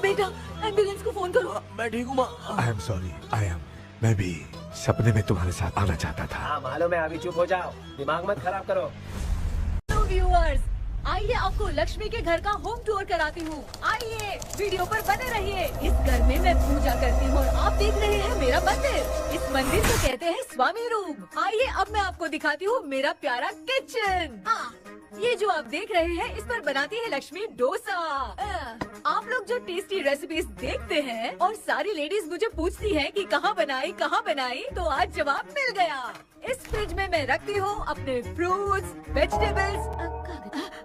बेटा एम्बुलेंस को फोन करो। मैं ठीक हूँ माँ। आई एम सॉरी, मैं भी सपने में तुम्हारे साथ आना चाहता था। हाँ मालूम है, अभी चुप हो जाओ, दिमाग मत खराब करो। व्यूअर्स, आइए आपको लक्ष्मी के घर का होम टूर कराती हूँ। आइए वीडियो पर बने रहिए। इस घर में मैं पूजा करती हूँ और आप देख रहे हैं मेरा मंदिर। इस मंदिर को कहते हैं स्वामी रूम। आइए अब मैं आपको दिखाती हूँ मेरा प्यारा किचन। हाँ, ये जो आप देख रहे हैं इस पर बनाती है लक्ष्मी डोसा। आप लोग जो टेस्टी रेसिपीज देखते हैं और सारी लेडीज मुझे पूछती हैं कि कहाँ बनाई, तो आज जवाब मिल गया। इस फ्रिज में मैं रखती हूँ अपने फ्रूट्स, वेजिटेबल्स।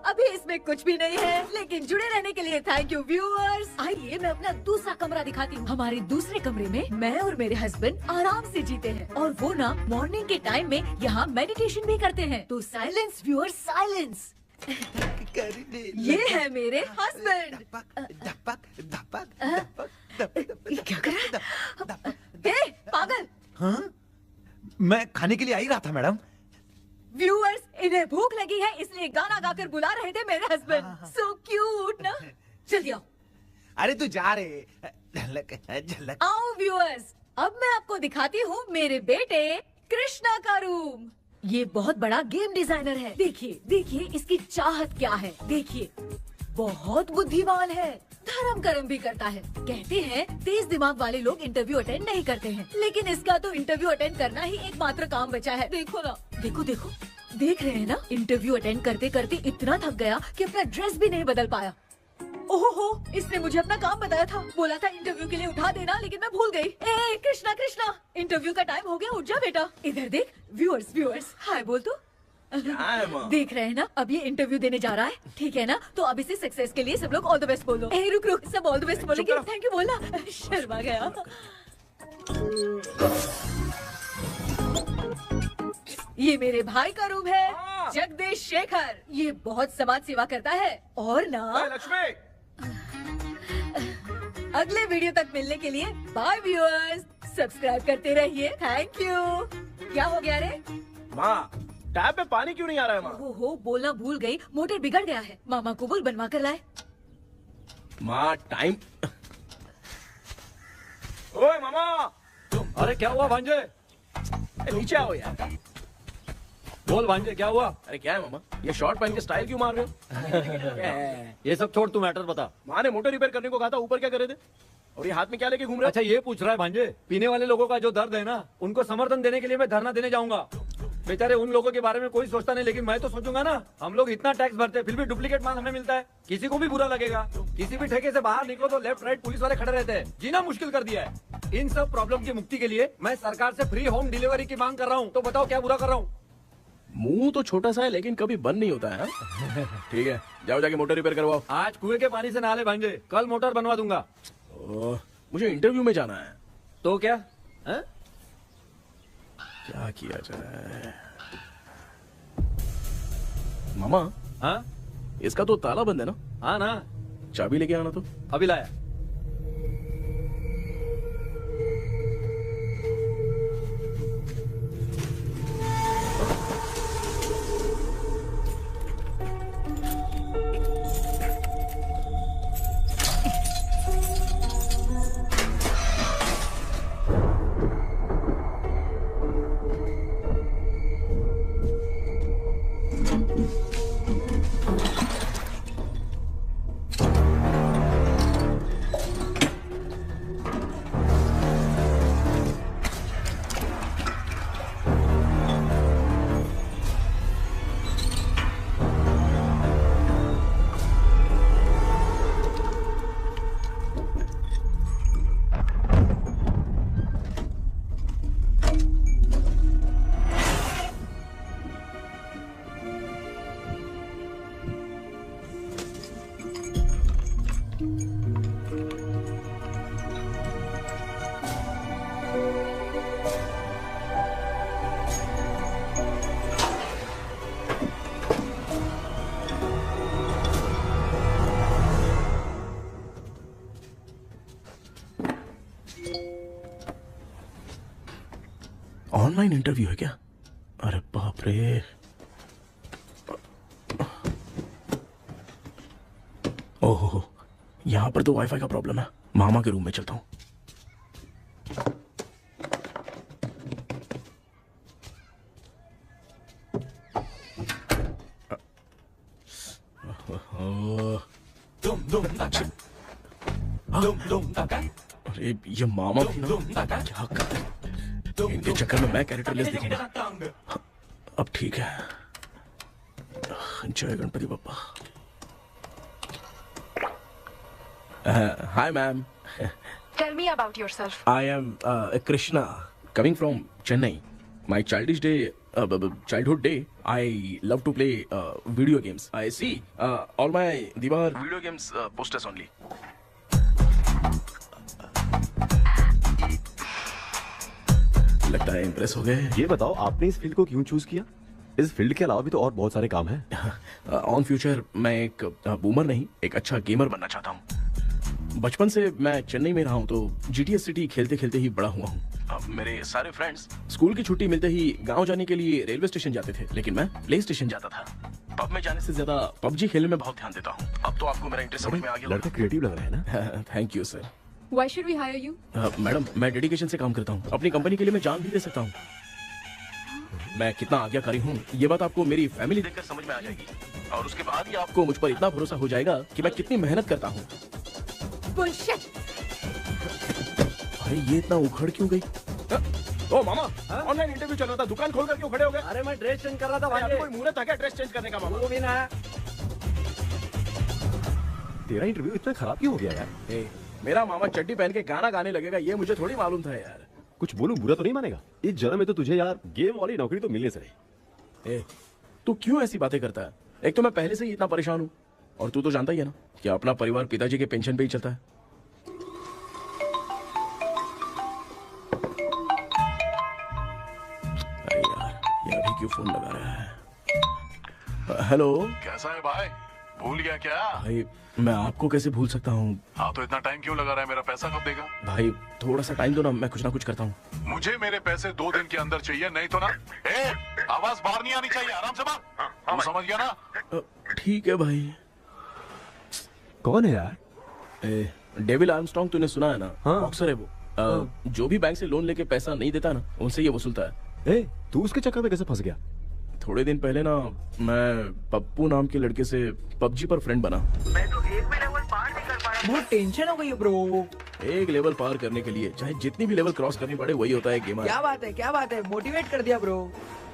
अभी इसमें कुछ भी नहीं है, लेकिन जुड़े रहने के लिए थैंक यू व्यूअर्स। आइए मैं अपना दूसरा कमरा दिखाती हूँ। हमारे दूसरे कमरे में मैं और मेरे हस्बैंड आराम से जीते हैं और वो ना मॉर्निंग के टाइम में यहाँ मेडिटेशन भी करते हैं। तो साइलेंस व्यूअर्स, साइलेंस। ये है मेरे हस्बैंड। क्या कर रहा है? हे, पागल। हाँ? मैं खाने के लिए आ ही रहा था मैडम। व्यूअर्स, इन्हें भूख लगी है इसलिए गाना गाकर बुला रहे थे मेरे हस्बैंड। सो क्यूट ना। जल्दी आओ। अरे तू जा रे। झलक। आओ व्यूअर्स, अब मैं आपको दिखाती हूँ मेरे बेटे कृष्णा का रूम। ये बहुत बड़ा गेम डिजाइनर है। देखिए इसकी चाहत क्या है। देखिए, बहुत बुद्धिमान है, धर्म कर्म भी करता है। कहते हैं तेज दिमाग वाले लोग इंटरव्यू अटेंड नहीं करते हैं, लेकिन इसका तो इंटरव्यू अटेंड करना ही एकमात्र काम बचा है। देखो ना, देखो देख रहे हैं ना, इंटरव्यू अटेंड करते करते इतना थक गया कि अपना ड्रेस भी नहीं बदल पाया। ओहो, इसने मुझे अपना काम बताया था, बोला था इंटरव्यू के लिए उठा देना, लेकिन मैं भूल गई। ए कृष्णा, इंटरव्यू का टाइम हो गया, उठ जा बेटा। इधर देख। व्यूअर्स हाय बोल तो। देख रहे हैं ना, अब ये इंटरव्यू देने जा रहा है, ठीक है ना? तो अब इसे सक्सेस के लिए सब लोग ऑल द बेस्ट बोलो। ए रुक, सब ऑल द बेस्ट बोलेंगे। थैंक यू बोलना। शर्मा गया। ये मेरे भाई का रूम है, जगदीश शेखर। ये बहुत समाज सेवा करता है और ना लक्ष्मी। अगले वीडियो तक मिलने के लिए बाय व्यूअर्स। सब्सक्राइब करते रहिए। Thank you. क्या हो गया रे? माँ, टैप में पानी क्यों नहीं आ रहा है माँ? हो बोलना भूल गई, मोटर बिगड़ गया है। मामा को बोल बनवा कर लाए। माँ टाइम। ओए मामा। अरे क्या हुआ भांजे? नीचे आओ यार। बोल भांजे, क्या हुआ? अरे क्या है मामा, ये शॉर्ट पहन के स्टाइल क्यों मार रहे हो? ये सब छोड़, तू मैटर बता। माँ ने मोटर रिपेयर करने को कहा था, ऊपर क्या करे थे? और ये हाथ में क्या लेके घूम रहे हो? अच्छा ये पूछ रहा है भांजे, पीने वाले लोगों का जो दर्द है ना, उनको समर्थन देने के लिए मैं धरना देने जाऊंगा। बेचारे उन लोगों के बारे में कोई सोचता नहीं, लेकिन मैं तो सोचूंगा ना। हम लोग इतना टैक्स भरते हैं, फिर भी डुप्लीकेट माल हमें मिलता है। किसी को भी बुरा लगेगा। किसी भी ठेके से बाहर निकलो तो लेफ्ट राइट पुलिस वाले खड़े रहते हैं। जीना मुश्किल कर दिया है। इन सब प्रॉब्लम की मुक्ति के लिए मैं सरकार से फ्री होम डिलीवरी की मांग कर रहा हूँ। तो बताओ क्या बुरा कर रहा हूँ? मुंह तो छोटा सा है लेकिन कभी बंद नहीं होता है। ठीक है, जाओ जाके मोटर रिपेयर करवाओ। आज कुएं के पानी से नहा ले भांजे, कल मोटर बनवा दूंगा। मुझे इंटरव्यू में जाना है। तो क्या है? क्या किया जाए? मामा। हाँ, इसका तो ताला बंद है ना? हाँ ना। चाबी लेके आना तो। अभी लाया। ऑनलाइन इंटरव्यू है क्या? अरे बाप रे। ओहो, यहाँ पर तो वाईफाई का प्रॉब्लम है। मामा के रूम में चलता हूँ। अरे ये मामा भी ना क्या कर, इनके चक्कर में मैं कैरेक्टरलेस दिखूंगा। अब ठीक है। जय Ganpati Bappa. Hi ma'am. Tell me about yourself. I am Krishna, coming from Chennai. My childhood day, I love to play video games. I see all my Diwar video games posters only. लगता है impress हो गए। ये बताओ आपने इस field को क्यों चूज किया? इस फील्ड के अलावा भी तो और बहुत सारे काम हैं। ऑन फ्यूचर मैं एक बूमर नहीं, एक अच्छा गेमर बनना चाहता हूँ। बचपन से मैं चेन्नई में रहा हूँ तो जीटीएस सिटी खेलते खेलते ही बड़ा हुआ हूँ। मेरे सारे फ्रेंड्स स्कूल की छुट्टी मिलते ही गांव जाने के लिए रेलवे स्टेशन जाते थे, लेकिन मैं प्ले स्टेशन जाता था। पब में जाने से ज्यादा पबजी खेलने में बहुत ध्यान देता हूँ। अब तो आपको मेरा इंटरेस्ट समझ में आ गया। लड़का क्रिएटिव लग रहा है ना? Thank you sir. Why should we hire you? Madam मैं डेडिकेशन से काम करता हूँ, अपनी कंपनी के लिए मैं जान भी दे सकता हूँ। मैं कितना आज्ञाकारी हूँ ये बात आपको मेरी फैमिली देखकर समझ में आ जाएगी, और उसके बाद ही आपको मुझ पर इतना भरोसा हो जाएगा कि मैं कितनी मेहनत करता हूँ। Bullshit. भाई ये इतना उखड़ क्यों गई? ओ मामा, ऑनलाइन इंटरव्यू चल रहा था, दुकान खोल कर क्यों खड़े हो गए? अरे मैं ड्रेस चेंज कर रहा था भाई भाई। कोई मुहूर्त था क्या ड्रेस चेंज करने का मामा? वो भी ना। तेरा इंटरव्यू इतना खराब क्यों हो गया यार? ए, मेरा मामा चड्डी पहन के गाना गाने लगेगा ये मुझे थोड़ी मालूम था यार। कुछ बोलूं बुरा तो नहीं मानेगा? इस जन्म में तो तुझे यार गेम वाली नौकरी तो मिलने से रही। ए, तू क्यों ऐसी बातें करता है? एक तो मैं पहले से ही इतना परेशान हूँ, और तू तो जानता ही है ना कि अपना परिवार पिताजी के पेंशन पे ही चलता है। अरे यार ये अभी क्यों फोन लगा रहा है? हेलो कैसा है भाई? भूल गया क्या? भाई, मैं आपको कैसे भूल सकता हूँ? हाँ तो इतना टाइम क्यों लगा रहा है? मेरा पैसा कब देगा? भाई थोड़ा सा टाइम दो ना, मैं कुछ ना कुछ करता हूँ। मुझे मेरे पैसे 2 दिन के अंदर चाहिए, नहीं तो ना आवाज बाहर नहीं आनी चाहिए। आराम से बात, तू समझ गया ना? ठीक है भाई। कौन है यार? डेविल आर्मस्ट्रॉन्ग तूने सुना है ना? हाँ। बॉक्सर है वो। जो भी बैंक से लोन लेके पैसा नहीं देता ना, उनसे ये वसूलता है। तू उसके चक्कर में कैसे फंस गया? थोड़े दिन पहले ना मैं पप्पू नाम के लड़के से पबजी पर फ्रेंड बना। मैं तो एक भी लेवल पार नहीं कर पाया। बहुत टेंशन हो गई है ब्रो। एक लेवल पार करने के लिए चाहे जितनी भी लेवल क्रॉस करनी पड़े, वही होता है गेमर। क्या बात है, मोटिवेट कर दिया ब्रो।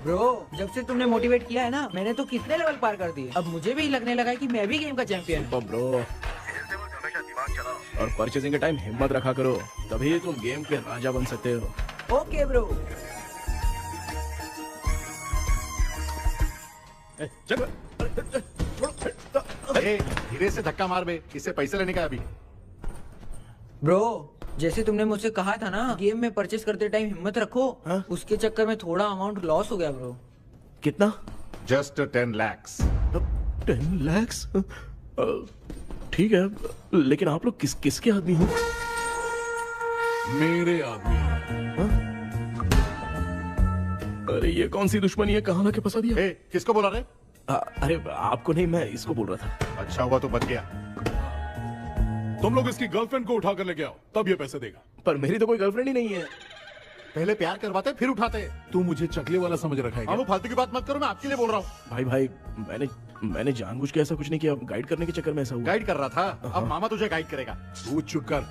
ब्रो जब से तुमने मोटिवेट किया है ना, मैंने तो कितने लेवल पार कर दिए। अब मुझे भी लगने लगा कि मैं भी गेम का चैंपियन हूँ। ब्रो, और परचेजिंग के टाइम हिम्मत रखा करो, तभी तुम गेम के राजा बन सकते हो। Okay bro. धीरे से धक्का मार बे, इससे पैसे लेने का अभी। ब्रो जैसे तुमने मुझसे कहा था ना, गेम में परचेस करते टाइम हिम्मत रखो। हाँ? उसके चक्कर में थोड़ा अमाउंट लॉस हो गया ब्रो। कितना? Just 10 lakhs। 10 lakhs? ठीक है, लेकिन आप लोग किसके आदमी हो? मेरे आदमी। अरे ये कौन सी दुश्मनी है, कहाँ लाके फंसा दिया? किसको बोला रे? अरे आपको नहीं, मैं इसको बोल रहा था। अच्छा हुआ तो बच गया। तुम लोग इसकी गर्लफ्रेंड को उठा कर लेके आओ, तब ये पैसे देगा। पर मेरी तो कोई गर्लफ्रेंड ही नहीं है। पहले प्यार करवाते फिर उठाते। तू मुझे चकले वाला समझ रखा है क्या? वो फालतू की बात मत करो, मैं आपके लिए बोल रहा हूँ। भाई मैंने जानबूझ के ऐसा कुछ नहीं किया, गाइड करने के चक्कर में ऐसा हुआ। गाइड कर रहा था, अब मामा तुझे गाइड करेगा। तू चुप कर।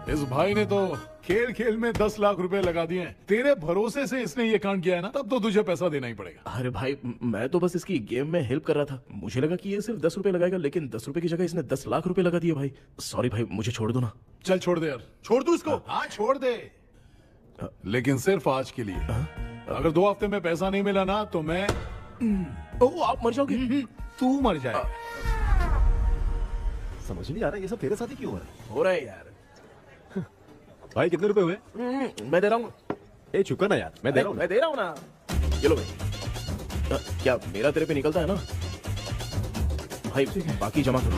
इस भाई ने तो खेल खेल में 10 लाख रुपए लगा दिए हैं। तेरे भरोसे से इसने ये कांड किया है ना, तब तो तुझे पैसा देना ही पड़ेगा। अरे भाई मैं तो बस इसकी गेम में हेल्प कर रहा था, मुझे लगा कि ये सिर्फ 10 रुपए लगाएगा, लेकिन 10 रुपए की जगह इसने 10 लाख रुपए लगा दिए। भाई सॉरी भाई, मुझे छोड़ दो ना। चल छोड़ दे यार। छोड़ दू इसको? हाँ छोड़ दे, लेकिन सिर्फ आज के लिए। अगर 2 हफ्ते में पैसा नहीं मिला ना तो मैं आप मर जाओगे। तू मर जाए। समझ नहीं आ रहा ये सब तेरे साथ ही क्यों हो रहा है? हो रहा है यार। भाई कितने रुपए हुए? मैं दे रहा हूँ। चुका ना यार, मैं दे रहा हूँ। मैं दे रहा हूँ ना। ये लो भाई। क्या मेरा तेरे पे निकलता है ना भाई? बाकी जमा कर लो।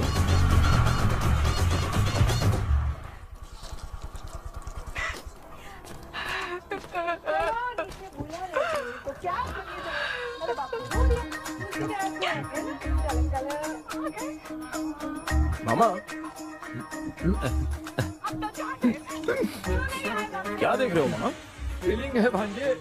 मामा क्या देख रहे हो माँ? फीलिंग है भांजे,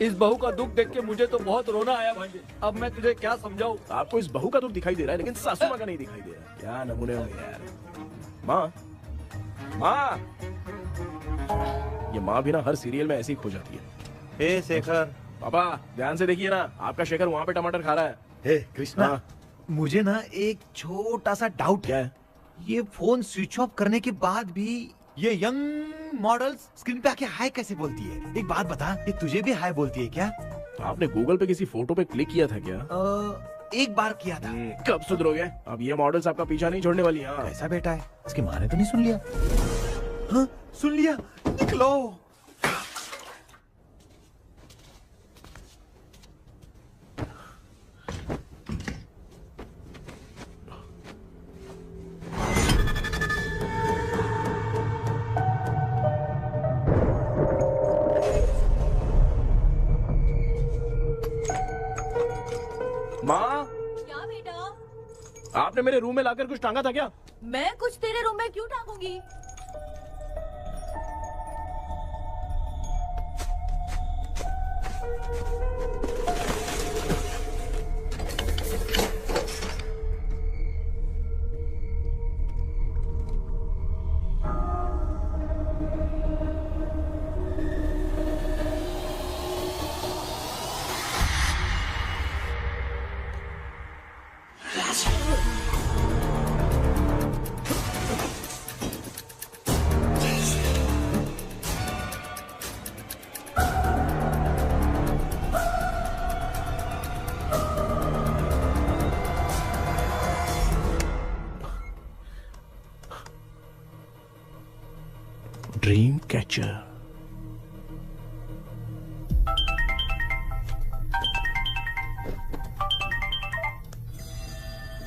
इस बहू का दुख देख के मुझे तो बहुत रोना आया भांजे। अब मैं तुझे क्या समझाऊं? आपको इस बहू का दुख दिखाई दे रहा है लेकिन सासू माँ का नहीं दिखाई दे रहा है। क्या नमूने हो यार। माँ, माँ, ये माँ भी ना हर सीरियल में ऐसी ही खो जाती है। हे शेखर, पापा ध्यान से देखिए ना, आपका शेखर वहाँ पे टमाटर खा रहा है। हे कृष्णा, हाँ। मुझे ना एक छोटा सा डाउट क्या है। है? ये फोन स्विच ऑफ करने के बाद भी ये यंग मॉडल्स स्क्रीन पे आके हाय कैसे बोलती है? एक बात बता, ये तुझे भी हाय बोलती है क्या? आपने गूगल पे किसी फोटो पे क्लिक किया था क्या? एक बार किया था। कब सुधरोगे? अब ये मॉडल्स आपका पीछा नहीं छोड़ने वाली। हाँ। कैसा बेटा है? इसकी माँ ने तो नहीं सुन लिया? हाँ, सुन लिया। निकलो। माँ, क्या बेटा? आपने मेरे रूम में लाकर कुछ टांगा था क्या? मैं कुछ तेरे रूम में क्यों टांगूंगी? Dream catcher.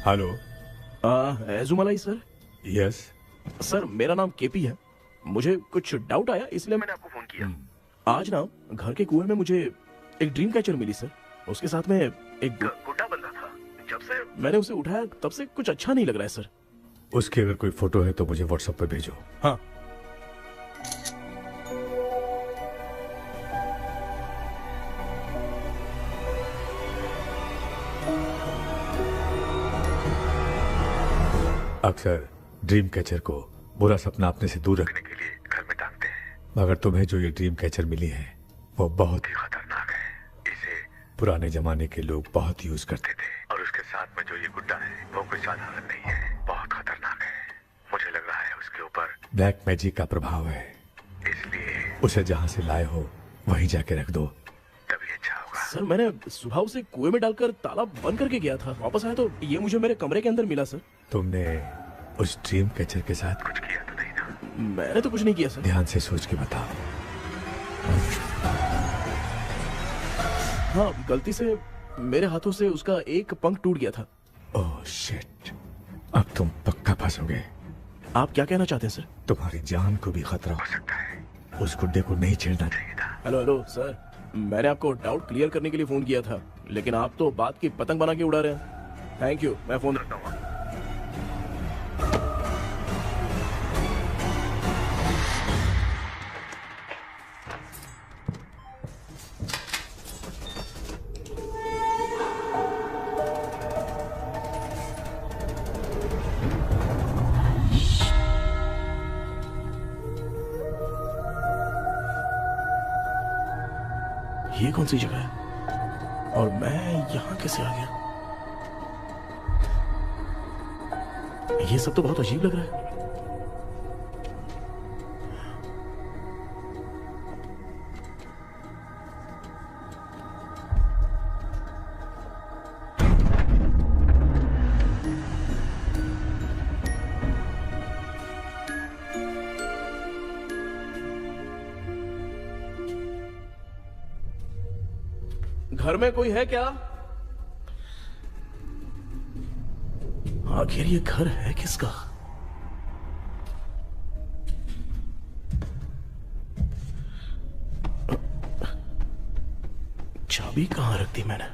Hello. Ezhumalai sir. Yes. Sir मेरा नाम केपी है। मुझे कुछ डाउट आया इसलिए मैंने आपको फोन किया। आज ना घर के कुएं में मुझे एक ड्रीम कैचर मिली सर। उसके साथ में एक गुड्डा बंधा था। जब से मैंने उसे उठाया तब से कुछ अच्छा नहीं लग रहा है सर। उसकी अगर कोई फोटो है तो मुझे व्हाट्सएप पे भेजो। हाँ। अक्सर ड्रीम कैचर को बुरा सपना अपने से दूर रखने के लिए घर में टांगते हैं, मगर तुम्हें जो ये ड्रीम कैचर मिली है वो बहुत ही खतरनाक है। इसे पुराने जमाने के लोग बहुत यूज करते थे और उसके साथ में जो ये गुड्डा है वो कोई साधारण नहीं है, बहुत खतरनाक है। मुझे लग रहा है उसके ऊपर ब्लैक मैजिक का प्रभाव है, इसलिए उसे जहाँ से लाए हो वहीं जाके रख दो, तभी अच्छा होगा। सर मैंने सुबह उसे कुएं में डालकर ताला बंद करके गया था। वापस आया तो ये मुझे मेरे कमरे के अंदर मिला सर। तुमने उस ड्रीम कैचर के साथ कुछ किया तो नहीं ना? मैंने तो कुछ नहीं किया सर। ध्यान से सोच के बताओ। हाँ, गलती से मेरे हाथों से उसका एक पंख टूट गया था। ओह शिट, अब तुम पक्का फंसोगे। आप क्या कहना चाहते हैं सर? तुम्हारी जान को भी खतरा हो सकता है। उस गुड्डे को नहीं छेड़ना चाहिए था। हेलो हेलो सर, मैंने आपको डाउट क्लियर करने के लिए फोन किया था, लेकिन आप तो बात की पतंग बना के उड़ा रहे हैं। थैंक यू, मैं फोन रखता हूँ। ये कौन सी जगह है और मैं यहाँ कैसे आ गया? ये सब तो बहुत अजीब लग रहा है। घर में कोई है क्या? आखिर ये घर है किसका? चाबी कहां रख दी मैंने?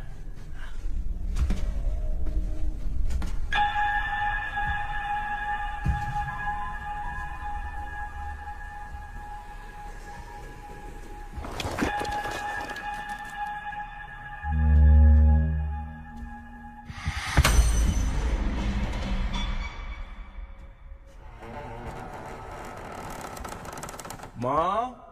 माँ।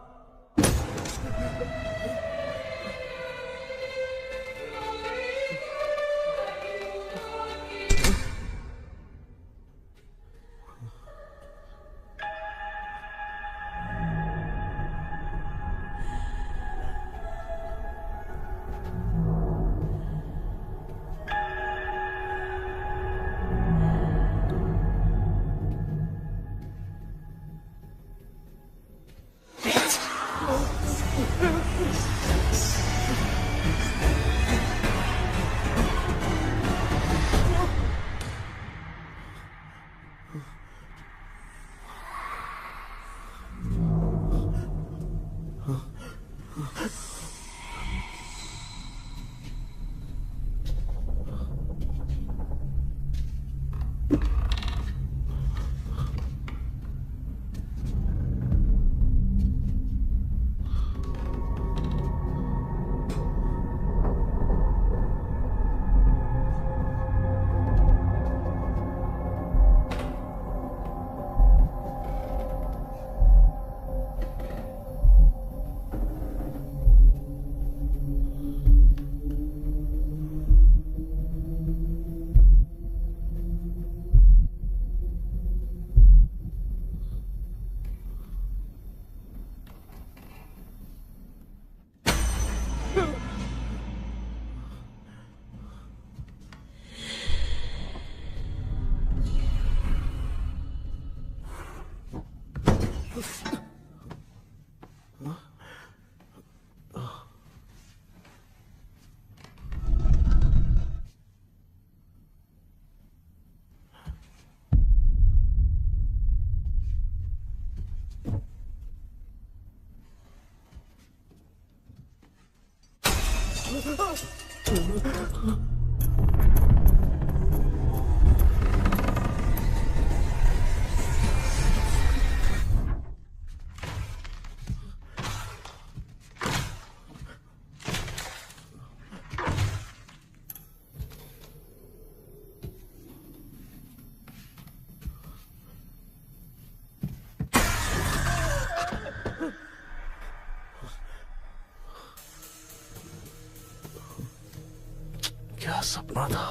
क्या सपना था?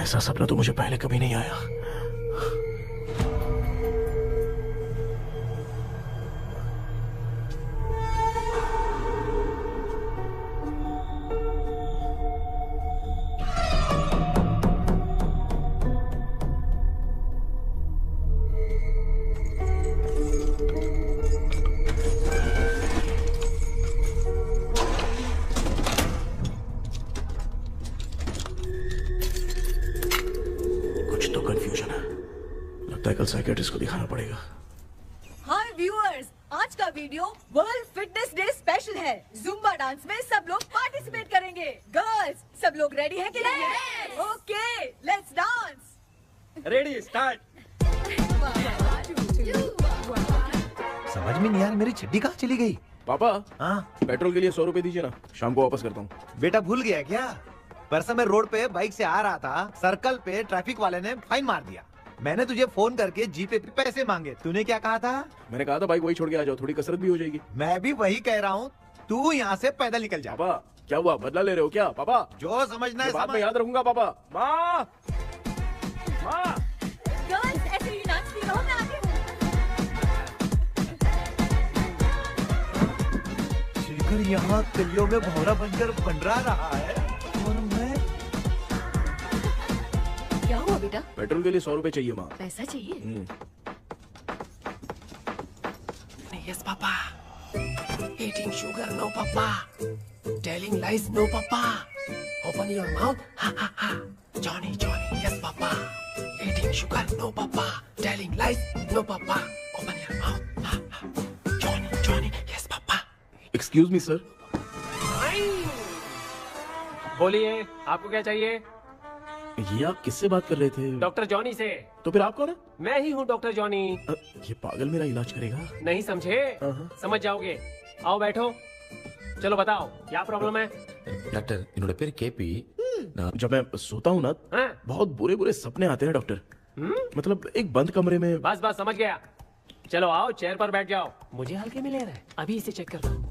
ऐसा सपना तो मुझे पहले कभी नहीं आया। कल साइकियाट्रिस्ट को दिखाना पड़ेगा। हाय व्यूअर्स, आज का video world fitness day special है। जुम्बा डांस में सब लोग पार्टिसिपेट करेंगे। गर्ल्स, सब लोग रेडी हैं कि नहीं? Okay, let's dance. Ready, start. समझ में नहीं यार, मेरी चड्डी कहाँ चली गई? पापा, हाँ पेट्रोल के लिए 100 रुपए दीजिए ना, शाम को वापस करता हूँ। बेटा भूल गया क्या? परसों मैं रोड पे बाइक से आ रहा था, सर्कल पे ट्रैफिक वाले ने फाइन मार दिया। मैंने तुझे फोन करके जीपे पे पैसे मांगे, तूने क्या कहा था? मैंने कहा था बाइक वही छोड़ के आ जाओ, थोड़ी कसरत भी हो जाएगी। मैं भी वही कह रहा हूँ, तू यहाँ से पैदल निकल जा। पापा क्या हुआ, बदला ले रहे हो क्या? पापा जो समझना है बाद में समझ। याद रखूंगा। पापा, माँ, माँ। गर्ल्स, ऐसे ही नाचती रहो, मैं आती हूँ। शेखर यहाँ कलियों में भौरा बनकर पंडरा रहा है और मैं। क्या हुआ बेटा? पेट्रोल के लिए 100 रुपए चाहिए माँ। पैसा चाहिए? Yes, Papa. Eating sugar, no, Papa. Telling lies, no, Papa. Open your mouth, ha ha ha. Johnny, Johnny, yes, Papa. Eating sugar, no, Papa. Telling lies, no, Papa. Open your mouth, ha ha. Johnny, Johnny, yes, Papa. Excuse me sir. बोलिए, आपको क्या चाहिए? ये आप किससे बात कर रहे थे? डॉक्टर जॉनी से। तो फिर आप कौन है? मैं ही हूँ डॉक्टर जॉनी। ये पागल मेरा इलाज करेगा? नहीं समझे? समझ जाओगे। आओ बैठो। चलो बताओ क्या प्रॉब्लम है? डॉक्टर इन्होंने पेर केपी जब मैं सोता हूँ ना, बहुत बुरे बुरे सपने आते हैं डॉक्टर। मतलब एक बंद कमरे में। बस बस समझ गया। चलो आओ, चेयर पर बैठ जाओ। मुझे हल्के में ले रहा है, अभी इसे चेक करता हूँ।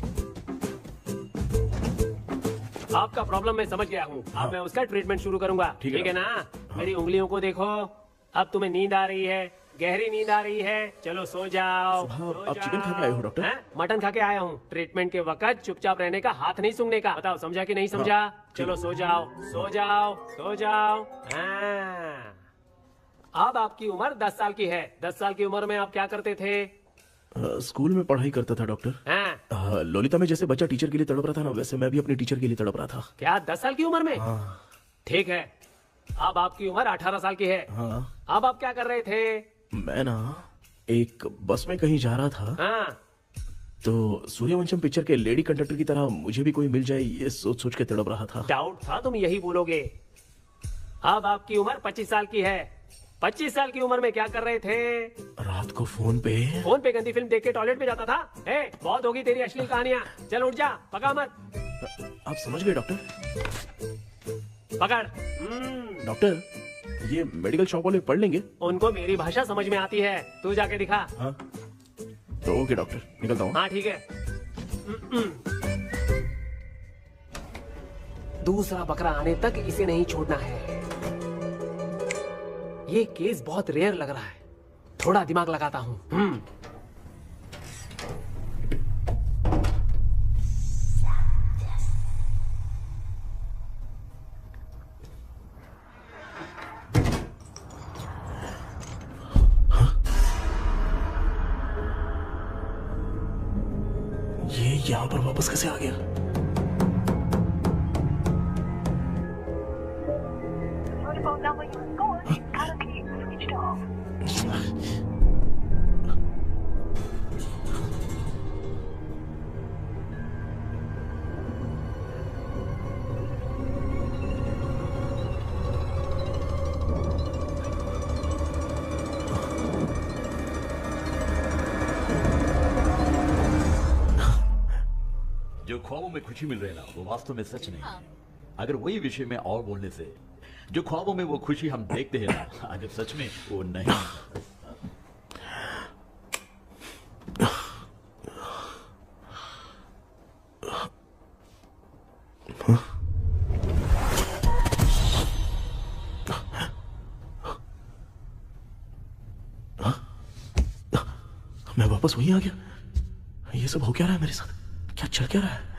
आपका प्रॉब्लम मैं समझ गया हूँ। अब मैं उसका ट्रीटमेंट शुरू करूंगा, ठीक है ना? मेरी उंगलियों को देखो, अब तुम्हें नींद आ रही है, गहरी नींद आ रही है। चलो सो जाओ। आप चिकन खा के आए हो डॉक्टर? मटन खा के आया हूँ। ट्रीटमेंट के वक्त चुपचाप रहने का, हाथ नहीं सूंघने का। बताओ समझा कि नहीं समझा? चलो सो जाओ, सो जाओ, सो जाओ। हाँ। अब आपकी उम्र 10 साल की है। 10 साल की उम्र में आप क्या करते थे? स्कूल में पढ़ाई करता था डॉक्टर। लोलिता में जैसे बच्चा टीचर के लिए तड़प रहा था ना, वैसे मैं भी अपने टीचर के लिए तड़प रहा था। क्या 10 साल की उम्र में? ठीक है, अब आपकी उम्र 18 साल की है। अब आप क्या कर रहे थे? मैं ना एक बस में कहीं जा रहा था, तो सूर्यवंशम पिक्चर के लेडी कंडक्टर की तरह मुझे भी कोई मिल जाए, ये सोच सोच के तड़प रहा था। डाउट था तुम यही बोलोगे। अब आपकी उम्र 25 साल की है। 25 साल की उम्र में क्या कर रहे थे? रात को फोन पे गंदी फिल्म देख के टॉयलेट में जाता था। बहुत होगी तेरी अश्लील कहानियां। चल उठ जा, पका मत। आप समझ गए डॉक्टर? पकड़। डॉक्टर, ये मेडिकल शॉप वाले पढ़ लेंगे? उनको मेरी भाषा समझ में आती है, तू जाके दिखा। तो ओके डॉक्टर, निकलता हूँ। हाँ ठीक है। दूसरा बकरा आने तक इसे नहीं छोड़ना है। ये केस बहुत रेयर लग रहा है, थोड़ा दिमाग लगाता हूँ। ये यहाँ पर वापस कैसे आ गया? जो ख्वाबों में खुशी मिल रही है ना, वो वास्तव में सच नहीं है। अगर वही विषय में और बोलने से, जो ख्वाबों में वो खुशी हम देखते हैं ना, अगर सच में वो नहीं। मैं वापस वहीं आ गया। ये सब हो क्या रहा है मेरे साथ? क्या चल क्या रहा है?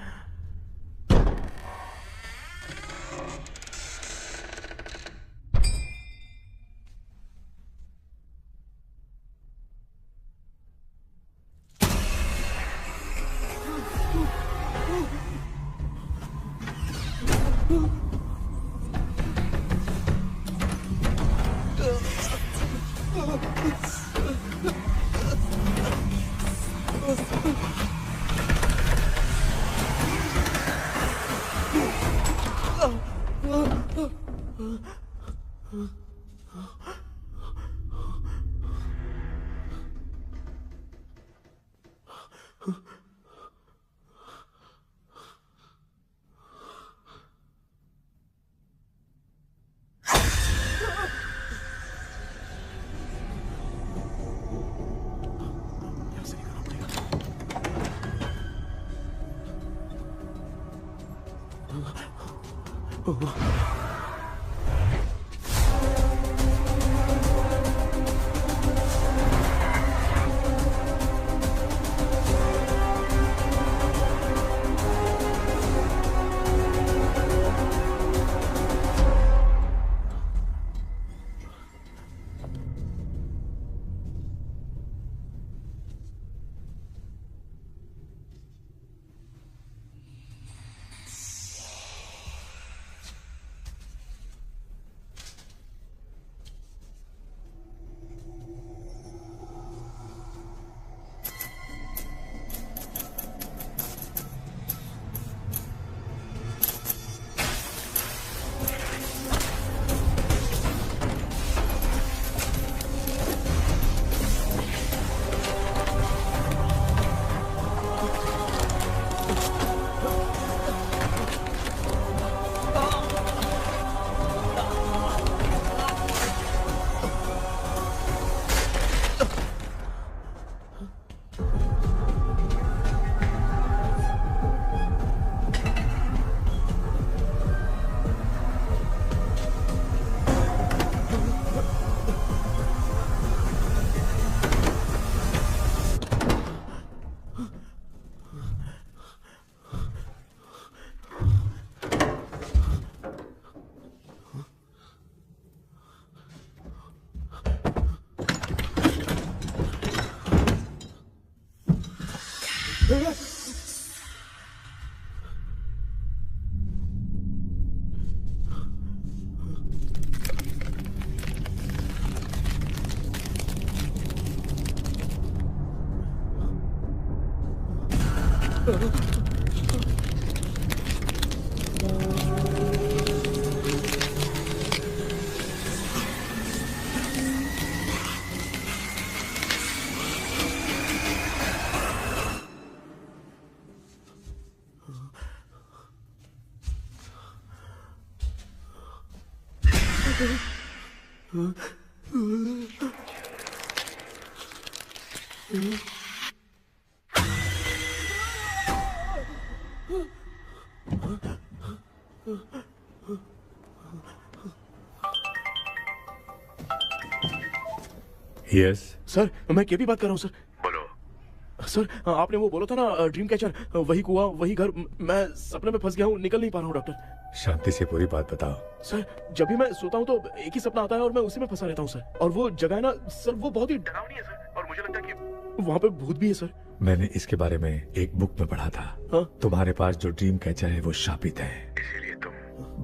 यस सर, मैं केपी बात कर रहा हूँ सर। बोलो सर, आपने वो बोला था ना ड्रीम कैचर, वही कुआं वही घर, मैं सपने में फंस गया हूँ, निकल नहीं पा रहा हूँ डॉक्टर। शांति से पूरी बात बताओ। सर, जब भी मैं सोता हूँ तो एक ही सपना आता है और मैं उसी में फंसा रहता हूँ सर। और वो जगह है ना सर, वो बहुत ही डरावनी है सर, और मुझे लगता है कि वहाँ पे भूत भी है सर। मैंने इसके बारे में एक बुक में पढ़ा था। हाँ? तुम्हारे पास जो ड्रीम कैचर है वो शापित है, इसीलिए तुम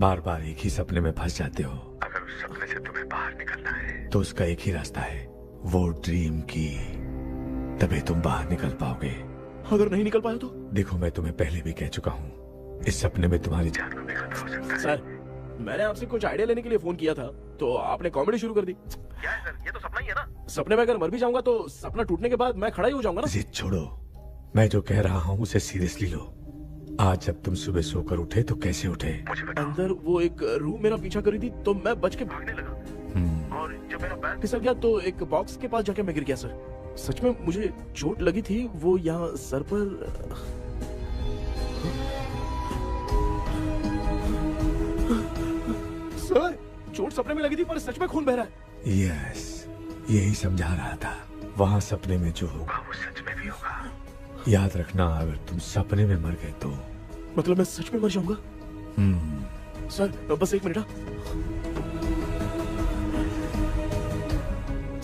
बार बार एक ही सपने में फंस जाते हो। अगर उस सपने से तुम्हें बाहर निकलना है तो उसका एक ही रास्ता है, वो ड्रीम की, तभी तुम बाहर निकल पाओगे। अगर नहीं निकल पाया तो? देखो, मैं तुम्हें पहले भी कह चुका हूँ, इस सपने में तुम्हारी जान को भी खतरा हो सकता है। सर, मैंने आपसे कुछ आइडिया लेने के लिए फोन किया था, तो आपने कॉमेडी शुरू कर दी। क्या है सर, ये तो सपना ही है ना। सपने में अगर मर भी जाऊंगा तो सपना टूटने के बाद मैं खड़ा ही हो जाऊंगा ना। जिद छोड़ो, मैं जो कह रहा हूँ उसे सीरियसली लो। आज जब तुम सुबह सोकर उठे तो कैसे उठे? अंदर वो एक रूह मेरा पीछा करी थी, तो मैं बच के भागने लगा, और जब मेरा पैर फिसल गया तो एक बॉक्स के पास जाके मैं गिर गया सर। सच में मुझे चोट लगी थी, वो यहाँ सर पर। सर, चोट सपने में लगी थी पर सच में खून बह रहा है। यस, यही समझा रहा था। वहाँ सपने में जो होगा वो सच में भी होगा। याद रखना, अगर तुम सपने में मर गए तो मतलब मैं सच में मर जाऊंगा। सर, बस एक मिनट।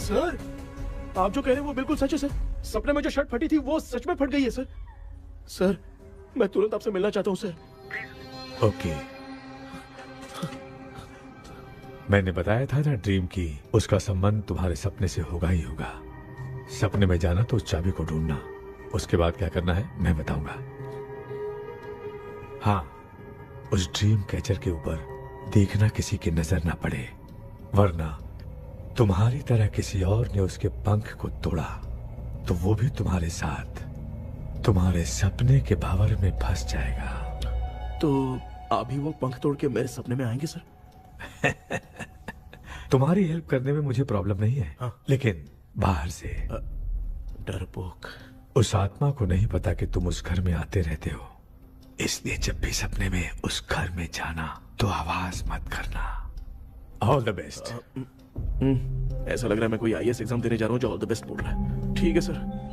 सर, आप जो कह रहे हैं वो बिल्कुल सच है सर। सपने में जो शर्ट फटी थी वो सच में फट गई है सर। सर, मैं तुरंत आपसे मिलना चाहता हूँ सर। ओके, मैंने बताया था ना ड्रीम की, उसका संबंध तुम्हारे सपने से होगा ही होगा। सपने में जाना तो उस चाबी को ढूंढना, उसके बाद क्या करना है मैं बताऊंगा। हाँ, उस ड्रीम कैचर के ऊपर देखना किसी की नजर ना पड़े, वरना तुम्हारी तरह किसी और ने उसके पंख को तोड़ा तो वो भी तुम्हारे साथ तुम्हारे सपने के भावर में फंस जाएगा। तो अभी वो पंख तोड़ के मेरे सपने में आएंगे सर? तुम्हारी हेल्प करने में मुझे प्रॉब्लम नहीं है। हाँ। लेकिन बाहर से डरपोक। उस आत्मा को नहीं पता कि तुम उस घर में आते रहते हो, इसलिए जब भी सपने में उस घर में जाना तो आवाज मत करना। All the best. ऐसा लग रहा है मैं कोई आईएएस एग्जाम देने जा रहा हूँ जो ऑल द बेस्ट बोल रहा है। ठीक है सर।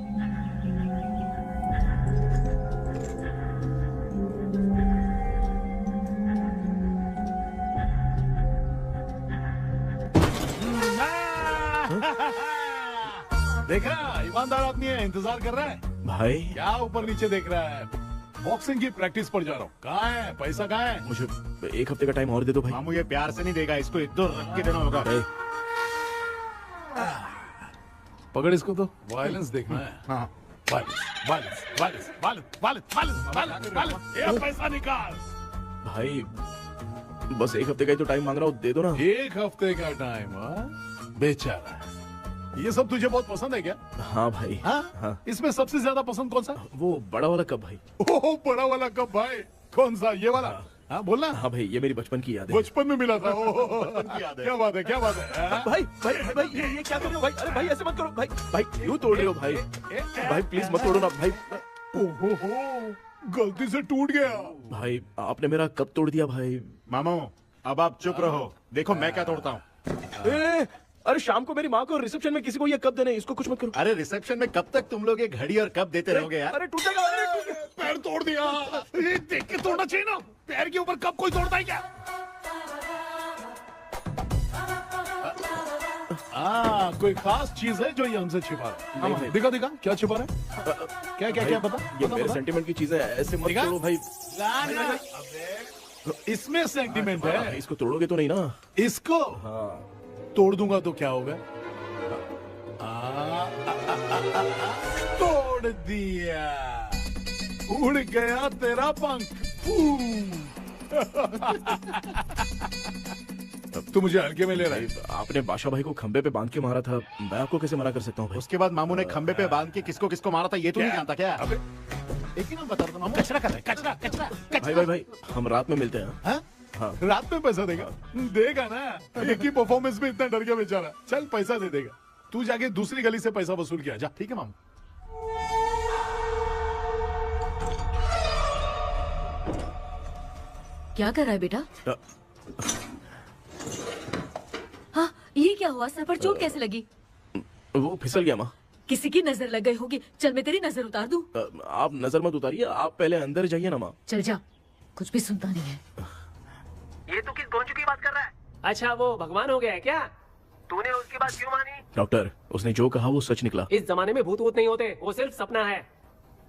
देखा, ईमानदार आदमी है, इंतजार कर रहा है। भाई क्या ऊपर नीचे देख रहा है? बॉक्सिंग की प्रैक्टिस पर जा रहा हूँ। कहाँ है पैसा, कहाँ है? मुझे एक हफ्ते का टाइम और दे दो भाई। मामू ये प्यार से नहीं देगा, इसको एक दो रख के देना होगा। पकड़ इसको, तो वायलेंस देखना है। हाँ, violence violence violence violence violence violence violence violence. ये पैसा निकाल भाई, बस एक हफ्ते का ही तो टाइम मांग रहा हूँ, दे दो ना। एक हफ्ते का टाइम? बेचारा, ये सब तुझे बहुत पसंद है क्या? हाँ भाई। हाँ? इसमें सबसे ज्यादा पसंद कौन सा? वो बड़ा वाला कप भाई। ओह, बड़ा वाला कप भाई। कौन सा, ये वाला? हाँ बोलना। हाँ भाई, ये मेरी बचपन की याद है। बचपन में मिला था। क्या बात है, क्या बात है। भाई भाई भाई, ये क्या कर रहे हो भाई? अरे भाई ऐसे मत करो भाई। भाई क्यों तोड़ रहे हो भाई? भाई प्लीज मत तोड़ो ना भाई। ओहो, गलती से टूट गया। भाई आपने मेरा कप तोड़ दिया भाई। मामू अब आप चुप रहो, देखो मैं क्या तोड़ता हूँ। अरे शाम को मेरी माँ को रिसेप्शन में किसी को ये कप देने, इसको कुछ मत करो। अरे रिसेप्शन में कब तक तुम लोग ये घड़ी और कप देते रहोगे यार? अरे टूटेगा, अरे टूटेगा। पैर तोड़ दिया। ये देख के तोड़ना चाहिए ना, पैर के ऊपर कप कोई तोड़ता है क्या? कोई खास चीज है जो ये हमसे छिपा रहा है? दिखा दिखा, क्या छिपा रहा है? क्या क्या क्या बता? ये मेरे सेंटिमेंट की चीजें ऐसे मत तोड़ो भाई। इसमें सेंटिमेंट है। इसको तोड़ोगे तो नहीं ना? इसको तोड़ दूंगा तो क्या होगा? तोड़ दिया। उड़ गया तेरा पंख। तू मुझे हल्के में ले रहा है। आपने बादशाह भाई को खंबे पे बांध के मारा था, मैं आपको कैसे मना कर सकता हूँ भाई? उसके बाद मामू ने खंबे पे बांध के किसको किसको मारा था ये तो नहीं जानता क्या? एक ही नाम बता रहा था मामू। कचरा कर रहा है, कचरा कचरा भाई भाई भाई, हम रात में मिलते हैं। हाँ? हाँ। रात में पैसा देगा? देगा ना, एक ही परफॉर्मेंस में इतना डर गया बेचारा। चल पैसा दे देगा, तू जाके दूसरी गली से पैसा वसूल किया जा। ठीक है मामू। क्या कर रहा है बेटा? हाँ, ये क्या हुआ? सर पर चोट कैसे लगी? वो फिसल गया माँ। किसी की नजर लग गई होगी। चल मैं तेरी नजर उतार दूं। आप नजर मत उतारिए, आप पहले अंदर जाइए ना माँ। चल जा, कुछ भी सुनता नहीं है। ये तू किस गोंचू की बात कर रहा है? अच्छा, वो भगवान हो गया है क्या? तूने उसकी बात क्यों मानी? डॉक्टर, उसने जो कहा वो सच निकला। इस जमाने में भूत वूत नहीं होते, वो सिर्फ सपना है।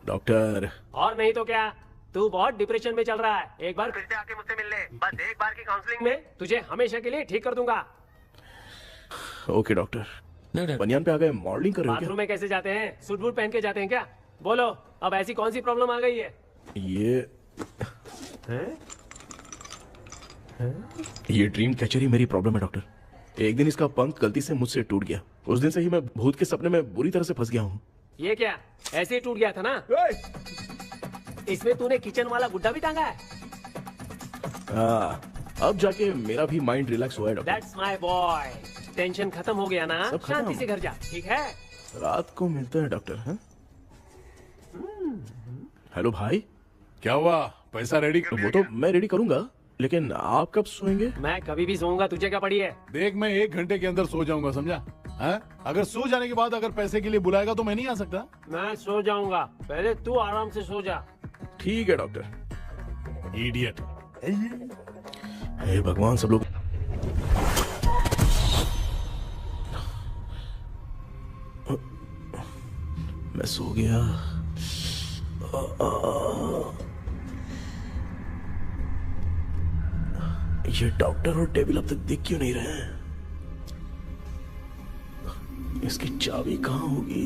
डॉक्टर, और नहीं तो क्या, तू बहुत डिप्रेशन में चल रहा है। एक बार फिर से आके मुझसे मिल ले, बस एक बार की काउंसलिंग में तुझे हमेशा के लिए ठीक कर दूंगा। Okay doctor. बनियान पे आ गए, मॉडलिंग कर रहे हो बाथरूम में कैसे जाते हैं? सूट बूट पहन के जाते हैं क्या? बोलो, अब ऐसी कौन सी प्रॉब्लम आ गई है? ये ड्रीम कैचर ही मेरी प्रॉब्लम है डॉक्टर। एक दिन इसका पंख गलती से मुझसे टूट गया। उस दिन से ही मैं भूत के सपने में बुरी तरह से फंस गया हूँ। ये क्या ऐसे ही टूट गया था ना? इसमें तूने किचन वाला गुड्डा भी टांगा है? अब जाके मेरा भी माइंड रिलैक्स हुआ है doctor. That's my boy. Tension खत्म हो गया ना? सब खत्म। शांति से घर जा, ठीक है? रात को मिलते हैं डॉक्टर। हाँ? हेलो भाई, क्या हुआ? पैसा रेडी कर? वो तो मैं रेडी करूंगा, लेकिन आप कब सोएंगे? मैं कभी भी सोऊंगा, तुझे क्या पड़ी है? देख, मैं 1 घंटे के अंदर सो जाऊंगा, समझा? अगर सो जाने के बाद अगर पैसे के लिए बुलाएगा तो मैं नहीं आ सकता। मैं सो जाऊंगा, पहले तू आराम से सो जा। ठीक है डॉक्टर। इडियट। हे भगवान, सब लोग मैं सो गया। ये डॉक्टर और टेबल अब तक दिख क्यों नहीं रहे हैं? इसकी चाबी कहाँ होगी?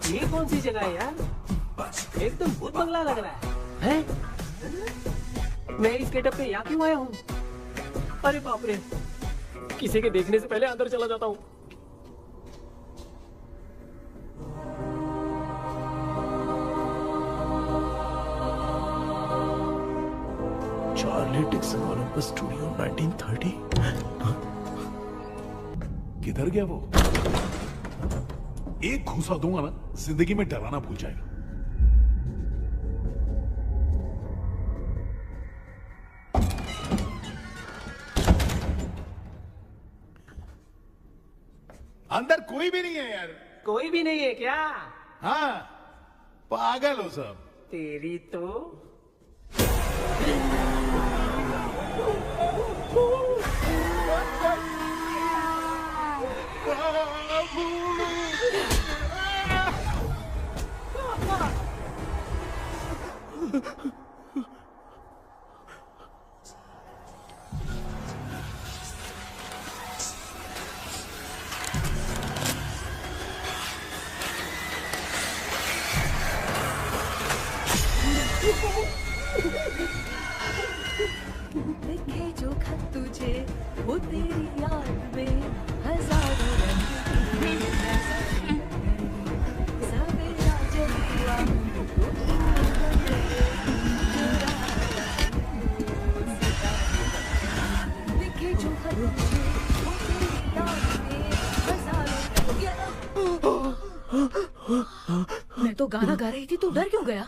ये कौन सी जगह है यार? एकदम भूत बंगला लग रहा है। मैं इस गेटअप पे यहाँ क्यों आया हूँ? अरे बाप रे, किसी के देखने से पहले अंदर चला जाता हूँ। Charlie Dixon Olympus studio 1930। किधर गया वो? एक घूसा दूंगा ना, जिंदगी में डराना भूल जाएगा। अंदर कोई भी नहीं है यार। कोई भी नहीं है क्या? हाँ, पागल हो सब। तेरी तो लिखे जो खत तुझे वो तेरी याद में हजारों रंग की सवेरा जब हुआ तो लिखे जो खत तुझे वो तेरी याद में हजारों रंग। मैं तो गाना गा रही थी, तू डर क्यों गया?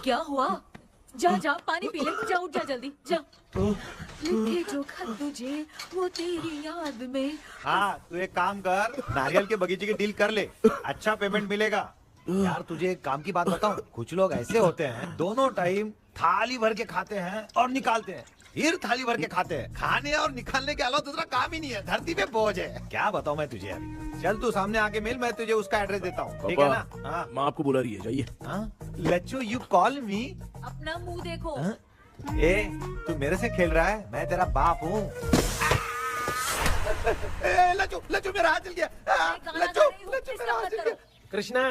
क्या हुआ? जा जा पानी पी ले, जा उठ जा जल्दी जा। लिखे जो खत तुझे वो तेरी याद में। हाँ, तू एक काम कर, नारियल के बगीचे की डील कर ले, अच्छा पेमेंट मिलेगा। यार तुझे एक काम की बात बताऊं, कुछ लोग ऐसे होते हैं दोनों टाइम थाली भर के खाते हैं और निकालते हैं, फिर थाली भर के खाते हैं। खाने और निकालने के अलावा दूसरा काम ही नहीं है, धरती पे बोझ है। क्या बताऊं मैं तुझे अभी। चल तू सामने आके मिल, मैं तुझे उसका एड्रेस देता हूँ, ठीक है ना? हाँ। माँ आपको बुला रही है, जाइए। लच्चू, यू कॉल मी? अपना मुंह देखो। ए, तू मेरे से खेल रहा है? मैं तेरा बाप हूँ। लच्चू, लच्चू मेरा हाथ जल गया। लच्चू, लच्चू मेरा हाथ जल गया। कृष्णा,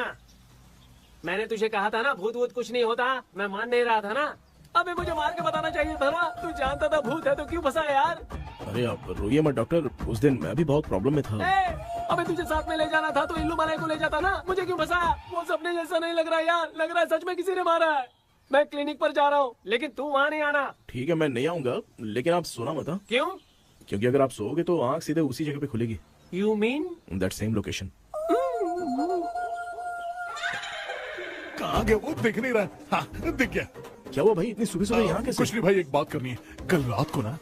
मैंने तुझे कहा था ना भूत वूत कुछ नहीं होता, मैं मान नहीं रहा था ना। अबे मुझे मार के बताना चाहिए था ना, तू जानता था भूत है तो क्यों फंसा यार? अरे आप रोइए मत डॉक्टर, उस दिन मैं भी बहुत प्रॉब्लम में था। अबे तुझे साथ में ले जाना था तो इल्लू मलाई को ले जाता ना, मुझे क्यों फंसाया? वो सपने जैसा नहीं लग रहा यार, लग रहा है सच में किसी ने मारा है। मैं क्लिनिक पर जा रहा हूँ, लेकिन तू वहाँ नहीं आना। ठीक है, मैं नहीं आऊंगा, लेकिन आप सोना मत। क्यों? क्योंकि अगर आप सोओगे तो आंख सीधे उसी जगह पे खुलेगी। You mean that same location. कहाँ गया वो? दिख नहीं रहा। हाँ, दिख गया। क्या हुआ भाई, इतनी सुबह सुबह यहाँ कैसे? कुछ नहीं भाई, एक बात करनी है। कल रात को ना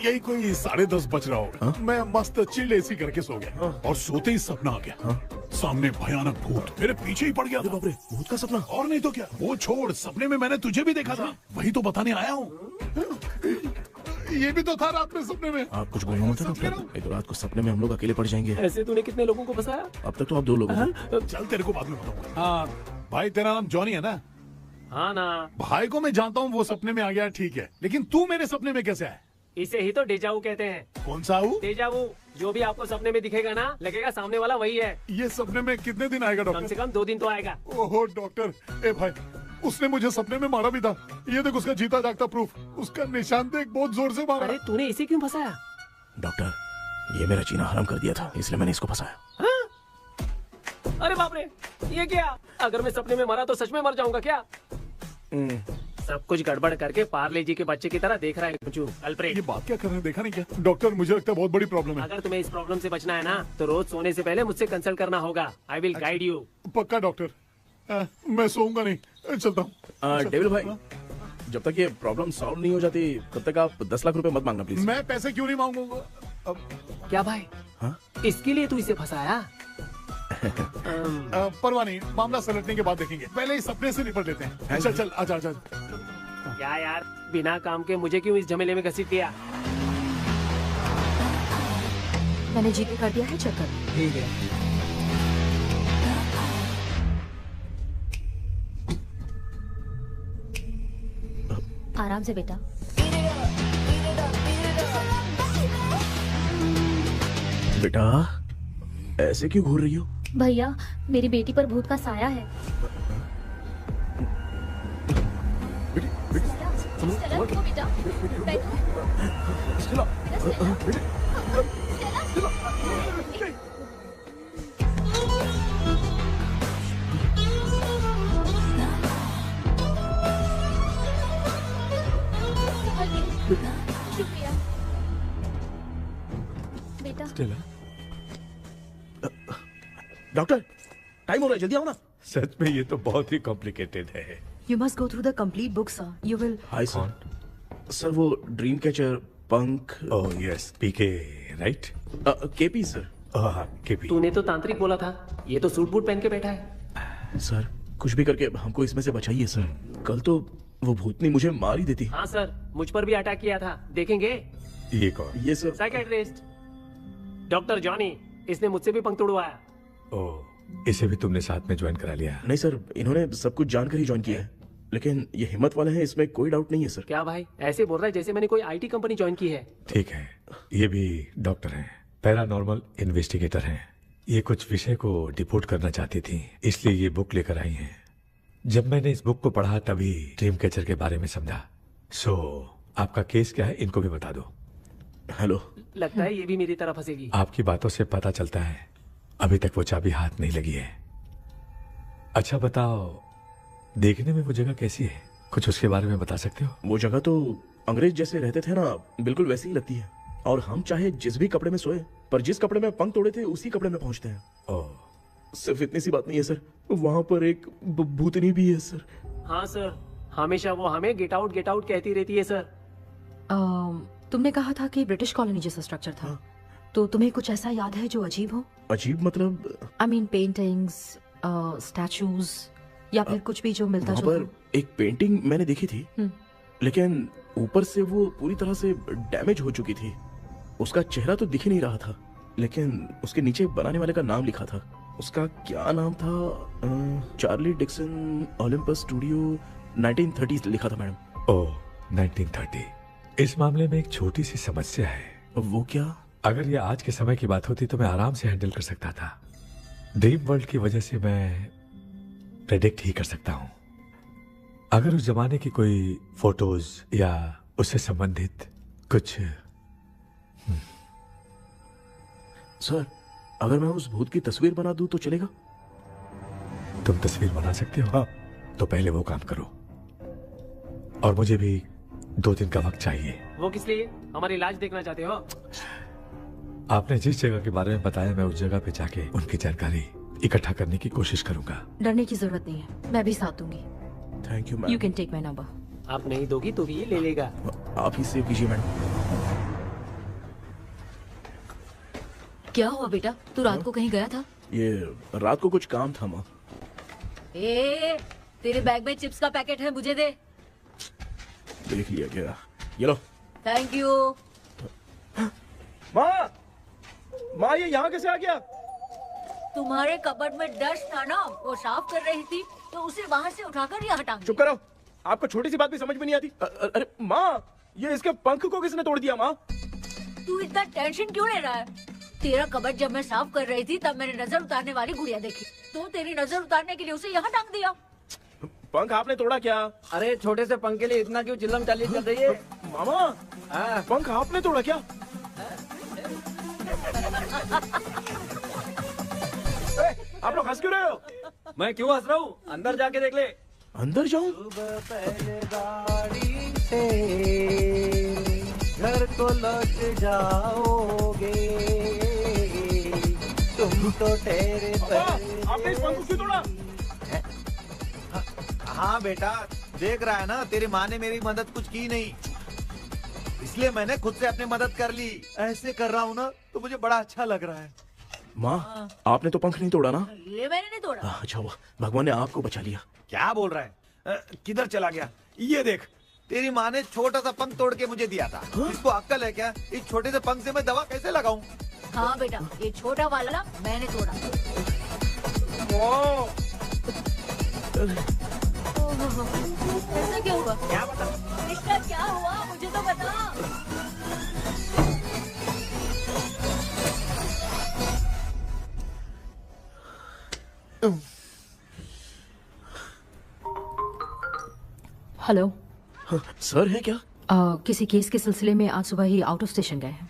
यही कोई 10:30 बज रहा होगा, मैं मस्त चिल्ड एसी करके सो गया और सोते ही सपना आ गया। सामने भयानक भूत मेरे पीछे ही पड़ गया। बाप रे, भूत का सपना? और नहीं तो क्या। वो छोड़, सपने में मैंने तुझे भी देखा था, वही तो बताने आया हूँ। ये भी तो था रात में सपने में। आप कुछ बोलना मत डॉक्टर, नहीं तो रात को सपने में हम लोग अकेले पड़ जाएंगे। ऐसे तूने कितने लोगों को फंसाया? अब तक तो आप 2 लोग हैं। चल तेरे को बाद में बताऊंगा। हाँ भाई, तेरा नाम जॉनी है ना? हाँ ना। भाई को मैं जानता हूँ, वो सपने में आ गया, ठीक है, लेकिन तू मेरे सपने में कैसे आया? इसे ही तो डेजावू कहते हैं। कौन सा हूँ? डेजावू, जो भी आपको सपने में दिखेगा ना, लगेगा सामने वाला वही है। ये सपने में कितने दिन आएगा डॉक्टर? कम से कम 2 दिन तो आएगा। ओहो डॉक्टर, ए भाई, उसने मुझे सपने में मारा भी था। ये देख उसका जीता जागता प्रूफ, उसका निशान देख, बहुत जोर से मारा। अरे तूने इसे क्यों फंसाया? डॉक्टर, ये मेरा जीना हराम कर दिया था, इसलिए मैंने इसको फंसाया। अरे बाप रे, ये क्या? अगर मैं सपने में मरा तो सच में मर जाऊंगा क्या? सब कुछ गड़बड़ करके पार्ले जी के बच्चे की तरह देख रहा है कुछ अल्फ्रेड। ये बात क्या कर रहे हैं, देखा नहीं क्या? डॉक्टर, मुझे लगता है बहुत बड़ी प्रॉब्लम है। अगर तुम्हें इस प्रॉब्लम से बचना है ना, तो रोज सोने से पहले मुझसे कंसल्ट करना होगा। I will guide you. पक्का डॉक्टर, मैं सोऊंगा नहीं, चलता हूँ। डेविल भाई, जब तक ये प्रॉब्लम सॉल्व नहीं हो जाती तब तक आप 10 लाख रुपए मत मांगना प्लीज। मैं पैसे क्यों नहीं मांगूंगा? क्या भाई? हाँ? इसके लिए तू इसे फंसाया? परवाह नहीं, मामला सलटने के बाद देखेंगे, पहले इस सपने से निपट लेते हैं। चल चल, आजा आजा। क्या यार, बिना काम के मुझे क्यों इस झमेले में घसीट दिया? मैंने जीपे कर दिया है, चेक कर। ठीक है। आराम से बेटा। बेटा, ऐसे क्यों घूर रही हो? भैया, मेरी बेटी पर भूत का साया है। स्टेला, उठो बेटा, बैठो। स्टेला। शुक्रिया बेटा। डॉक्टर, टाइम हो रहा है, जल्दी आओ ना। सच में ये तो बहुत ही कॉम्प्लिकेटेड है। You must go through the complete book, sir. You will. Hi sir. Sir वो ड्रीम कैचर, पंख। ओह यस, पीके राइट? KP sir. केपी। तूने तो तांत्रिक बोला था, ये तो सूट बूट पहन के बैठा है। सर कुछ भी करके हमको इसमें से बचाइए सर, कल तो वो भूतनी मुझे मार ही देती। हाँ सर, मुझ पर भी अटैक किया था, देखेंगे? ये कौन? ये सर साइकियाट्रिस्ट डॉक्टर जॉनी, इसने मुझसे भी पंख तोड़वाया। ओह, इसे भी तुमने साथ में ज्वाइन करा लिया? नहीं सर, इन्होंने सब कुछ जानकर ही ज्वाइन किया है, लेकिन ये हिम्मत वाले हैं, इसमें कोई डाउट नहीं है सर। क्या भाई, ऐसे बोल रहा है जैसे मैंने कोई आईटी कंपनी ज्वाइन की है। ठीक है, ये भी डॉक्टर हैं, पैरानॉर्मल इन्वेस्टिगेटर हैं। ये कुछ विषय को डिपोर्ट करना चाहती थी, इसलिए ये बुक लेकर आई हैं। जब मैंने इस बुक को पढ़ा तभी ड्रीम कैचर के बारे में समझा। सो आपका केस क्या है, इनको भी बता दो। हेलो। लगता है ये भी मेरी तरह फंसेगी। आपकी बातों से पता चलता है अभी तक वो चाबी हाथ नहीं लगी है। अच्छा बताओ, देखने में वो जगह कैसी है, कुछ उसके बारे में बता सकते हो? वो जगह तो अंग्रेज जैसे रहते थे ना, बिल्कुल वैसी ही लगती है। और हम चाहे जिस भी कपड़े में सोए, पर जिस कपड़े में पंख तोड़े थे उसी कपड़े में पहुंचते हैं। ओह, सिर्फ इतनी सी बात नहीं है सर, वहाँ पर एक भूतनी भी है सर। हाँ सर, हमेशा वो हमें गेट आउट कहती रहती है सर। तुमने कहा था कि ब्रिटिश कॉलोनी जैसा स्ट्रक्चर था, तो तुम्हें कुछ ऐसा याद है जो अजीब हो? अजीब मतलब? आई मीन पेंटिंग्स, स्टैचूज या फिर कुछ भी जो मिलता वहाँ जुलता पर एक पेंटिंग मैंने देखी थी, लेकिन ऊपर से वो पूरी तरह से डैमेज हो चुकी थी। उसका चेहरा तो दिख ही नहीं रहा था, लेकिन उसके नीचे बनाने वाले का नाम लिखा था। उसका क्या नाम था? चार्ली डिक्सन ओलंपस स्टूडियो 1930 लिखा था मैडम। ओह 1930। इस मामले में एक छोटी सी समस्या है। वो क्या? अगर ये आज के समय की बात होती तो मैं आराम से हैंडल कर सकता था। ड्रीम वर्ल्ड की वजह से मैं प्रेडिक्ट ही कर सकता हूँ। अगर उस जमाने की कोई फोटोज या उससे संबंधित कुछ। सर, अगर मैं उस भूत की तस्वीर बना दूं तो चलेगा? तुम तस्वीर बना सकते हो? हाँ। तो पहले वो काम करो, और मुझे भी 2 दिन का वक्त चाहिए। वो किस लिए? हमारी इलाज देखना चाहते हो? आपने जिस जगह के बारे में बताया, मैं उस जगह पे जाके उनकी जानकारी इकट्ठा करने की कोशिश करूंगा। डरने की जरूरत नहीं है, मैं भी साथ दूंगी। Thank you ma'am. You can take my number. आप नहीं दोगी तो भी ये ले लेगा। आप ही सेव कीजिए मैडम। क्या हुआ बेटा, तू रात को कहीं गया था? ये रात को कुछ काम था माँ। ए, तेरे बैग में चिप्स का पैकेट है, मुझे दे। देख लिया क्या? ये लो। Thank you. माँ, माँ ये यहाँ कैसे आ गया? तुम्हारे कबर्ड में डस्ट था ना, वो साफ कर रही थी तो उसे वहाँ से उठाकर यहाँ टांग दिया। चुप करो, आपको छोटी सी बात भी समझ में नहीं आती। अरे माँ, ये इसके पंख को किसने तोड़ दिया? माँ तू इतना टेंशन क्यों ले रहा है? तेरा कबर्ड जब मैं साफ कर रही थी तब मैंने नजर उतारने वाली गुड़िया देखी, तो तेरी नजर उतारने के लिए उसे यहाँ टांग दिया। पंख आपने तोड़ा क्या? अरे छोटे से पंख के लिए इतना क्यों चिल्लम चाली चल रही है? मामा, पंख आपने तोड़ा क्या? आप लोग हंस क्यों रहे हो? मैं क्यों हंस रहा हूँ? अंदर जाके देख ले। अंदर जाऊं? घर को लौट जाओगे तुम तो ठहरे। आपने इस पंख को क्यों तोड़ा? हाँ बेटा, देख रहा है ना, तेरी माँ ने मेरी मदद कुछ की नहीं, इसलिए मैंने खुद से अपनी मदद कर ली। ऐसे कर रहा हूँ ना तो मुझे बड़ा अच्छा लग रहा है। माँ, आपने तो पंख नहीं तोड़ा ना? ये मैंने नहीं तोड़ा। अच्छा हुआ, भगवान ने आपको बचा लिया। क्या बोल रहा है? किधर चला गया? ये देख, तेरी माँ ने छोटा सा पंख तोड़ के मुझे दिया था। इसको अक्ल है क्या? इस छोटे से पंख से मैं दवा कैसे लगाऊं? हाँ बेटा, ये छोटा वाला मैंने तोड़ा। ऐसा क्या हुआ? क्या बता? इसका क्या हुआ, मुझे तो बता। हेलो सर है क्या? किसी केस के सिलसिले में आज सुबह ही आउट ऑफ स्टेशन गए हैं।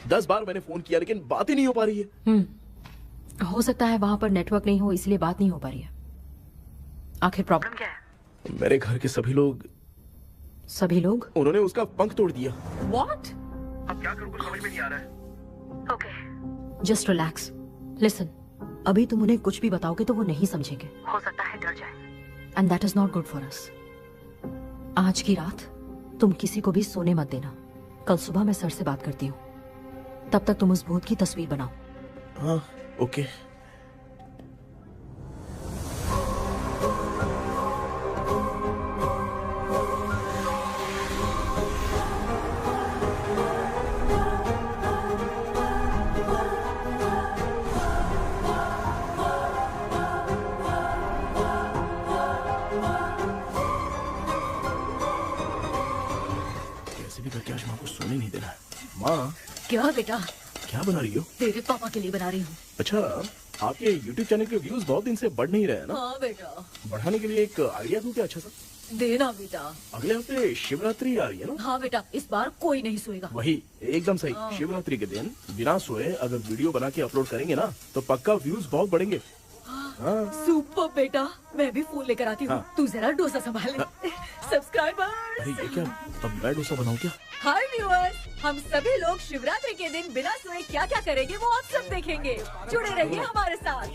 10 बार मैंने फोन किया लेकिन बात ही नहीं हो पा रही है। हो सकता है वहाँ पर नेटवर्क नहीं हो, इसलिए बात नहीं हो पा रही है। आखिर प्रॉब्लम क्या है? मेरे घर के सभी लोग उन्होंने उसका पंख तोड़ दिया। What? अब क्या करूँ, कुछ समझ में नहीं आ रहा है। Okay. Just relax. Listen. अभी तुम उन्हें कुछ भी बताओगे तो वो नहीं समझेंगे। हो सकता है डर जाए। And that is not good for us. आज की रात तुम किसी को भी सोने मत देना। कल सुबह मैं सर से बात करती हूँ। तब तक तुम उस भूत की तस्वीर बनाओ। हाँ, ओके। करके आज माँ को सोने नहीं देना है। माँ, क्या बेटा? क्या बना रही हो? तेरे पापा के लिए बना रही हूँ। अच्छा, आपके YouTube चैनल के व्यूज बहुत दिन से बढ़ नहीं रहे हैं ना? हाँ बेटा। बढ़ाने के लिए एक आइडिया दूं क्या अच्छा सा? देना बेटा। अगले हफ्ते शिवरात्रि आ रही है ना? हाँ बेटा, इस बार कोई नहीं सोएगा। वही, एकदम सही। शिवरात्रि के दिन बिना सोए अगर वीडियो बना के अपलोड करेंगे ना तो पक्का व्यूज बहुत बढ़ेंगे। सुपर बेटा, मैं भी फोन लेकर आती हूँ। तू जरा डोसा संभाल ले। सब्सक्राइबर्स। अरे ये क्या, अब मैं डोसा बनाऊं क्या? हाय व्यूअर्स, हम सभी लोग शिवरात्रि के दिन बिना सोए क्या क्या करेंगे वो आप सब देखेंगे। जुड़े रहिए हमारे साथ।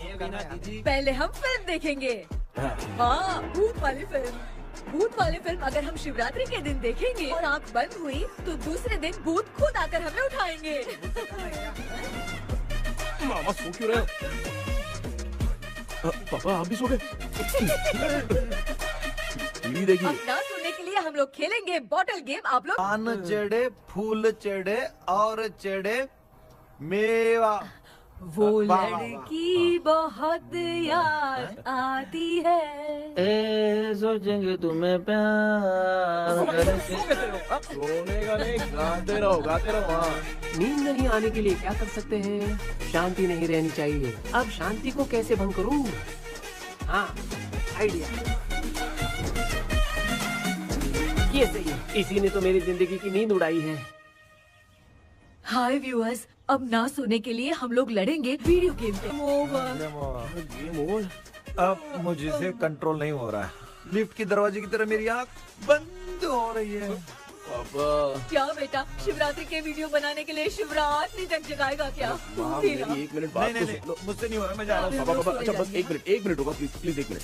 पहले हम फिल्म देखेंगे। हाँ, भूत वाली फिल्म। भूत वाली फिल्म अगर हम शिवरात्रि के दिन देखेंगे और आँख बंद हुई तो दूसरे दिन भूत खुद आकर हमें उठाएंगे। मामा सो क्यों रहे हो? पापा आप भी सो गए? टीवी देखिए। अब ना सोने के लिए हम लोग खेलेंगे बॉटल गेम। आप लोग पान चढ़े, फूल चढ़े और चढ़े मेवा। वो लड़की बहुत याद आती है। सोचेंगे तुम्हें प्यार सोने का नहीं, गाते रहो हाँ। नींद नहीं आने के लिए क्या कर सकते हैं? शांति नहीं रहनी चाहिए। अब शांति को कैसे भंग करूं? हाँ, आइडिया ये सही है। इसी ने तो मेरी जिंदगी की नींद उड़ाई है। हाय व्यूअर्स, अब ना सोने के लिए हम लोग लड़ेंगे वीडियो गेम पे। Game over. अब मुझसे कंट्रोल नहीं हो रहा है। लिफ्ट की दरवाजे की तरह मेरी आँख बंद हो रही है। पापा क्या बेटा, शिवरात्रि के वीडियो बनाने के लिए शिवरात्रि तक जगाएगा क्या? मेरी 1 मिनट बात नहीं, मुझसे नहीं हो रहा, मैं जा रहा हूँ। पापा अच्छा बस 1 मिनट होगा प्लीज 1 मिनट।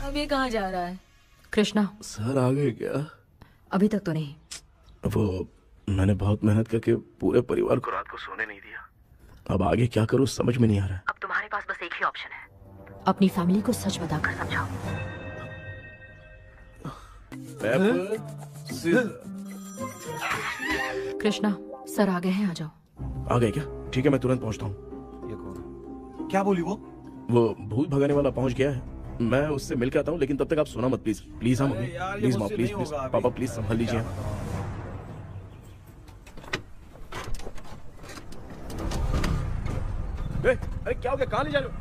अब ये कहाँ जा रहा है? कृष्णा, सर आ गए क्या? अभी तक तो नहीं। वो मैंने बहुत मेहनत करके पूरे परिवार को रात को सोने नहीं दिया। अब आगे क्या करूं समझ में नहीं आ रहा है। अब तुम्हारे पास बस एक ही ऑप्शन है, अपनी फैमिली को सच बताकर समझाओ। कृष्णा, सर आ गए हैं, आ जाओ। आ गए क्या? ठीक है मैं तुरंत पहुंचता हूँ। ये कौन? क्या बोली वो? वो भूत भगाने वाला पहुंच गया है, मैं उससे मिल के आता हूँ, लेकिन तब तक आप सोना मत प्लीज। प्लीज हाँ मम्मी, प्लीज माँ, प्लीज पापा प्लीज संभाल लीजिए। अरे क्या हो गया? कहाँ ले जा रहे हो?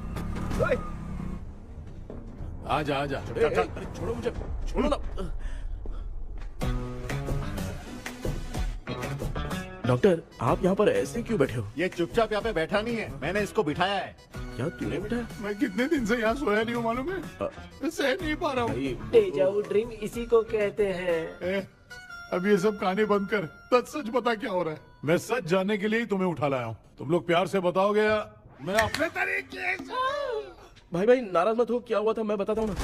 आजा आजा। अरे छोड़ो मुझे, छोड़ो ना। डॉक्टर आप यहाँ पर ऐसे क्यों बैठे हो? ये चुपचाप यहाँ पे बैठा नहीं है, मैंने इसको बिठाया है। क्या तूने बिठाया? मैं कितने दिन से यहाँ सोया नहीं हूँ मालूम है, मैं सह नहीं पा रहा हूँ। डेजा वू ड्रीम इसी को कहते हैं। अब ये सब कहानी बंद कर, सच बता क्या हो रहा है। मैं सच जानने के लिए ही तुम्हें उठा लाया हूँ। तुम लोग प्यार से बताओगे या मैं अपने तरीके से? भाई नाराज मत हो, क्या हुआ था मैं बताता हूँ ना।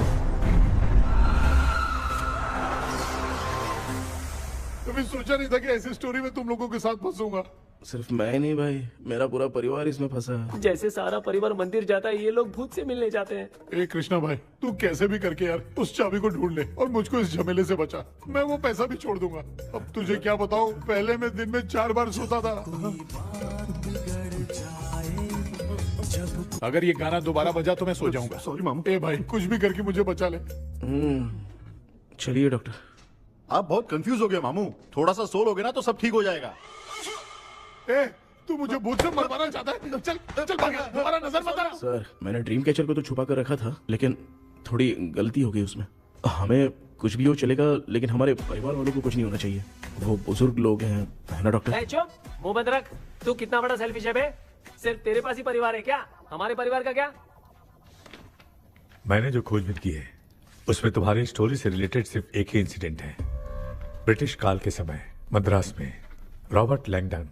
कभी सोचा नहीं था कि ऐसी स्टोरी में तुम लोगों के साथ फंसूंगा। सिर्फ मैं नहीं भाई, मेरा पूरा परिवार इसमें फंसा है। जैसे सारा परिवार मंदिर जाता है, ये लोग भूत से मिलने जाते हैं। ए कृष्णा भाई, तू कैसे भी करके यार उस चाबी को ढूंढ ले और मुझको इस झमेले से बचा। मैं वो पैसा भी छोड़ दूंगा। अब तुझे क्या बताऊं, पहले मैं दिन में 4 बार सोता था। अगर ये गाना दोबारा बजा तो मैं सो जाऊंगा। सॉरी मामू। ए भाई कुछ भी करके मुझे बचा ले। चलिए डॉक्टर। आप बहुत कंफ्यूज हो गए मामू, थोड़ा सा सो लोगे ना तो सब ठीक हो जाएगा। ए तू मुझे भूत से मरवाना चाहता है? चल चल भाग, दोबारा नजर मत आना। सर मैंने ड्रीम कैचर को तो छुपा कर रखा था, लेकिन थोड़ी गलती हो गई उसमें। हमें कुछ भी हो चलेगा, लेकिन हमारे परिवार वालों को कुछ नहीं होना चाहिए। वो बुजुर्ग लोग हैं, है ना डॉक्टर? चुप, मुंह बंद रख। तू कितना बड़ा सेल्फिश है बे? सिर्फ तेरे पास ही परिवार है क्या? हमारे परिवार का क्या? मैंने जो खोजबीन की है उसमें तुम्हारी स्टोरी से रिलेटेड सिर्फ एक ही इंसिडेंट है। ब्रिटिश काल के समय मद्रास में रॉबर्ट लैंगडन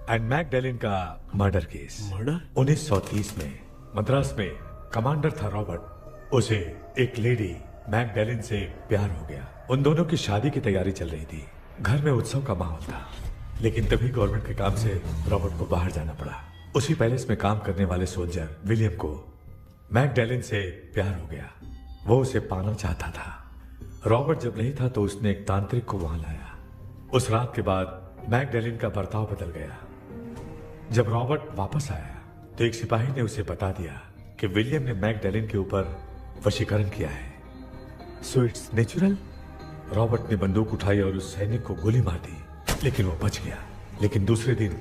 एंड मैकडैलिन का मर्डर केस। मर्डर? 1930 में मद्रास में कमांडर था रॉबर्ट, उसे एक लेडी मैकडैलिन से प्यार हो गया। उन दोनों की शादी की तैयारी चल रही थी, घर में उत्सव का माहौल था, लेकिन तभी गवर्नमेंट के काम से रॉबर्ट को बाहर जाना पड़ा। उसी पैलेस में काम करने वाले सोल्जर विलियम को मैकडैलिन से प्यार हो गया, वो उसे पाना चाहता था। रॉबर्ट जब नहीं था तो उसने एक तांत्रिक को वहां लाया। उस रात के बाद मैकडैलिन का बर्ताव बदल गया। जब रॉबर्ट वापस आया तो एक सिपाही ने उसे बता दिया कि विलियम ने मैकडैलिन के ऊपर वशीकरण किया है। So it's natural. रॉबर्ट ने बंदूक उठाई और उस सैनिक को गोली मार दी, लेकिन वो बच गया। लेकिन दूसरे दिन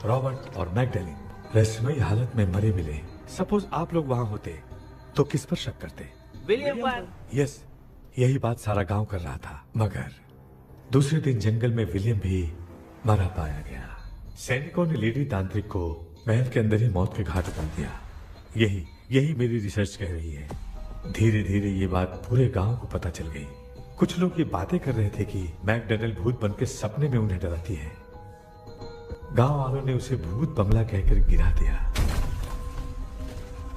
रॉबर्ट और मैकडैलिन रहस्यमयी हालत में मरे मिले। सपोज आप लोग वहां होते तो किस पर शक करते? विलियम पर। यस, यही बात सारा गांव कर रहा था। मगर दूसरे दिन जंगल में विलियम भी मरा पाया गया। सैनिकों ने लेडी तांत्रिक को महल के अंदर ही मौत के घाट उतार दिया। यही मेरी रिसर्च कह रही है। धीरे धीरे ये बात पूरे गांव को पता चल गई। कुछ लोग ये बातें कर रहे थे कि मैकडैलिन भूत बनकर सपने में उन्हें डराती है। गांव वालों ने उसे भूत बंगला कहकर गिरा दिया।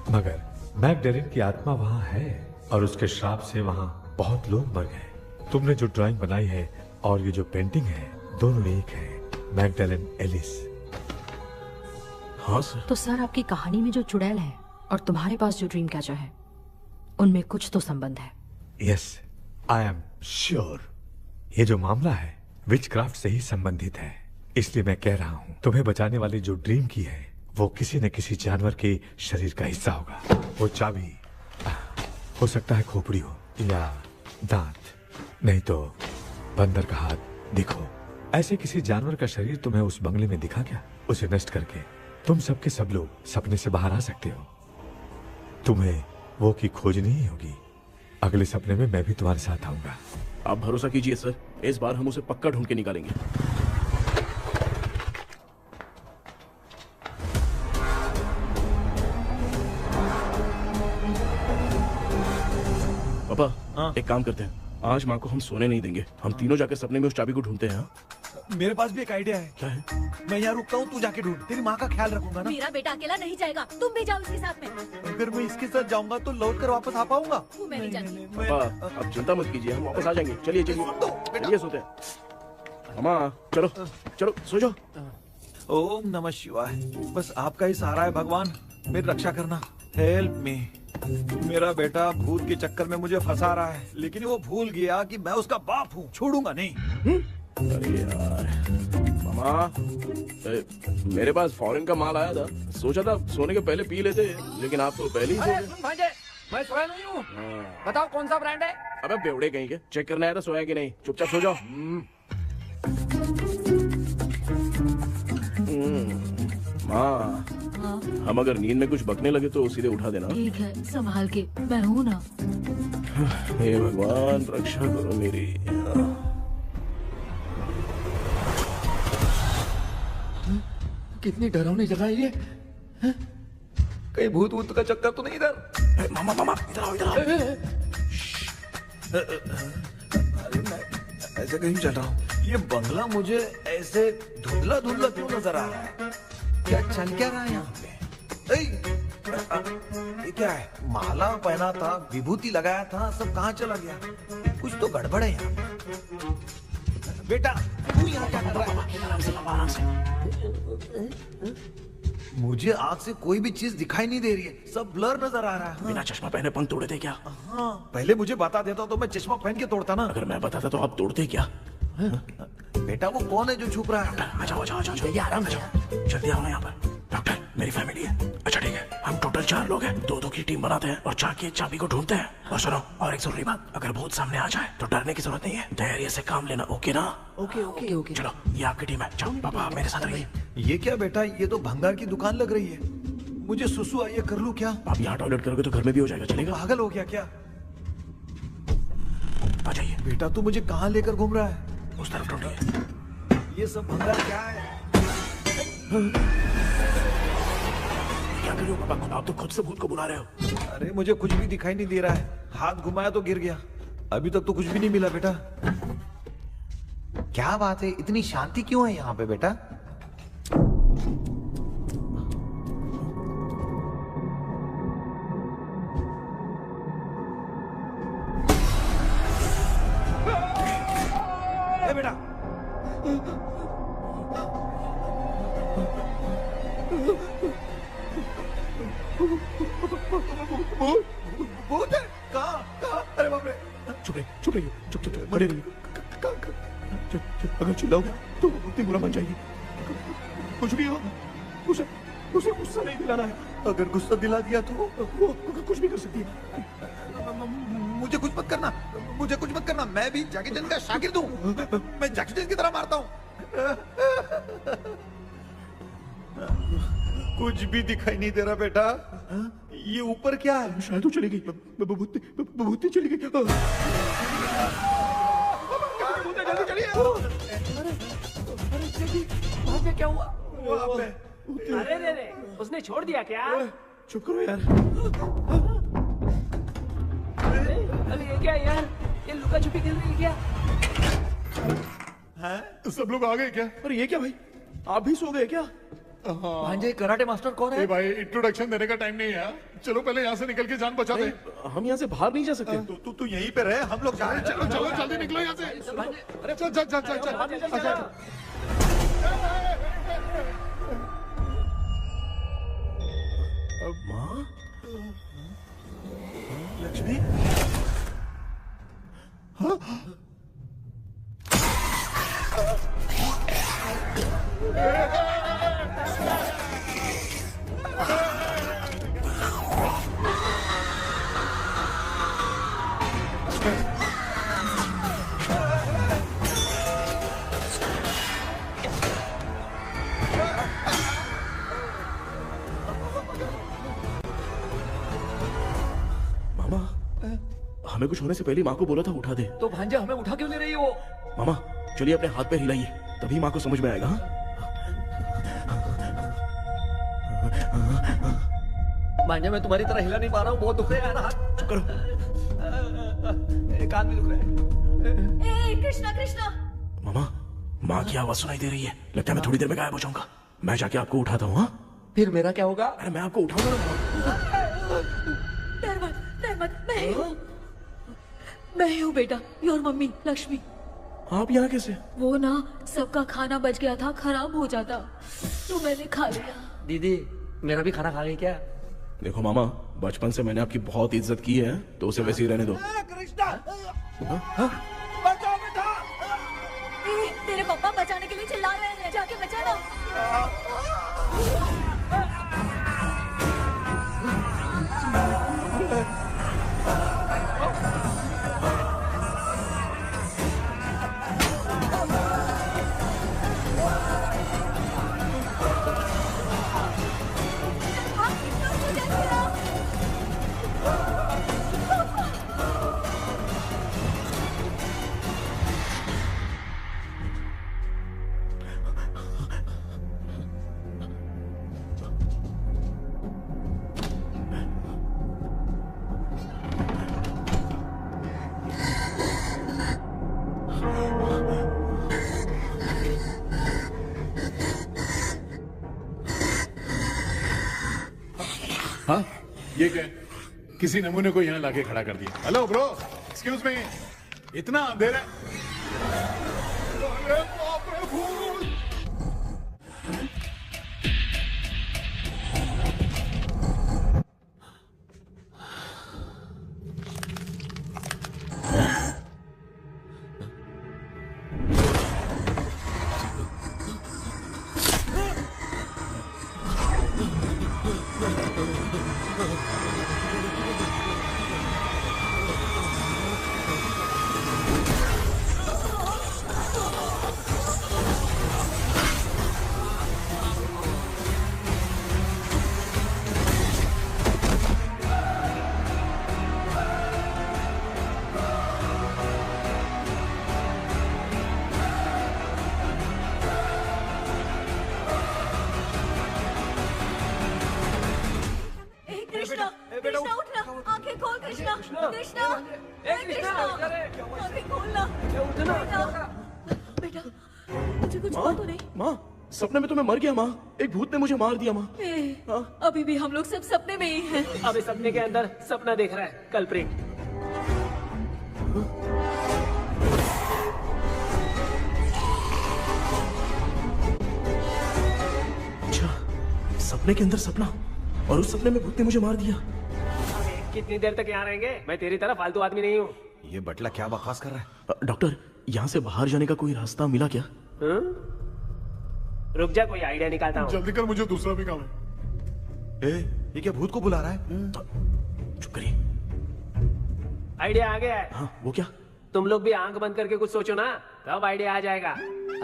मगर मैकडैलिन की आत्मा वहां है और उसके श्राप से वहां बहुत लोग मर गए। तुमने जो ड्राइंग बनाई है और ये जो पेंटिंग है दोनों एक है, मैगडेलेन एलिस। हाँ सर। तो सर आपकी कहानी में जो चुड़ैल है और तुम्हारे पास जो ड्रीम कैचर है उनमें कुछ तो संबंध है। यस, आई एम श्योर ये जो मामला है विचक्राफ्ट से ही संबंधित है। इसलिए मैं कह रहा हूँ तुम्हें बचाने वाली जो ड्रीम की है वो किसी न किसी जानवर के शरीर का हिस्सा होगा। वो चाबी हो सकता है खोपड़ी हो या दांत, नहीं तो बंदर का हाथ। देखो, ऐसे किसी जानवर का शरीर तुम्हें उस बंगले में दिखा क्या? उसे नष्ट करके तुम सबके सब लोग सपने से बाहर आ सकते हो। तुम्हें वो की खोजनी ही होगी। अगले सपने में मैं भी तुम्हारे साथ आऊंगा। आप भरोसा कीजिए सर, इस बार हम उसे पक्का ढूंढ के निकालेंगे। पापा, एक काम करते हैं, आज माँ को हम सोने नहीं देंगे। हम तीनों जाकर सपने में उस चाबी को ढूंढते हैं। मेरे पास भी एक आइडिया है। क्या है? मैं यहाँ रुकता हूँ, तू जाके ढूंढ। तेरी माँ का ख्याल रखूंगा ना। मेरा बेटा अकेला नहीं जाएगा, तुम भी जाओ इसके साथ में। अगर मैं इसके साथ जाऊंगा तो लौट कर वापस आ पाऊंगा? वो मैं नहीं जानती। पापा, अब चिंता मत कीजिए, हम वापस आ जाएंगे। चलिए चलिए चलिए, सोते हैं। मामा चलो चलो सो जाओ। ओम नमः शिवाय। बस आपका ही सहारा है भगवान, मेरी रक्षा करना। Help me. मेरा बेटा भूत के चक्कर में मुझे फंसा रहा है, लेकिन वो भूल गया कि मैं उसका बाप हूँ। छोड़ूंगा नहीं। अरे यार मामा, मेरे पास फॉरेन का माल आया था, सोचा था सोने के पहले पी लेते, लेकिन आप तो पहले ही सो गए। भांजे, मैं सोया नहीं हूँ। बताओ कौन सा ब्रांड है? अबे बेवड़े कहीं के, चेक करना है तो सोया कि नहीं। चुपचाप सो जाओ। माँ, हम अगर नींद में कुछ बकने लगे तो सीधे उठा देना। ठीक है, संभाल के, मैं हूँ ना। हे भगवान, रक्षा करो मेरी। कितनी डरावनी जगह है ये। कहीं भूत भूत का चक्कर तो नहीं इधर? मामा मामा इधर आओ, इधर आओ। अरे मैं ऐसे कहीं चल रहा हूँ। ये बंगला मुझे ऐसे धुंधला धुंधला क्यों नजर आ रहा है? क्या चल क्या रहा है यहाँ पे? ये क्या है? माला पहना था, विभूति लगाया था, सब कहाँ चला गया? कुछ तो गड़बड़ है यहाँ। बेटा तू यहाँ क्या कर रहा है? मुझे आग से कोई भी चीज दिखाई नहीं दे रही है, सब ब्लर नजर आ रहा है। बिना चश्मा पहने पंख तोड़े थे क्या? हाँ, पहले मुझे बता देता तो मैं चश्मा पहन के तोड़ता ना। अगर मैं बताता तो आप तोड़ते क्या? बेटा वो कौन है जो छुप रहा है? आ जाओ आ जाओ आ जाओ, ये आराम से जल्दी आओ ना यहाँ पर। डॉक्टर, मेरी फैमिली है। अच्छा ठीक है, हम टोटल 4 लोग हैं, 2-2 की टीम बनाते हैं और जाके चाबी को ढूंढते हैं। और सुनो, और एक जरूरी बात, अगर भूत सामने आ जाए तो डरने की जरूरत नहीं है, धैर्य से काम लेना। ओके ना? Okay okay okay. चलो, ये आपकी टीम है। जाओ पापा, मेरे साथ रहिए। ये क्या बेटा, ये तो भंगार की दुकान लग रही है। मुझे सुसु आई है, कर लूं क्या? आप यहाँ टॉयलेट करोगे तो घर में भी हो जाएगा, चलेगा? पागल हो गया क्या? आ जाइए। बेटा तू मुझे कहाँ लेकर घूम रहा है? उस तरफ ढूंढिए। ये सब भंगार क्या है? क्या कर रहे हो पापा? आप तो खुद से भूत को बुला रहे हो। अरे मुझे कुछ भी दिखाई नहीं दे रहा है, हाथ घुमाया तो गिर गया। अभी तक तो कुछ भी नहीं मिला बेटा। क्या बात है, इतनी शांति क्यों है यहाँ पे बेटा? बेटा भूत है? कहाँ? अरे बाप रे! चुप रहिए, चुप रहिए, चुप चुप चुप खड़े रहिए। अगर चिल्लाओगे तो इतनी बुरा मान जाएगी। कुछ भी हो, उसे गुस्सा नहीं दिलाना है। अगर गुस्सा दिला दिया तो वो कुछ भी कर सकती है। मुझे कुछ मत करना, मुझे कुछ मत करना। मैं भी जैकी चैन का शागिर्द हूँ। मैं जैकी चैन की तरह मारता हूँ। कुछ भी दिखाई नहीं दे रहा बेटा। ये ऊपर क्या है? शायद वो चली गई, भूती चली गई। जल्दी चलिए। अरे क्या हुआ? अरे रे, उसने छोड़ दिया क्या? चुप करो यार। अरे ये क्या यार, ये लुका छुपी खेल रही है क्या? हैं? सब लोग आ गए क्या? अरे ये क्या भाई, आप भी सो गए क्या? भांजे कराटे मास्टर कौन ए है? भाई इंट्रोडक्शन देने का टाइम नहीं है। चलो पहले यहाँ से निकल के जान बचा दे। हम यहाँ से बाहर नहीं जा सकते। तू यहीं पे रहे, हम लोग जा रहे हैं। चलो चलो जल्दी निकलो यहाँ से। अरे चल चल चल चल चल। अच्छा माँ, लक्ष्मी, मामा, हमें कुछ होने से पहले माँ को बोला था उठा दे। तो भांजे हमें उठा क्यों ले रही हो? मामा चलिए अपने हाथ पैर हिलाइए, तभी माँ को समझ में आएगा। हाँ? भांजे मैं तुम्हारी तरह हिला नहीं पा रहा हूँ, बहुत दुख रहा है ना हाथ। चुप करो। कान भी दुख रहे हैं। ए कृष्णा कृष्णा। मामा, माँ की आवाज सुनाई दे रही है, लगता है मैं थोड़ी देर में गायब हो जाऊंगा। मैं जाके आपको उठाता हूँ। हाँ फिर मेरा क्या होगा? अरे मैं आपको उठाऊंगा ना। डर मत, मैं हूँ बेटा, योर मम्मी लक्ष्मी। आप यहाँ कैसे? वो ना सबका खाना बच गया था, खराब हो जाता तो मैंने खा लिया। दीदी मेरा भी खाना खा गई क्या? देखो मामा, बचपन से मैंने आपकी बहुत इज्जत की है, तो उसे वैसे ही रहने दो। तेरे पापा बचाने के लिए चिल्ला रहे हैं, जाके बचा लो। हाँ ये क्या? किसी नमूने को यहाँ लाके खड़ा कर दिया। हेलो ब्रो, एक्सक्यूज मी, इतना अंधेरा है। अरे बाप रे, फूल। कृष्णा उठना, आंखें खोल कृष्णा, कृष्णा, आंखें खोलना। बेटा मुझे कुछ हुआ तो नहीं? माँ, सपने में तो मैं मर गया माँ, एक भूत ने मुझे मार दिया माँ। अभी भी हम लोग सब सपने में ही हैं। अभी सपने के अंदर सपना देख रहा है कल्प्रिट। अच्छा, सपने के अंदर सपना, और उस सपने में भूत ने मुझे मार दिया। कितनी देर तक यहाँ रहेंगे? मैं तेरी तरह फालतू आदमी नहीं हूँ। ये बटला क्या बकवास कर रहा है? डॉक्टर, यहाँ से बाहर जाने का कोई रास्ता मिला क्या? रुक जा, कोई आइडिया निकालता हूँ। जल्दी कर, मुझे दूसरा भी काम है। ये क्या भूत को बुला रहा है? चुप करिए। आइडिया आ गया है। हाँ, वो क्या? तुम लोग भी आंख बंद करके कुछ सोचो ना, तब आइडिया आ जाएगा।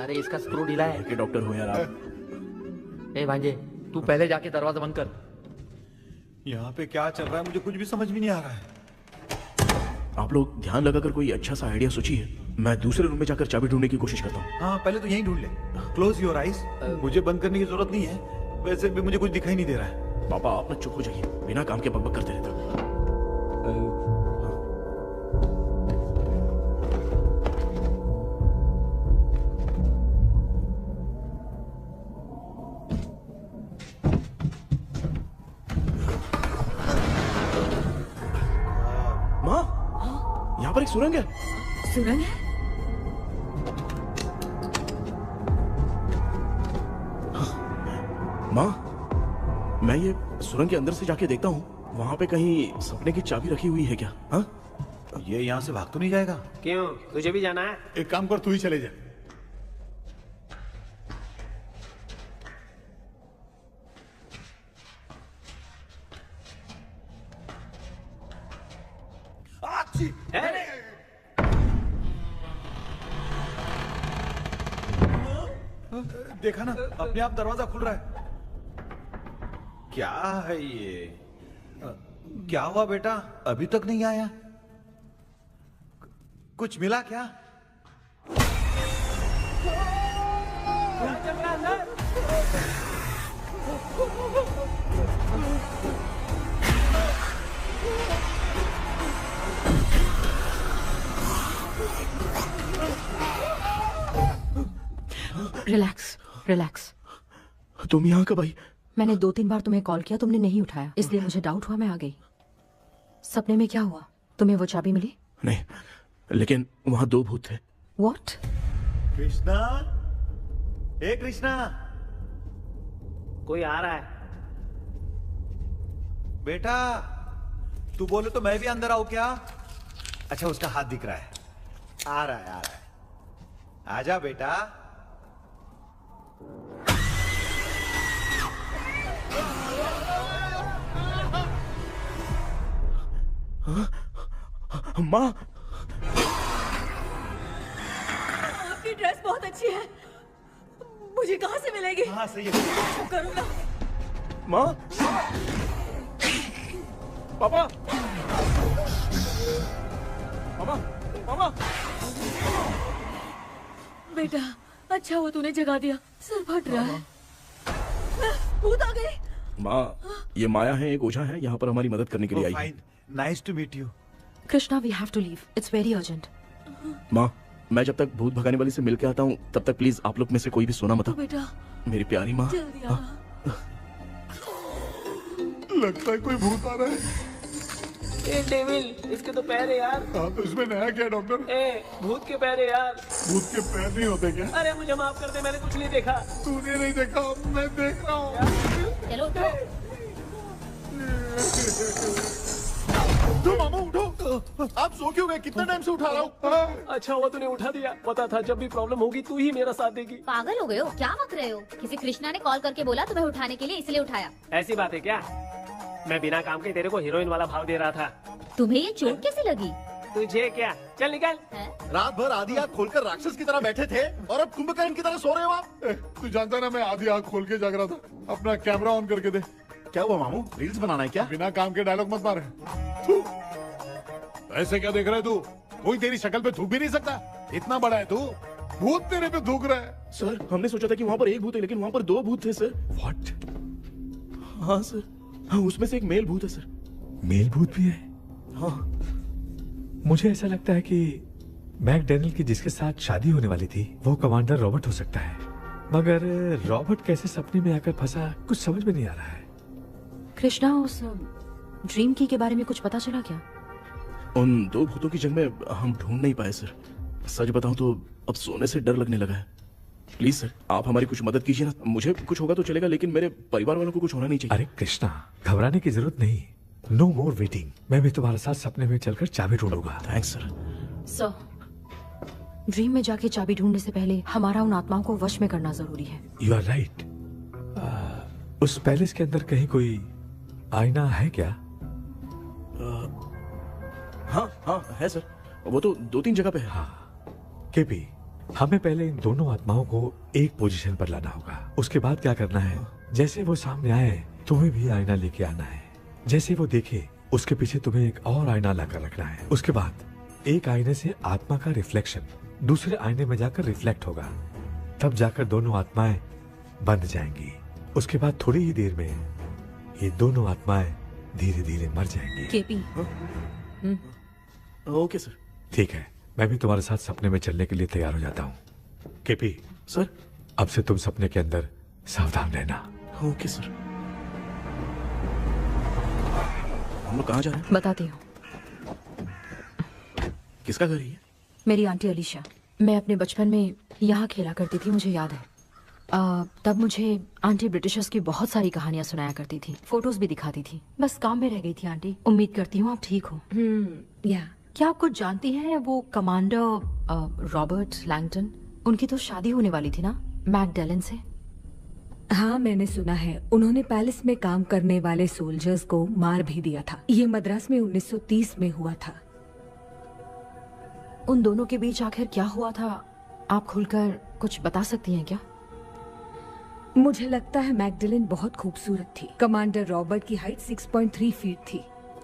अरे इसका स्क्रू ढीला है। के डॉक्टर हो यार आप। ए भांजे, तू पहले जाके दरवाजा बंद कर। यहाँ पे क्या चल रहा है मुझे कुछ भी समझ में नहीं आ रहा है। आप लोग ध्यान लगाकर कोई अच्छा सा आइडिया सोचिए, मैं दूसरे रूम में जाकर चाबी ढूंढने की कोशिश करता हूँ। हाँ, पहले तो यहीं ढूंढ ले। Close your eyes. मुझे बंद करने की जरूरत नहीं है, वैसे भी मुझे कुछ दिखाई नहीं दे रहा है। पापा आप ना चुप हो जाइए, बिना काम के बकबक करते रहते हो। यहाँ पर एक सुरंग है। सुरंग है? माँ, मैं ये सुरंग के अंदर से जाके देखता हूँ, वहाँ पे कहीं सपने की चाबी रखी हुई है क्या? हाँ? ये यहाँ से भाग तो नहीं जाएगा? क्यों, तुझे भी जाना है? एक काम कर, तू ही चले जा। देखा ना, अपने आप दरवाजा खुल रहा है। क्या है ये? क्या हुआ बेटा, अभी तक नहीं आया? कुछ मिला क्या? Relax relax. तुम यहाँ कब आई? मैंने 2-3 बार तुम्हें कॉल किया, तुमने नहीं उठाया, इसलिए मुझे डाउट हुआ, मैं आ गई। सपने में क्या हुआ? तुम्हें वो चाबी मिली? नहीं, लेकिन वहाँ 2 भूत थे। What? कृष्णा, ए कृष्णा, कोई आ रहा है। बेटा तू बोले तो मैं भी अंदर आऊं क्या? अच्छा, उसका हाथ दिख रहा है, आ रहा है, आ रहा है। आजा बेटा। माँ, आपकी ड्रेस बहुत अच्छी है, मुझे कहाँ से मिलेगी? हाँ सही है। करूँगा। माँ, पापा, मामा, मामा। बेटा अच्छा हुआ तूने जगा दिया, सर फट रहा है। भूत आ गई। माँ, ये माया है, एक ओझा है, यहाँ पर हमारी मदद करने के लिए आई है। Nice to meet you. Krishna, we have to leave, it's very urgent. माँ, मैं जब तक भूत भगाने वाली से मिल के आता हूँ, तब तक प्लीज आप लोग में से कोई भी सोना मत। बेटा मेरी प्यारी माँ। जल्दी आना। लगता है कोई भूत आ रहा है। ए डेविल, इसके तो पैर है यार। हाँ, तो इसमें नया क्या डॉक्टर? ए, भूत के पैर है यार। भूत के पैर नहीं होते क्या? अरे मुझे माफ कर दे, मैंने कुछ नहीं देखा। तूने नहीं देखा, मैं देख रहा हूँ। चलो उठो। उठो मामू, उठो। आप सो क्यों गए? कितना टाइम से उठा रहा हूँ। अच्छा हुआ तूने उठा दिया, पता था जब भी प्रॉब्लम होगी तू ही मेरा साथ देगी। पागल हो गए हो क्या? बक रहे हो? किसी कृष्णा ने कॉल करके बोला तुम्हें उठाने के लिए, इसलिए उठाया। ऐसी बात है क्या? मैं बिना काम के तेरे को हीरोइन वाला भाव दे रहा था। तुम्हें ये चोट कैसे लगी? तुझे क्या? चल निकल। रात भर आधी आँख खोलकर राक्षस की तरह बैठे थे और अब कुंभकर्ण की तरह सो रहे हो आप। तू जानता है ना, मैं आधी आँख खोल के जाग रहा था। अपना कैमरा ऑन करके दे। क्या हुआ मामू, रील्स बनाना है क्या? बिना काम के डायलॉग मत मारे। ऐसे क्या देख रहा है तू? कोई तेरी शक्ल पे थूक भी नहीं सकता, इतना बड़ा है तू। भूत तेरे पे थूक रहा है। सर, हमने सोचा था कि वहाँ पर एक भूत है, लेकिन वहाँ पर 2 भूत थे सर। व्हाट? हाँ सर, हाँ, उसमें से एक मेल भूत है सर। मेल भूत भी है? हाँ। मुझे ऐसा लगता है कि मैकडैनियल की जिसके साथ शादी होने वाली थी वो कमांडर रॉबर्ट हो सकता है, मगर रॉबर्ट कैसे सपने में आकर फंसा, कुछ समझ में नहीं आ रहा है। कृष्णा, उस ड्रीम की के बारे में कुछ पता चला क्या? उन 2 भूतों की जंग में हम ढूंढ नहीं पाए सर। सच बताऊं तो अब सोने से डर लगने लगा है। प्लीज सर, आप हमारी कुछ मदद कीजिए ना। मुझे कुछ होगा तो चलेगा, लेकिन मेरे परिवार वालों को कुछ होना नहीं चाहिए। अरे कृष्णा, घबराने की जरूरत नहीं, नो मोर वेटिंग। मैं भी तुम्हारे साथ सपने में चलकर चाबी ढूंढूंगा। Thanks sir. सर, ड्रीम में जाके चाबी ढूंढने से पहले हमारा उन आत्माओं को वश में करना जरूरी है। You are right. उस पैलेस के अंदर कहीं कोई आईना है क्या? हाँ हाँ है सर, वो तो 2-3 जगह पे है। हाँ केपी, हमें पहले इन दोनों आत्माओं को एक पोजीशन पर लाना होगा। उसके बाद क्या करना है, जैसे वो सामने आए तुम्हें भी आईना लेके आना है। जैसे वो देखे उसके पीछे तुम्हें एक और आईना लाकर रखना है। उसके बाद एक आईने से आत्मा का रिफ्लेक्शन दूसरे आईने में जाकर रिफ्लेक्ट होगा, तब जाकर दोनों आत्माएं बंध जाएंगी। उसके बाद थोड़ी ही देर में ये दोनों आत्माएं धीरे धीरे मर जाएंगी। KP, okay sir. ठीक है, मैं भी तुम्हारे साथ सपने में चलने के लिए तैयार हो जाता हूँ। केपी सर, अब से तुम सपने के अंदर सावधान रहना। Okay sir. हम लोग कहाँ जा रहे हैं? बताती हूँ। किसका घर है ये? मेरी आंटी अलीशा। मैं अपने बचपन में यहाँ खेला करती थी, मुझे याद है। तब मुझे आंटी ब्रिटिशर्स की बहुत सारी कहानियां सुनाया करती थी, फोटोज भी दिखाती थी। बस काम में रह गई थी आंटी। उम्मीद करती हूँ आप ठीक हो। या क्या आप कुछ जानती हैं वो कमांडर रॉबर्ट लैंगटन? उनकी तो शादी होने वाली थी ना मैकडेलन से। हाँ, मैंने सुना है उन्होंने पैलेस में काम करने वाले सोल्जर्स को मार भी दिया था। ये मद्रास में 1930 में हुआ था। उन दोनों के बीच आखिर क्या हुआ था, आप खुलकर कुछ बता सकती हैं क्या? मुझे लगता है मैकडेलन बहुत खूबसूरत थी। कमांडर रॉबर्ट की हाइट 6.3 फीट थी।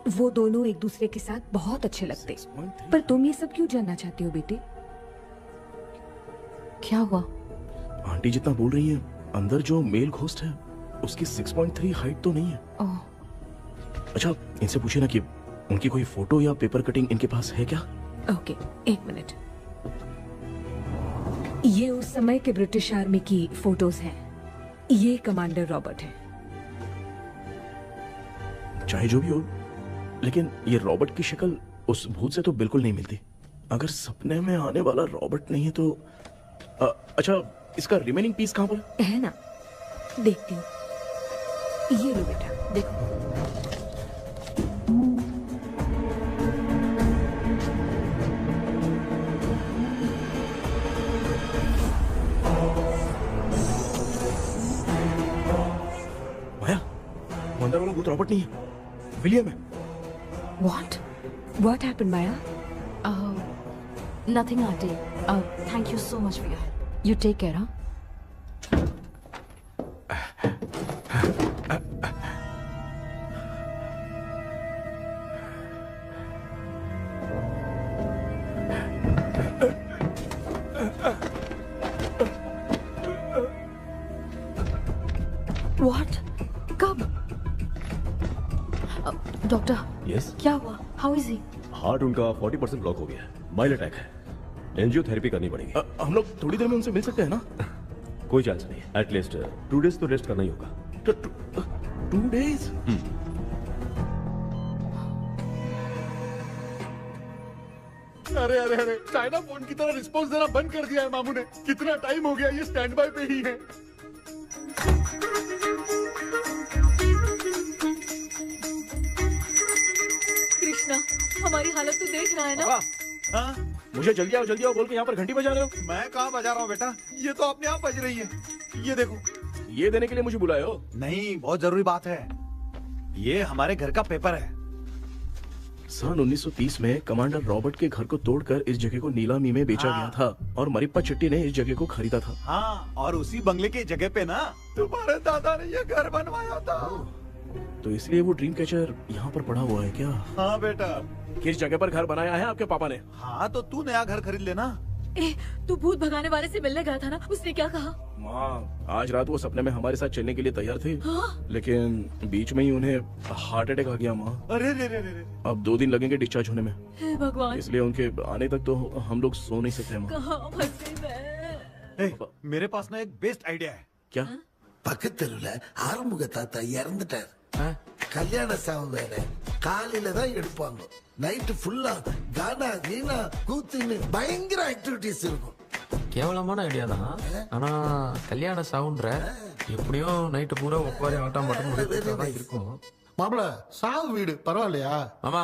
वो दोनों एक दूसरे के साथ बहुत अच्छे लगते। पर तुम ये सब क्यों जानना चाहती हो बेटे? क्या हुआ? आंटी जितना बोल रही है, अंदर जो मेल घोस्ट है उसकी 6.3 हाइट तो नहीं है। ओह। अच्छा, इनसे पूछिए ना कि उनकी कोई फोटो या पेपर कटिंग इनके पास है क्या? ओके, एक मिनट। ये उस समय के ब्रिटिश आर्मी की फोटोज हैं। ये कमांडर रॉबर्ट है। चाहे जो भी हो, लेकिन ये रॉबर्ट की शक्ल उस भूत से तो बिल्कुल नहीं मिलती। अगर सपने में आने वाला रॉबर्ट नहीं है तो अच्छा, इसका रिमेनिंग पीस कहाँ पर है? ना, देखती हूँ। ये लो बेटा, देखो। माया, अंदर वाला भूत रॉबर्ट नहीं है, विलियम है। What happened, Maya? Nothing, auntie. Thank you so much for your help. You take care, huh? What? कब? डॉक्टर। यस। क्या हुआ? How is he? हार्ट उनका 40% ब्लॉक हो गया है। माइल्ड अटैक है। एंजियोथेरेपी करनी पड़ेगी। हम लोग थोड़ी देर में उनसे मिल सकते हैं ना? कोई चांस नहीं। एटलीस्ट 2 डेज तो रेस्ट करना ही होगा। 2 डेज? अरे अरे अरे, चाइना फोन की तरह रिस्पॉन्स देना बंद कर दिया है मामू ने। कितना टाइम हो गया, ये स्टैंड बाय पे ही है। कृष्णा, हमारी हालत तो देख रहा है ना? हाँ? मुझे जल्दी आओ बोल के यहाँ पर घंटी बजा रहे हो। मैं कहाँ बजा रहा हूँ बेटा, ये तो अपने आप बज रही है। ये देखो। ये देने के लिए मुझे बुलाए हो? नहीं, बहुत जरूरी बात है। ये हमारे घर का पेपर है। सन 1930 में कमांडर रॉबर्ट के घर को तोड़कर इस जगह को नीलामी में बेचा गया था और मरिप्पा चिट्टी ने इस जगह को खरीदा था। हाँ, और उसी बंगले की जगह पे ना तुम्हारे दादा ने ये घर बनवाया था। तो इसलिए वो ड्रीम कैचर यहाँ पर पड़ा हुआ है क्या? हाँ बेटा। किस जगह पर घर बनाया है आपके पापा ने? हाँ, तो तू नया घर खरीद लेना। तू भूत भगाने वाले से मिलने गया था ना, उसने क्या कहा? माँ, आज रात वो सपने में हमारे साथ चलने के लिए तैयार थे। हाँ? लेकिन बीच में ही उन्हें हार्ट अटैक आ गया माँ। अरे रे रे रे। अब 2 दिन लगेंगे डिस्चार्ज होने में। हे भगवान। इसलिए उनके आने तक तो हम लोग सो नहीं सकते माँ। कहाँ फंसे मैं? मेरे पास ना एक बेस्ट आइडिया है। क्या? பக்கத்தெருவுல ஆறுமுக தாத்தா இறந்துட்டார். கல்யாண சாவு வேற. காலையில தான் எடுப்பாங்க. நைட் ஃபுல்லா கானா கீனா கூத்துன்னு பயங்கர ஆக்டிவிட்டிஸ் இருக்கும். கேவலமான ஐடியா தான். ஆனா கல்யாண சவுண்ட்ற எப்படியும் நைட்டு பூரா உட்காரி ஆட்டம் மட்டும் இருக்கும். மாப்பிள, சாவு வீடு பரவாயில்லையா? மாமா,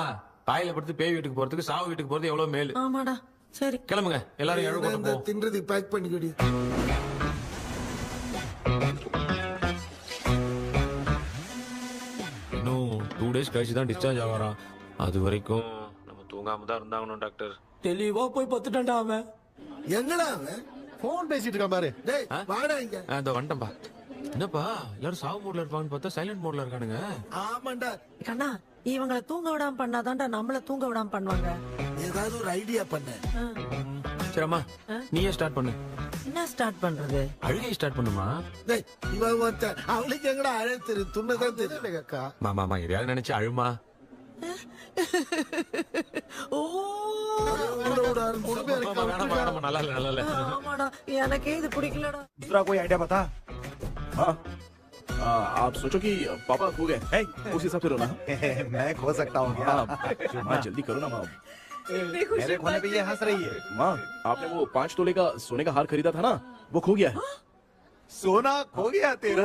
பாயில படுத்து பேய் வீட்டுக்கு போறதுக்கு சாவு வீட்டுக்கு போறது எவ்வளவு மேல். ஆமாடா. சரி, கிளம்புங்க. எல்லாரும் எழு கொண்டு போ. தின்றதுக்கு பேக் பண்ணிக்கடி. இன்னும் 2 டேஸ் கழிச்சு தான் டிஸ்சார்ஜ் ஆவாராம். அது வரைக்கும் நம்ம தூங்காம தான் இருந்தாகணும் டாக்டர். தெளிவா போய் பத்துட்டான்டா அவன். எங்கடா அவன்? போன் பேசிட்டு இருக்கான் பாரு. டேய், வாடா இங்க. இதோ வந்துட்டேன்பா. என்னப்பா எல்லாரும் சாவு மோட்ல இருப்பான்னு பார்த்தா சைலண்ட் மோட்ல இருக்கானுங்க. ஆமாண்டா. கண்ணா, இவங்களை தூங்க விடாம பண்ணாதான்டா நம்மள தூங்க விடாம பண்ணுவாங்க. ஏதாவது ஒரு ஐடியா பண்ணு. சரிம்மா, நீயே ஸ்டார்ட் பண்ணு. என்ன ஸ்டார்ட் பண்றது? அழுகை ஸ்டார்ட் பண்ணுமா? டேய், இவன் ஒருத்தன் அவளுக்கு எங்கடா அழகு தெரியும்? துண்ணதான் தெரியல அக்கா. மாமா எதையாவது நினைச்சு அழுமா. நல்லா இல்ல. ஆமாடா, எனக்கே இது பிடிக்கலடா. दूसरा कोई आइडिया बता। हाँ, आप सोचो कि पापा खो गए, उस हिसाब से रोना। मैं खो सकता हूँ क्या? माँ, जल्दी करो ना माँ। इतनी खुशी मेरे खोने पे ये हंस रही है। माँ, आपने वो 5 तोले का सोने का हार खरीदा था ना, वो खो गया है। सोना खो गया तेरा?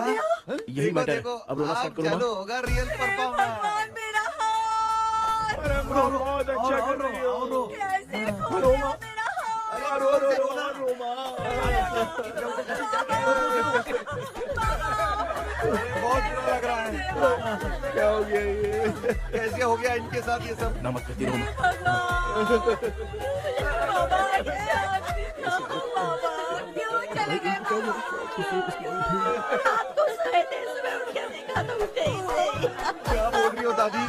यही मैटर है। अब रोना स्टार्ट करो चलो माँ। होगा रियल परफॉर्मेंस। बहुत अच्छा कर रही हो। कैसे खो रो गया माँ। मेरा हार? रो बहुत बुरा लग रहा है। क्या हो गया ये? कैसे हो गया इनके साथ ये सब? नमक करती रहो माँ। क्यों चले गए? रात को सोए थे, सुबह उठ के देखा तो उठे ही नहीं। क्या बोल रही हो दादी?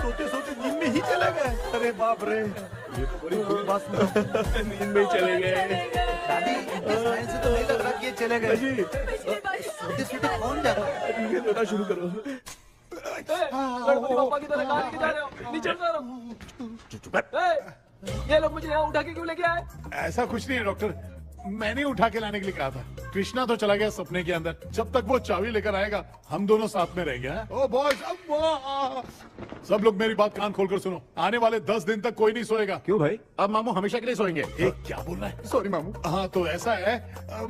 सोते सोते नींद में ही चले गए? अरे बाप रे, ये तो बड़ी बुरी बात सुना। नींद में ही चले गए। दादी इस लाइन से तो नहीं लग रहा कि ये चले गए। सोते सोते कौन जाता है? ठीक है, रोना शुरू करो। गणपति बापा की तरह कहाँ लेके जा रहे हो? नीचे उतारो। ये लोग मुझे यहाँ उठा के क्यों लेके आए? ऐसा कुछ नहीं है डॉक्टर, मैंने उठा के लाने के लिए कहा था। कृष्णा तो चला गया सपने के अंदर, जब तक वो चाबी लेकर आएगा हम दोनों साथ में रहेंगे। ओ बॉयज, सब लोग मेरी बात कान खोलकर सुनो, आने वाले 10 दिन तक कोई नहीं सोएगा। क्यों भाई? अब मामू हमेशा के लिए सोएंगे। क्या बोल रहा है? सॉरी मामू। हाँ तो ऐसा है,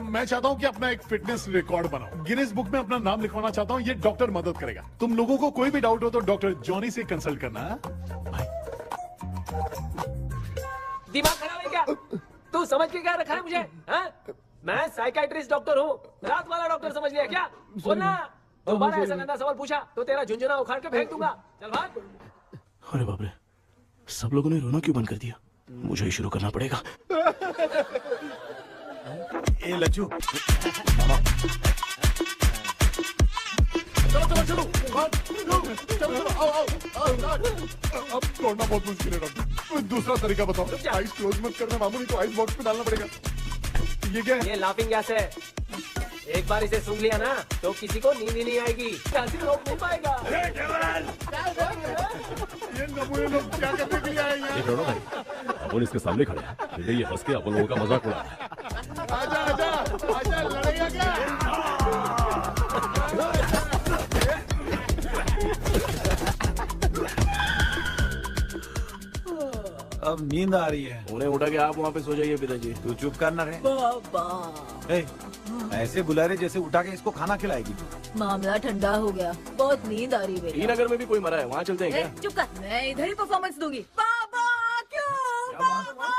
मैं चाहता हूँ कि अपना एक फिटनेस रिकॉर्ड बनाओ, गिनीज बुक में अपना नाम लिखवाना चाहता हूँ। ये डॉक्टर मदद करेगा। तुम लोगों को कोई भी डाउट हो तो डॉक्टर जॉनी से कंसल्ट करना। दिमाग खराब है क्या? तू समझ के क्या रखा है मुझे? हाँ? मैं साइकाइट्रिस्ट डॉक्टर हूँ, रात वाला डॉक्टर समझ लिया क्या? बोलना, दोबारा ऐसा गंदा सवाल पूछा तो तेरा झुंझुना उखाड़ के फेंक दूंगा। चल भाग। अरे बाप रे, सब लोगों ने रोना क्यों बंद कर दिया? मुझे ही शुरू करना पड़ेगा। ए लज्जू, चलो अब छोड़ना बहुत मुश्किल है डॉक्टर, दूसरा तरीका बताओ। आइस क्लोज मत करना मामू, नहीं तो आइस बॉक्स में डालना पड़ेगा। ये क्या है? ये लाफिंग गैस है। एक बार इसे सूंघ लिया ना तो किसी को नींद ही नहीं आएगी, हंसी रोक नहीं पाएगा। ये नमूने लोग क्या करने के लिए आए हैं? देख रहे हो ना भाई, अपन इसके सामने खड़े हैं, फिर ये हंस के अपन लोगों का मजाक उड़ा रहा है। आजा आजा आजा, लड़ेगा क्या? अब नींद आ रही है। उन्हें उठा के आप वहाँ पे सो जाइए पिताजी। तू चुप करना रे। बाबा, ऐसे बुला रहे जैसे उठा के इसको खाना खिलाएगी। मामला ठंडा हो गया, बहुत नींद आ रही है। हीनगर में भी कोई मरा है, वहाँ चलते हैं क्या? चुप कर, मैं इधर ही परफॉर्मेंस दूंगी। बाबा क्यों? बाबा,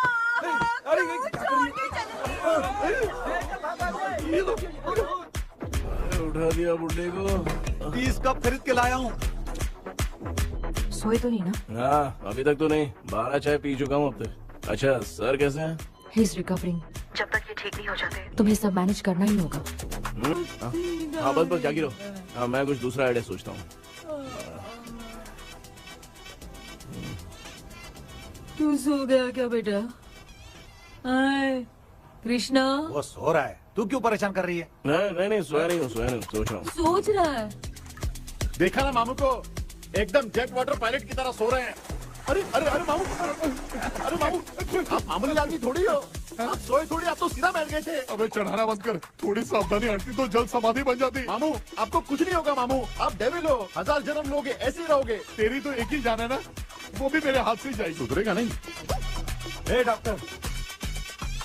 उठा दिया बुड्ढे को। 20 कप खरीद के लाया हूँ। सोए तो नहीं ना? हाँ, अभी तक तो नहीं, 12 चाय पी चुका हूँ अब तक। अच्छा, सर कैसे हैं? He is recovering. जब तक ये ठीक नहीं हो जाते तुम्हें सब मैनेज करना ही होगा। हाँ बस बस जागी रहो। हाँ, मैं कुछ दूसरा आइडिया सोचता हूँ। तू सो गया क्या बेटा? आए, कृष्णा वो सो रहा है, तू क्यों परेशान कर रही है? नहीं सोया नहीं हूँ, सोच रहा हूँ। सोच रहा है। देखा ना मामू को, एकदम जेट वाटर पायलट की तरह सो रहे हैं। अरे अरे अरे मामू, अरे मामू, आप मामूली आदमी थोड़ी हो, आप सोए थोड़ी, आप तो सीधा बैठ गए थे। अबे चढ़ाना बंद कर, थोड़ी सावधानी हटती तो जल्द समाधि बन जाती। मामू आपको कुछ नहीं होगा मामू, आप डेविल हो, 1000 जन्म लोगे ऐसे ही रहोगे। तेरी तो एक ही जान है ना, वो भी मेरे हाथ से ही जाएगी। सुधरेगा नहीं। ए डॉक्टर,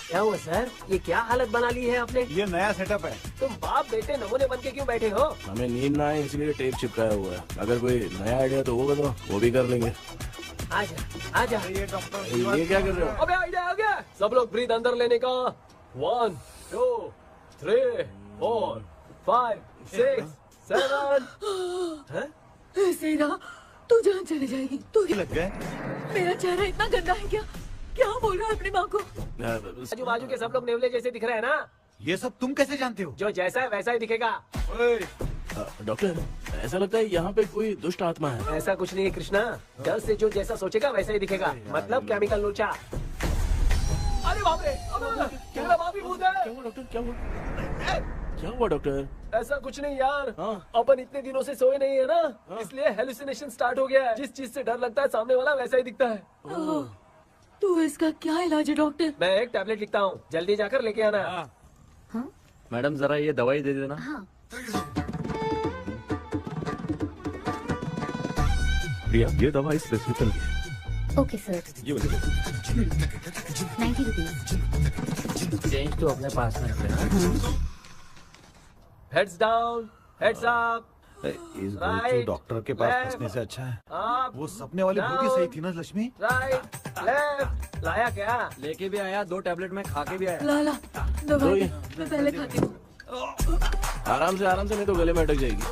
क्या हुआ सर? ये क्या हालत बना ली है आपने? ये नया सेटअप है। तुम बाप बेटे नमूने बन के क्यों बैठे हो? हमें नींद ना आए इसलिए टेप चिपकाया हुआ है। अगर कोई नया आइडिया तो वो बताओ, वो भी कर लेंगे। आजा आजा। ये डॉक्टर, ये क्या कर रहे हो? अबे आइडिया आ गया। सब लोग ब्रीथ अंदर लेने का। 1 2 3 4 5 6 7। ऐसे ना तू जान चली जाएगी। तू लग गए। मेरा चेहरा इतना गंदा है क्या? क्या बोल रहा है अपनी माँ को? आजू बाजू के सब लोग नेवले जैसे दिख रहे हैं ना? ये सब तुम कैसे जानते हो? जो जैसा है वैसा ही दिखेगा। डॉक्टर, ऐसा लगता है यहाँ पे कोई दुष्ट आत्मा है। ऐसा कुछ नहीं है कृष्णा, डर से जो जैसा सोचेगा वैसा ही दिखेगा, मतलब केमिकल लोचा। अरे बाप रे, मेरा बाप ही भूत है। क्या हुआ डॉक्टर? क्या हुआ डॉक्टर? ऐसा कुछ नहीं यार। हाँ। अपन इतने दिनों से सोए नहीं है ना, इसलिए हेलुसिनेशन स्टार्ट हो गया है। जिस चीज से डर लगता है सामने वाला वैसा ही दिखता है। तो इसका क्या इलाज है डॉक्टर? मैं एक टैबलेट लिखता हूँ, जल्दी जाकर लेके आना। मैडम जरा ये दवाई दे देना। हाँ। प्रिया, ये दवा इस प्रेस्क्रिप्शन की है। Okay sir. ये वाली 90 रुपीज। चेंज तो अपने पास में रखना। Heads down, heads up. इस भूचू डॉक्टर के पास फंसने से अच्छा है। वो सपने वाली बूटी सही थी ना लक्ष्मी? Right, left. लाया क्या? लेके भी आया, 2 टैबलेट में खा के भी आया। ला दवाई मैं पहले खाती हूँ। आराम से नहीं तो गले में अटक जाएगी।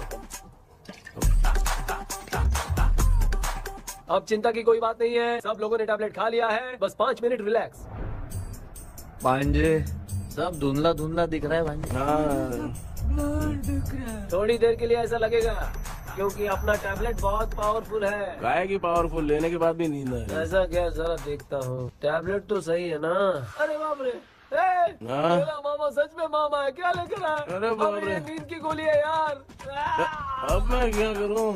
अब चिंता की कोई बात नहीं है, सब लोगों ने टैबलेट खा लिया है, बस 5 मिनट रिलैक्स। भांजे सब धुंधला धुंधला दिख रहा है भांजे। थोड़ी देर के लिए ऐसा लगेगा क्योंकि अपना टैबलेट बहुत पावरफुल है। गाय की पावरफुल, लेने के बाद भी नींद है। ऐसा क्या, जरा देखता हूँ। टैबलेट तो सही है ना? अरे बाप रे, मेरा मामा सच में मामा है, क्या लेकर आया? अरे बाप रे, नींद की गोली है यार। अब मैं क्या करूँ?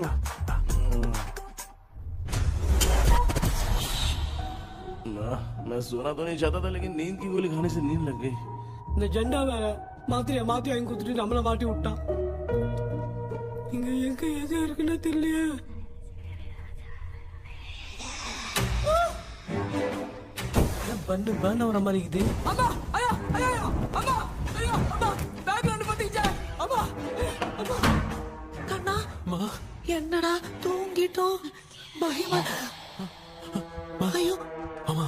मैं सोना तो नहीं चाहता था, लेकिन नींद की गोली खाने से नींद लग गई। நிஜண்டா வேற மாத்திரை வாங்கி கொடுத்துட்டு நம்மள மாட்டி விட்டான். இங்க எங்க எது இருக்குன்னு தெரியலையே. பண்ண வர மாதிரி இருக்குது. அம்மா ஐயா ஐயா அம்மா ஐயா அம்மா பேக்ரவுண்ட் பத்திச்சே அம்மா அம்மா கண்ணா அம்மா என்னடா தூங்கிட்டோம் பயமா ஐயோ அம்மா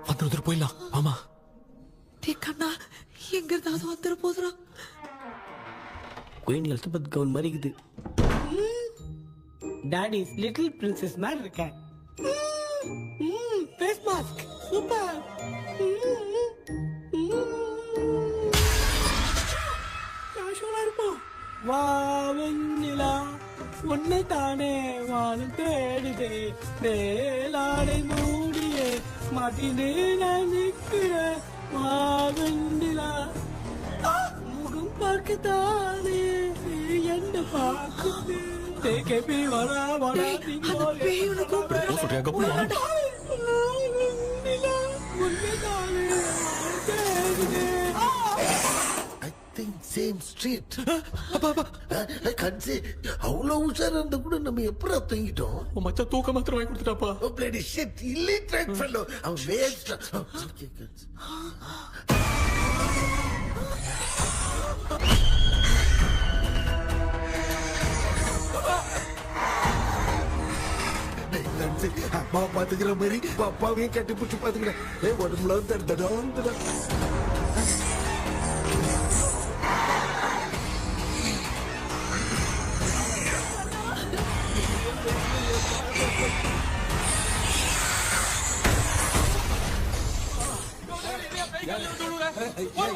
வந்துட்டு போயிடலாம் அம்மா. கண்ணா எங்க இருந்தாவது வந்துட போதுரா. குயின் எலிசபெத் கவுன் மாதிரி இருக்குது. டாடி லிட்டில் பிரின்சஸ் மாதிரி இருக்கேன். Face mask super. கேஷுவலா இருப்போம். வா வெண்ணிலா உன்னை தானே வானம் தேடுதே மேலாடை மூடியே மாட்டினே நான் நிற்கிறேன். வா வெண்ணிலா முகம் பார்க்கத்தானே என்ன பார்க்குது. தேக்கே வரா வரா நீங்க கூப்பிடுறேன். சேம் ஸ்ட்ரீட் கன்சி அவ்வளவு உஷாரா இருந்தா கூட நம்ம எப்படா தூங்கிட்டோம்? மச்சா தூக்க மாத்திரம் வாங்கி கொடுத்துட்டாப்பா. பிளடி ஷிட் இல்லிட்ரேட் ஃபெல்லோ அவன் வேஸ்ட். அம்மா பாத்துக்கிற மாதிரி அப்பாவையும் கட்டி பிடிச்சி பாத்துக்கிறேன். உடம்புல தடா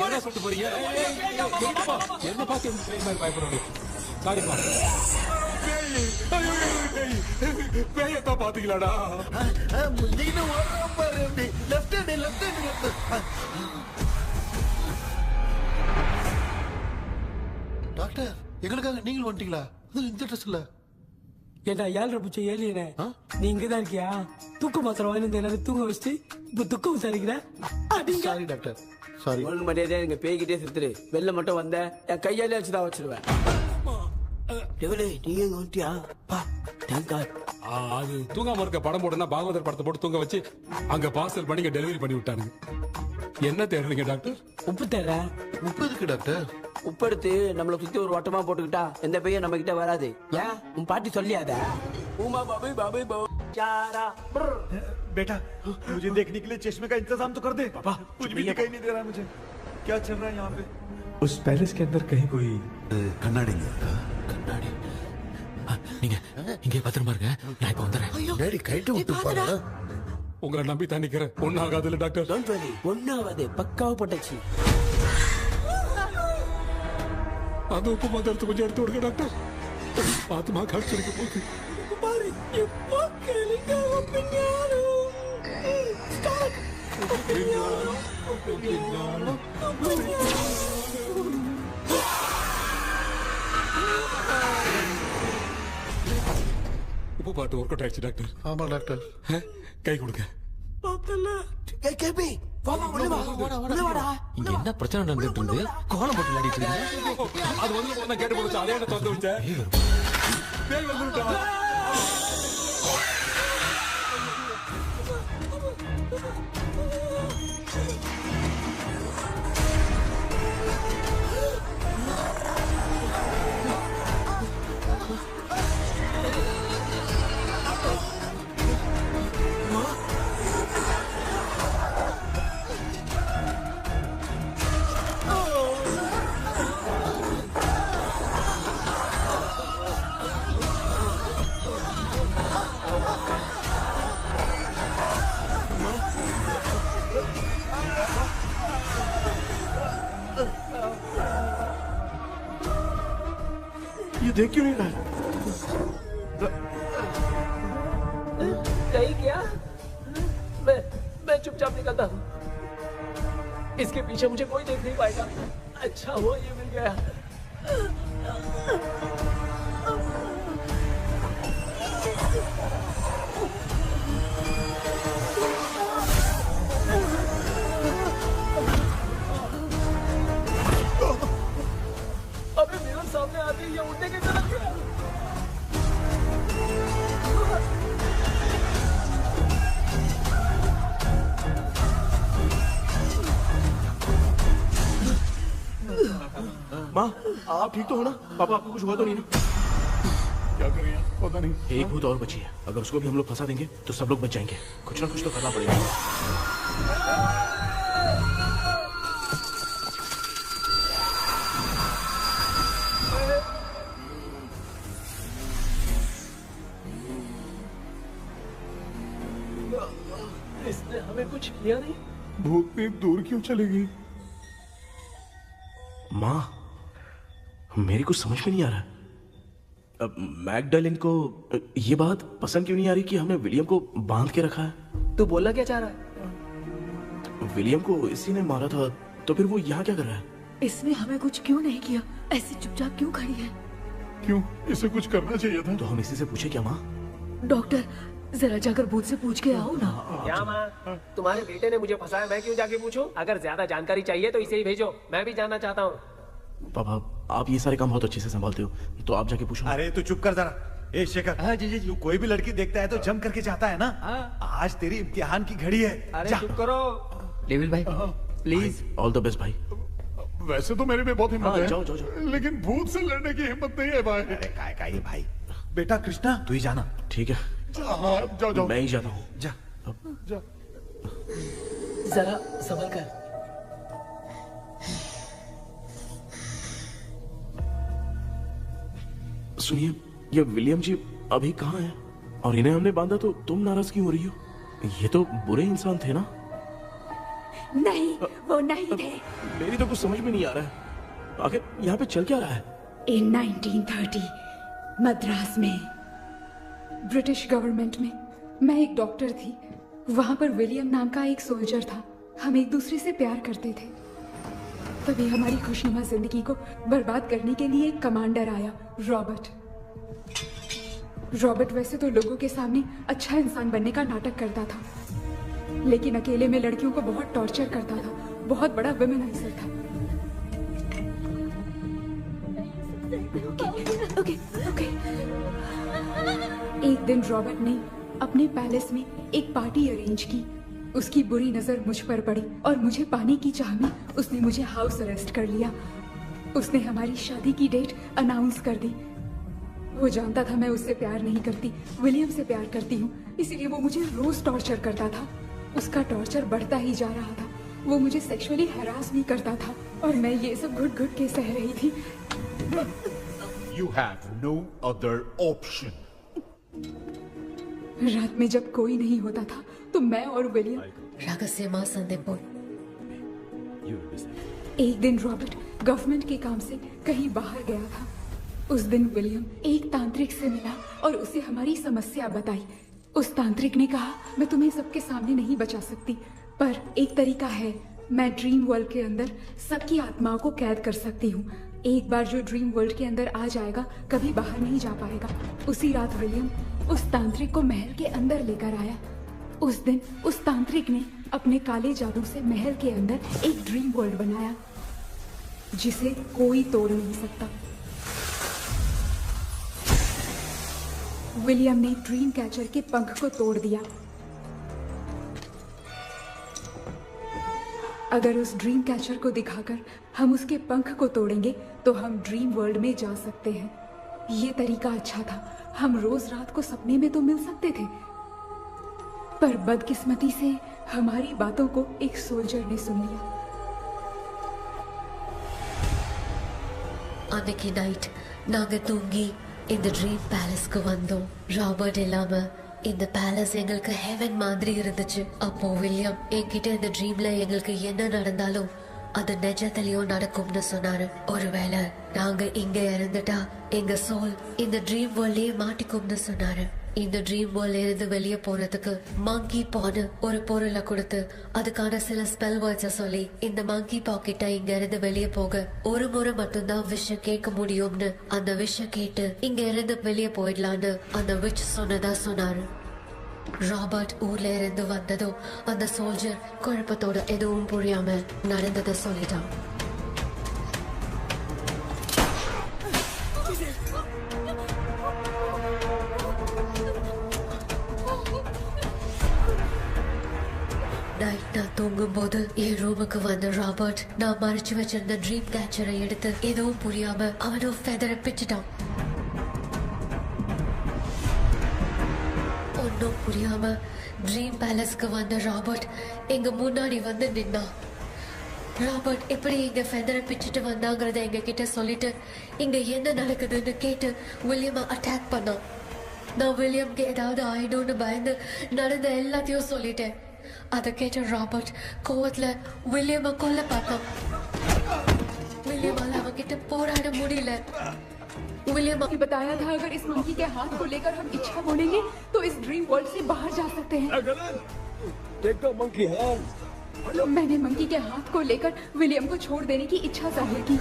என்ன சொல்லிட்டு போறீங்க? என்ன பார்த்து பயப்படுறீங்க? சாரிப்பா. பேயத்தான் பாத்தீங்களாடா? டாக்டர் எங்களுக்காக நீங்கள் வந்துட்டீங்களா? இந்த ட்ரெஸ் இல்ல ஏண்டா 7 பூச்சி ஏலியனே, நீ இங்கதான் இருக்கியா? தூக்க மாத்திரம் வாங்கி எல்லாரும் தூங்க வச்சுட்டு இப்ப துக்கம் விசாரிக்கிற. Sorry doctor, sorry. ஒழுங்கு மரியாதையா எங்க பேய்கிட்டே செத்துரு. வெளில மட்டும் வந்த என் கையாலே வச்சுதான் வச்சிருவேன். நீங்க வந்துட்டியா? அது தூங்காம இருக்க படம் போடுனா பாகவதர் படத்தை போட்டு தூங்க வச்சு அங்க பார்சல் பண்ணி டெலிவரி பண்ணி விட்டானுங்க. என்ன தேடுறீங்க டாக்டர்? உப்பு தேட. உப்பு இருக்கு டாக்டர். உப்பு எடுத்து நம்மள சுத்தி ஒரு வட்டமா போட்டுக்கிட்டா எந்த பையன் நம்ம கிட்ட வராது. ஏன் உன் பாட்டி சொல்லியாத? உமா பாபி பாபி चारा बेटा मुझे देखने के लिए चश्मे का इंतजाम तो कर दे। पापा कुछ भी दिखाई नहीं दे रहा है मुझे, क्या चल रहा है यहाँ पे? उस पैलेस के अंदर कहीं कोई கண்ணாடி கண்ணாடி நீங்க இங்கே பத்திரமா இருங்க, நான் இப்ப வந்துடுறேன். டேடி கைட்டு விட்டு போறா. உங்களை நம்பி தான் நிக்கிறேன். ஒன்னாகாதுல டாக்டர்? டோன்ட் வரி, ஒன்னாவது பக்காவா போட்டாச்சு. அது உப்பு மாத்திரத்தை கொஞ்சம் எடுத்து விடுங்க டாக்டர். பாத்துமா காய்ச்சலுக்கு போகுது. பாரு இப்போ கேளுங்க. உப்பு பாட்டு ஒர்க் அவுட் ஆயிடுச்சு டாக்டர். ஆமா டாக்டர். கை கொடுங்க. இங்க என்ன பிரச்சனை நடந்துட்டு இருந்து கோலம் போட்டு விளையாடிட்டு இருக்கீங்க? அது வந்து கேட்டு போச்சு. அதே திறந்து வச்சேன். பேய் வந்துட்டா. देख क्यों नहीं रहा है? कहीं क्या? मैं चुपचाप निकलता हूँ। इसके पीछे मुझे कोई देख नहीं पाएगा। अच्छा हुआ ये मिल गया। अबे मेरे सामने आते ही ये उड़ने कैसे लग गया? माँ, आप ठीक तो हो ना? पापा आपको कुछ हुआ तो नहीं ना? क्या करें? पता नहीं। एक भूत और बची है। अगर उसको भी हम लोग फंसा देंगे तो सब लोग बच जाएंगे। कुछ ना कुछ तो करना पड़ेगा। इसने हमें कुछ किया नहीं? भूतनी दूर क्यों चली गई? माँ, मेरी कुछ समझ में नहीं आ रहा। अब मैगडालिन को ये बात पसंद क्यों नहीं आ रही कि हमने विलियम को बांध के रखा है? तू बोलना क्या चाह रहा है? विलियम को इसी ने मारा था, तो फिर वो यहाँ क्या कर रहा है? इसने हमें कुछ क्यों नहीं किया? ऐसे चुपचाप क्यों खड़ी है? क्यों? इसे कुछ करना चाहिए था। तो हम इसी से पूछे क्या माँ? डॉक्टर, जरा जाकर भूत से पूछ के आओ ना। क्या माँ? तुम्हारे बेटे ने मुझे फंसाया, मैं क्यों जाके पूछूं? अगर ज्यादा जानकारी चाहिए तो इसे ही भेजो, मैं भी जानना चाहता हूँ। पापा, आप ये सारे काम बहुत अच्छे से संभालते हो, तो आप जाके पूछो। अरे तू चुप कर जरा। ए शेखर, हाँ जी जी जी। तू कोई भी लड़की देखता है तो जम करके जाता है ना? आज तेरी इम्तिहान की घड़ी है। अरे चुप करो लेविल भाई, प्लीज। ऑल द बेस्ट भाई। वैसे तो मेरे में बहुत हिम्मत हाँ, है, जाओ, जाओ, जाओ। लेकिन भूत से लड़ने की हिम्मत नहीं है भाई। अरे काय काय भाई। बेटा कृष्णा, तू ही जाना। ठीक है, हाँ, जाओ जाओ। मैं ही जाता हूँ। जा जा। जरा संभल कर। सुनिए, ये विलियम जी अभी कहाँ हैं? और इन्हें हमने बांधा तो तुम नाराज क्यों हो रही हो? ये तो बुरे इंसान थे ना? नहीं, वो नहीं थे। मेरी तो कुछ समझ में नहीं आ रहा है। आखिर यहाँ पे चल क्या रहा है? इन 1930 मद्रास में ब्रिटिश गवर्नमेंट में मैं एक डॉक्टर थी। वहां पर विलियम नाम का एक सोल्जर था। हम एक दूसरे से प्यार करते थे। तभी हमारी खुशनुमा जिंदगी को बर्बाद करने के लिए एक कमांडर आया, रॉबर्ट। रॉबर्ट वैसे तो लोगों के सामने अच्छा इंसान बनने का नाटक करता था, लेकिन अकेले में लड़कियों को बहुत टॉर्चर करता था। बहुत बड़ा वुमेनाइजर था। Okay, okay. एक दिन रॉबर्ट ने अपने पैलेस में एक पार्टी अरेंज की। उसकी बुरी नजर मुझ पर पड़ी और मुझे पाने की चाह में उसने मुझे हाउस अरेस्ट कर लिया। उसने हमारी शादी की डेट अनाउंस कर दी। वो जानता था मैं उससे प्यार नहीं करती, विलियम से प्यार करती हूँ, इसीलिए वो मुझे रोज टॉर्चर करता था। उसका टॉर्चर बढ़ता ही जा रहा था। वो मुझे सेक्सुअली हैरास भी करता था और मैं ये सब घुट घुट के सह रही थी। You have no other option. रात में जब कोई नहीं होता था तो मैं और विलियम एक दिन रॉबर्ट गवर्नमेंट के काम से कहीं बाहर गया था। उस दिन विलियम एक तांत्रिक से मिला और उसे हमारी समस्या बताई। उस तांत्रिक ने कहा, मैं तुम्हें सबके सामने नहीं बचा सकती, पर एक तरीका है। मैं ड्रीम वर्ल्ड के अंदर सबकी आत्माओं को कैद कर सकती हूँ। एक बार जो ड्रीम वर्ल्ड के अंदर आ जाएगा कभी बाहर नहीं जा पाएगा। उसी रात विलियम उस तांत्रिक को महल के अंदर लेकर आया। उस दिन उस तांत्रिक ने अपने काले जादू से महल के अंदर एक ड्रीम वर्ल्ड बनाया जिसे कोई तोड़ नहीं सकता। विलियम ने ड्रीम कैचर के पंख को तोड़ दिया। अगर उस ड्रीम कैचर को दिखाकर हम उसके पंख को तोड़ेंगे तो हम ड्रीम वर्ल्ड में जा सकते हैं। ये तरीका अच्छा था। हम रोज रात को सपने में तो मिल सकते थे, पर बदकिस्मती से हमारी बातों को एक सोल्जर ने सुन लिया। அன்னைக்கு நைட் நாங்க தூங்கி இந்த ட்ரீம் பேலஸ்க்கு வந்தோம். ராபர்ட் இல்லாம இந்த பேலஸ் எங்களுக்கு ஹெவன் மாதிரி இருந்துச்சு. அப்போ வில்லியம் என்கிட்ட இந்த ட்ரீம்ல எங்களுக்கு என்ன நடந்தாலும் அது நிஜத்திலயும் நடக்கும்னு சொன்னாரு. ஒருவேளை நாங்க இங்க இருந்துட்டா எங்க சோல் இந்த ட்ரீம் வேர்ல்ட்லயே மாட்டிக்கும்னு சொன்னாரு. இந்த ட்ரீம் வேர்ல்ட்ல இருந்து வெளியே போறதுக்கு மங்கி பான்னு ஒரு பொருளை கொடுத்து அதுக்கான சில ஸ்பெல் வேர்ட்ஸை சொல்லி இந்த மங்கி பாக்கெட்டை இங்க இருந்து வெளியே போக ஒரு முறை மட்டும்தான் விஷயம் கேட்க முடியும்னு அந்த விஷயம் கேட்டு இங்க இருந்து வெளியே போயிடலான்னு அந்த விச் சொன்னதா சொன்னாரு. ராபர்ட் ஊர்ல இருந்து வந்ததும் அந்த சோல்ஜர் குழப்பத்தோட எதுவும் புரியாம நடந்ததை சொல்லிட்டான். நைட் நான் தூங்கும் போது என் ரூமுக்கு வந்த ராபர்ட் நான் மறைச்சு வச்சிருந்த ட்ரீம் கேச்சரை எடுத்து எதுவும் புரியாம அவனும் ஃபெதரை பிச்சுட்டான். ஒன்னும் புரியாம ட்ரீம் பேலஸ்க்கு வந்த ராபர்ட் எங்க முன்னாடி வந்து நின்னான். ராபர்ட் எப்படி இங்க ஃபெதரை பிச்சுட்டு வந்தாங்கிறத எங்க கிட்ட சொல்லிட்டு இங்க என்ன நடக்குதுன்னு கேட்டு வில்லியமை அட்டாக் பண்ணான். நான் வில்லியம்க்கு ஏதாவது ஆயிடும்னு பயந்து நடந்த எல்லாத்தையும் சொல்லிட்டேன். அதை கேட்ட ராபர்ட் கோவத்துல வில்லியமை கொல்ல பார்த்தான். विलियम किटे पोराड़ मुड़ीले विलियम ने बताया था अगर इस मंकी के हाथ को लेकर हम इच्छा बोलेंगे तो इस ड्रीम वर्ल्ड से बाहर जा सकते हैं। Take the monkey hand. मैंने मंकी के हाथ को लेकर विलियम को छोड़ देने की इच्छा जाहिर की।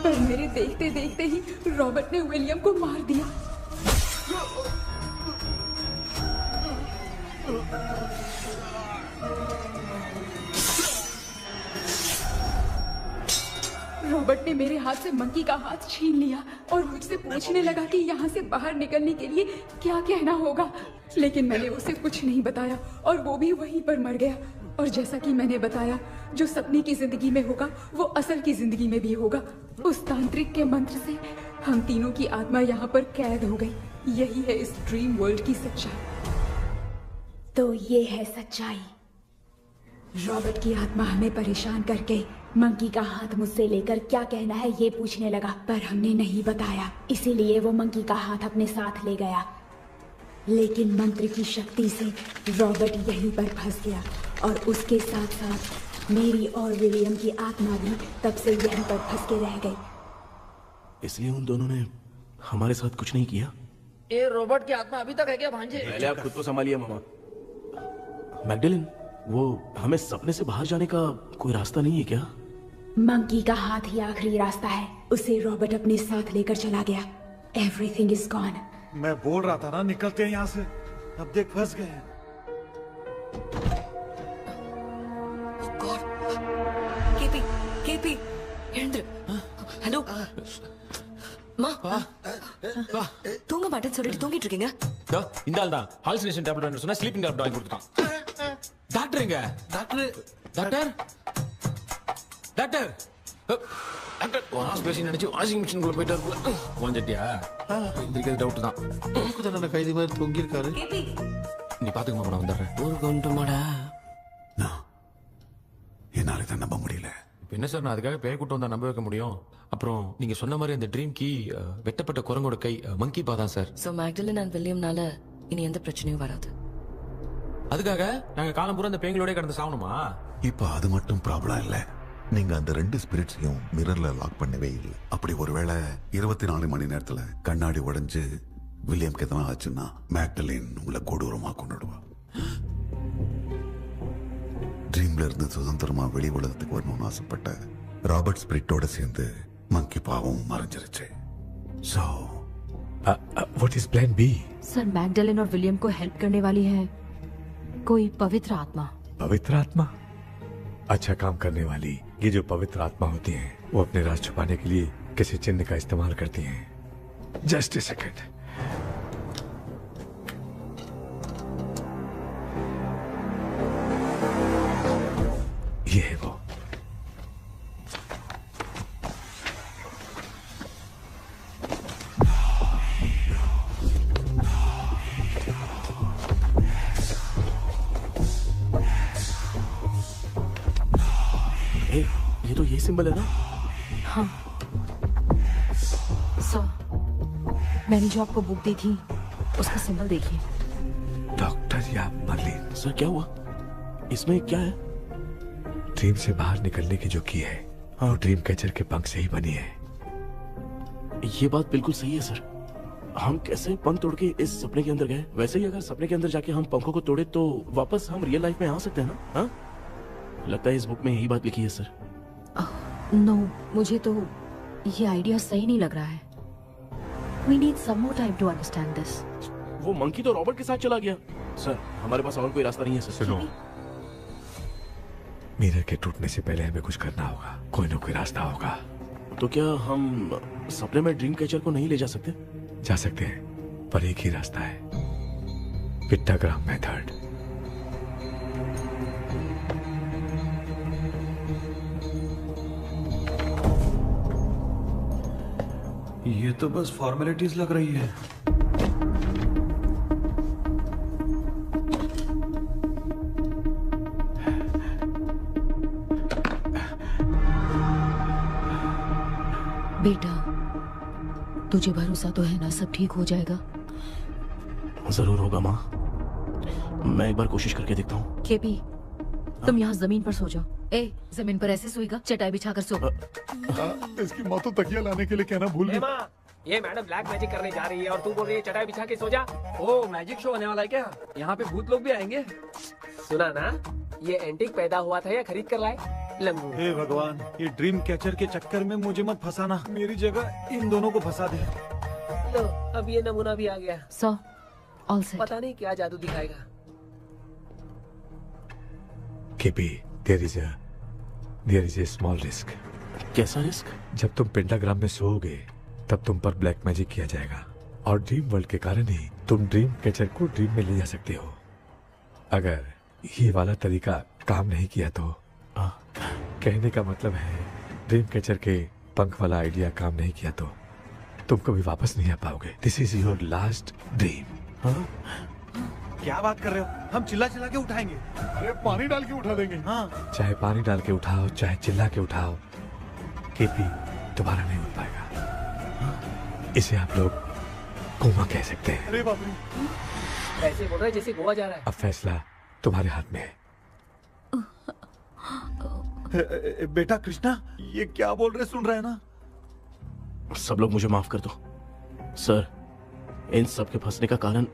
पर मेरे देखते देखते ही रॉबर्ट ने विलियम को मार दिया। रॉबर्ट ने मेरे हाथ से मंकी का हाथ छीन लिया और मुझसे पूछने लगा कि यहाँ से बाहर निकलने के लिए क्या कहना होगा, लेकिन मैंने उसे कुछ नहीं बताया और वो भी वहीं पर मर गया। और जैसा कि मैंने बताया, जो सपने की जिंदगी में होगा वो असल की जिंदगी में भी होगा। उस तांत्रिक के मंत्र से हम तीनों की आत्मा यहाँ पर कैद हो गई। यही है इस ड्रीम वर्ल्ड की सच्चाई। तो ये है सच्चाई। रॉबर्ट की आत्मा हमें परेशान करके मंकी का हाथ मुझसे लेकर क्या कहना है ये पूछने लगा, पर हमने नहीं बताया, इसीलिए वो मंकी का हाथ अपने साथ ले गया। लेकिन मंत्र की शक्ति से रॉबर्ट यहीं पर फंस गया और उसके साथ साथ मेरी और विलियम की आत्मा भी तब से यहीं पर फंस के रह गई। इसलिए उन दोनों ने हमारे साथ कुछ नहीं किया। ये रॉबर्ट की आत्मा अभी तक है क्या भांजे? पहले आप खुद को संभालिए मामा। मैगडेलिन, वो हमें सपने से बाहर जाने का कोई रास्ता नहीं है क्या? मंकी का हाथ ही आखिरी रास्ता है। उसे रॉबर्ट अपने साथ लेकर चला गया। Everything is gone. मैं बोल रहा था ना, निकलते हैं यहाँ से। अब देख फंस गए हैं। केपी हेलो மா தூங்க மாட்டேன்னு சொல்லிட்டு தூங்கிட்டு இருக்கீங்க? இந்த ஆள் தான் ஹாலுசினேஷன் டேப்லெட் வேணும் சொன்னா ஸ்லீப்பிங் டேப்லெட் வாங்கி கொடுத்துட்டான். டாக்டர் எங்க? Doctor doctor doctor doctor wash basin நினைச்சு வாஷிங் மிஷின் குள்ள போயிட்டாரு. வந்துட்டியா? இந்த டவுட் தான். உங்களுக்கு தான கைதி மாதிரி தொங்கி இருக்காரு. நீ பாத்துக்க மாமா, நான் வந்துறேன். ஒரு கொண்டுமாடா. என்னால இதை நம்ப முடியல. என்ன சார், நான் அதுக்காக பேய் கூட்டம் வந்தா நம்ப வைக்க முடியும்? அப்புறம் நீங்க சொன்ன மாதிரி அந்த ட்ரீம் கீ வெட்டப்பட்ட குரங்கோட கை மங்கி பாதான் சார். சோ மேக்டலின் அண்ட் வில்லியம்னால இனி எந்த பிரச்சனையும் வராது. அதுக்காக நாங்க காலம் பூரா அந்த பேய்களோட கடந்து சாவணுமா? இப்ப அது மட்டும் ப்ராப்ளம் இல்ல. நீங்க அந்த ரெண்டு ஸ்பிரிட்ஸையும் மிரர்ல லாக் பண்ணவே இல்லை. அப்படி ஒருவேளை 24 மணி நேரத்துல கண்ணாடி உடைஞ்சு வில்லியம்க்கு எதனா ஆச்சுன்னா மேக்டலின் உங்களை கொடூரமா கொண்டுடுவா. ட்ரீம்ல இருந்து சுதந்திரமா வெளி உலகத்துக்கு வரணும்னு ஆசைப்பட்ட ராபர்ட் ஸ்பிரிட்டோட சேர்ந்து मंकी पावों मरंजरचे। So, what is plan B? Sir, Magdalene और विलियम को हेल्प करने वाली है कोई पवित्र आत्मा। पवित्र आत्मा? अच्छा काम करने वाली ये जो पवित्र आत्मा होती हैं, वो अपने राज छुपाने के लिए किसी चिन्ह का इस्तेमाल करती हैं। Just a second. ये है वो। ये तो ये सिंबल है ना? हाँ। सर, मैंने जो आपको बुक दी थी उसका सिंबल देखिए। डॉक्टर या मर्लिन। सर क्या हुआ? इसमें क्या है? ड्रीम से बाहर निकलने की जो की है वो ड्रीम कैचर के पंख से ही बनी है। ये बात बिल्कुल सही है सर। हम कैसे पंख तोड़ के इस सपने के अंदर गए, वैसे ही अगर सपने के अंदर जाके हम पंखों को तोड़े तो वापस हम रियल लाइफ में आ सकते हैं ना। हाँ, लगता है इस बुक में यही बात लिखी है सर। नो, मुझे तो ये आइडिया सही नहीं लग रहा है। We need some more time to understand this. वो मंकी तो रॉबर्ट के साथ चला गया सर। हमारे पास और कोई रास्ता नहीं है सर। सुनो, मिरर के टूटने से पहले हमें कुछ करना होगा। कोई ना कोई रास्ता होगा। तो क्या हम सपने में ड्रीम कैचर को नहीं ले जा सकते? जा सकते हैं, पर एक ही रास्ता है, पिट्टाग्राम मेथड। ये तो बस फॉर्मेलिटीज लग रही है। बेटा, तुझे भरोसा तो है ना सब ठीक हो जाएगा? जरूर होगा माँ, मैं एक बार कोशिश करके देखता हूँ। केपी, तुम यहाँ जमीन पर सो जाओ। ए, जमीन पर ऐसे सोएगा? चटाई बिछाकर सो। इसकी माँ तो तकिया लाने के लिए कहना भूल गई। माँ, ये मैडम ब्लैक मैजिक करने जा रही है और तू बोल रही है चटाई बिछा के सो जा। ओ, मैजिक शो होने वाला है क्या? यहाँ पे भूत लोग भी आएंगे? सुना ना, ये एंटीक पैदा हुआ था या खरीद कर लाए? लंगू। हे भगवान, ये ड्रीम कैचर के चक्कर में मुझे मत फंसाना। मेरी जगह इन दोनों को फंसा दे। लो, अब ये नमूना भी आ गया। So, all set. पता नहीं क्या जादू दिखाएगा। KP, there is a small risk. कैसा रिस्क? जब तुम पेंटाग्राम में सोओगे तब तुम पर ब्लैक मैजिक किया जाएगा और ड्रीम वर्ल्ड के कारण ही तुम ड्रीम कैचर को ड्रीम में ले जा सकते हो। अगर ये वाला तरीका काम नहीं किया तो कहने का मतलब है ड्रीम कैचर के पंख वाला आइडिया काम नहीं किया तो तुम कभी वापस नहीं आ पाओगे। This is your last dream. क्या बात कर रहे हो? हम चिल्ला चिल्ला के उठाएंगे। अरे पानी डाल के उठा देंगे। हाँ, चाहे पानी डाल के उठाओ, चाहे चिल्ला के उठाओ, केपी दोबारा नहीं उठ पाएगा। इसे आप लोग कोमा कह सकते हैं। अरे बाप रे, ऐसे बोल रहा है जैसे गोवा जा रहा है। अब फैसला तुम्हारे हाथ में है। बेटा कृष्णा, ये क्या बोल रहे सुन रहे हैं ना? सब लोग मुझे माफ कर दो सर। इन सब के फंसने का कारण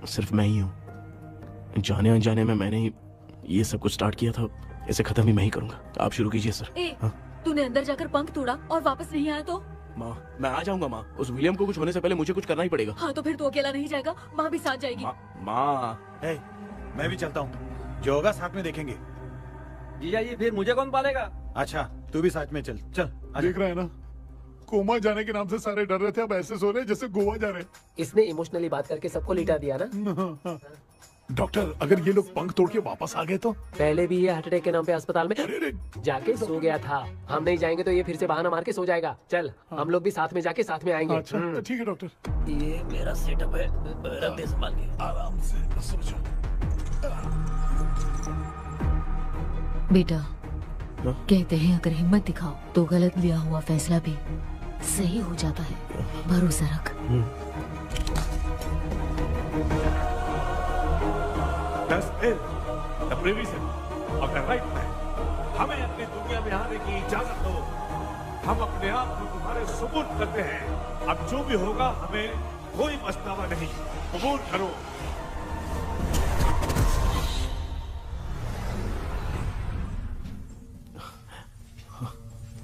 सिर्फ मैं ही हूँ। जाने अनजाने में मैंने ही ये सब कुछ स्टार्ट किया था। इसे खत्म भी मैं ही करूंगा। आप शुरू कीजिए सर। तूने अंदर जाकर पंख तोड़ा और वापस नहीं आया तो? माँ, मैं आ जाऊंगा माँ। उस विलियम को कुछ होने से पहले मुझे कुछ करना ही पड़ेगा। हाँ, तो फिर तू अकेला नहीं जाएगा, माँ भी साथ जाएगी। माँ, मैं भी चलता हूँ, जो होगा साथ में देखेंगे। जीजा जी, फिर मुझे कौन पालेगा? अच्छा, तू भी साथ में चल। चल, देख रहा है ना, कोमा जाने के नाम से सारे डर रहे थे, अब ऐसे सो रहे जैसे गोवा जा रहे। इसने इमोशनली बात करके सबको लिटा दिया ना। डॉक्टर, अगर ये लोग पंख तोड़ के वापस आ गए तो? पहले भी ये हार्ट अटैक के नाम पे अस्पताल में जाके सो गया था। हम नहीं जाएंगे तो ये फिर से बहाना मार के सो जाएगा। चल, हम लोग भी साथ में जाके साथ में आएंगे। अच्छा, ठीक है डॉक्टर। ये मेरा सेटअप है, रख दे संभाल के। आराम से सो जाओ। बेटा, कहते हैं अगर हिम्मत दिखाओ तो गलत लिया हुआ फैसला भी सही हो जाता है। भरोसा रख। हमें अपनी दुनिया में आने की इजाजत दो। हम अपने आप को तुम्हारे सुपुर्द करते हैं। अब जो भी होगा हमें कोई पछतावा नहीं। कबूल करो।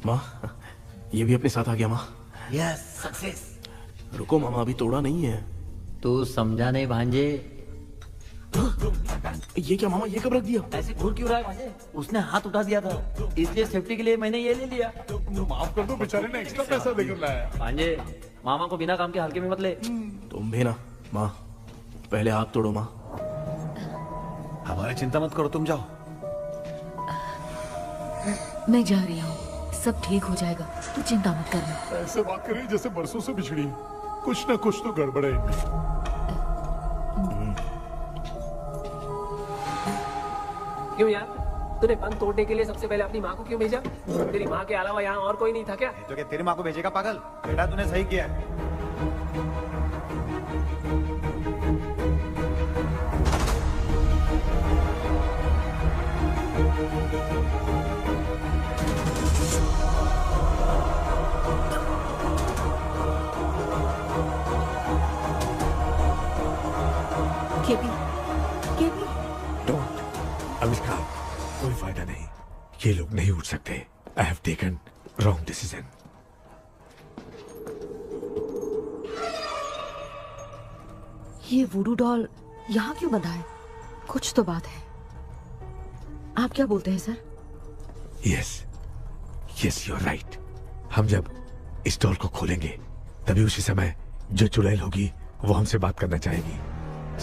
माँ, ये भी अपने साथ आ गया। माँ, यस, सक्सेस। रुको मामा, अभी तोड़ा नहीं है। तू समझा नहीं भांजे। ये क्या मामा, ये कब रख दिया? ऐसे घूर क्यों रहा है भांजे? उसने हाथ उठा दिया था, इसलिए सेफ्टी के लिए मैंने ये ले लिया। माफ कर दो, बेचारे ने एक्स्ट्रा पैसा देकर लाया। भांजे, मामा को बिना काम के हल्के में मत ले। तुम भी ना। माँ, पहले हाथ तोड़ो। माँ, हमारी चिंता मत करो, तुम जाओ। मैं जा रही हूँ, सब ठीक हो जाएगा, तू चिंता मत करना। ऐसे बात कर रही जैसे बरसों से बिछड़ी। कुछ ना कुछ तो गड़बड़ है इनमें। क्यों यार, तूने पंख तोड़ने के लिए सबसे पहले अपनी माँ को क्यों भेजा? तेरी माँ के अलावा यहाँ और कोई नहीं था क्या? तो क्या तेरी माँ को भेजेगा पागल? बेटा, तूने सही किया है। ये लोग नहीं उठ सकते। I have taken wrong decision. ये वुडू डॉल यहाँ क्यों बंधा है? कुछ तो बात है। आप क्या बोलते हैं sir? Yes yes, you are right. हम जब इस डॉल को खोलेंगे तभी उसी समय जो चुड़ैल होगी वो हमसे बात करना चाहेगी।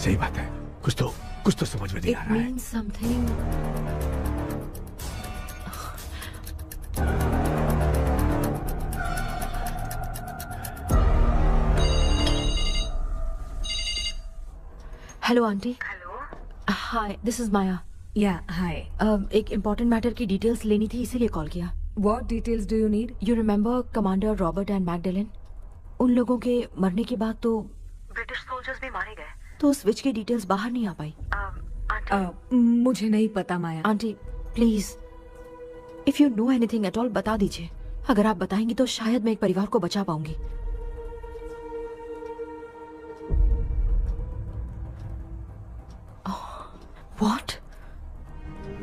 सही बात है। कुछ तो समझ में नहीं आ रहा है। It means something. Hello aunty. Hello. Hi, this is Maya. Yeah hi. एक इम्पोर्टेंट मैटर की डिटेल्स लेनी थी, इसीलिए कॉल किया। What details do you need? You remember commander Robert and Magdalene? उन लोगों के मरने के बाद तो ब्रिटिश सोल्जर्स भी मारे गए। तो स्विच की डिटेल्स बाहर नहीं आ पाई। मुझे नहीं पता Maya. Aunty please, if you know anything at all बता दीजिए। अगर आप बताएंगी तो शायद मैं एक परिवार को बचा पाऊंगी। व्हाट?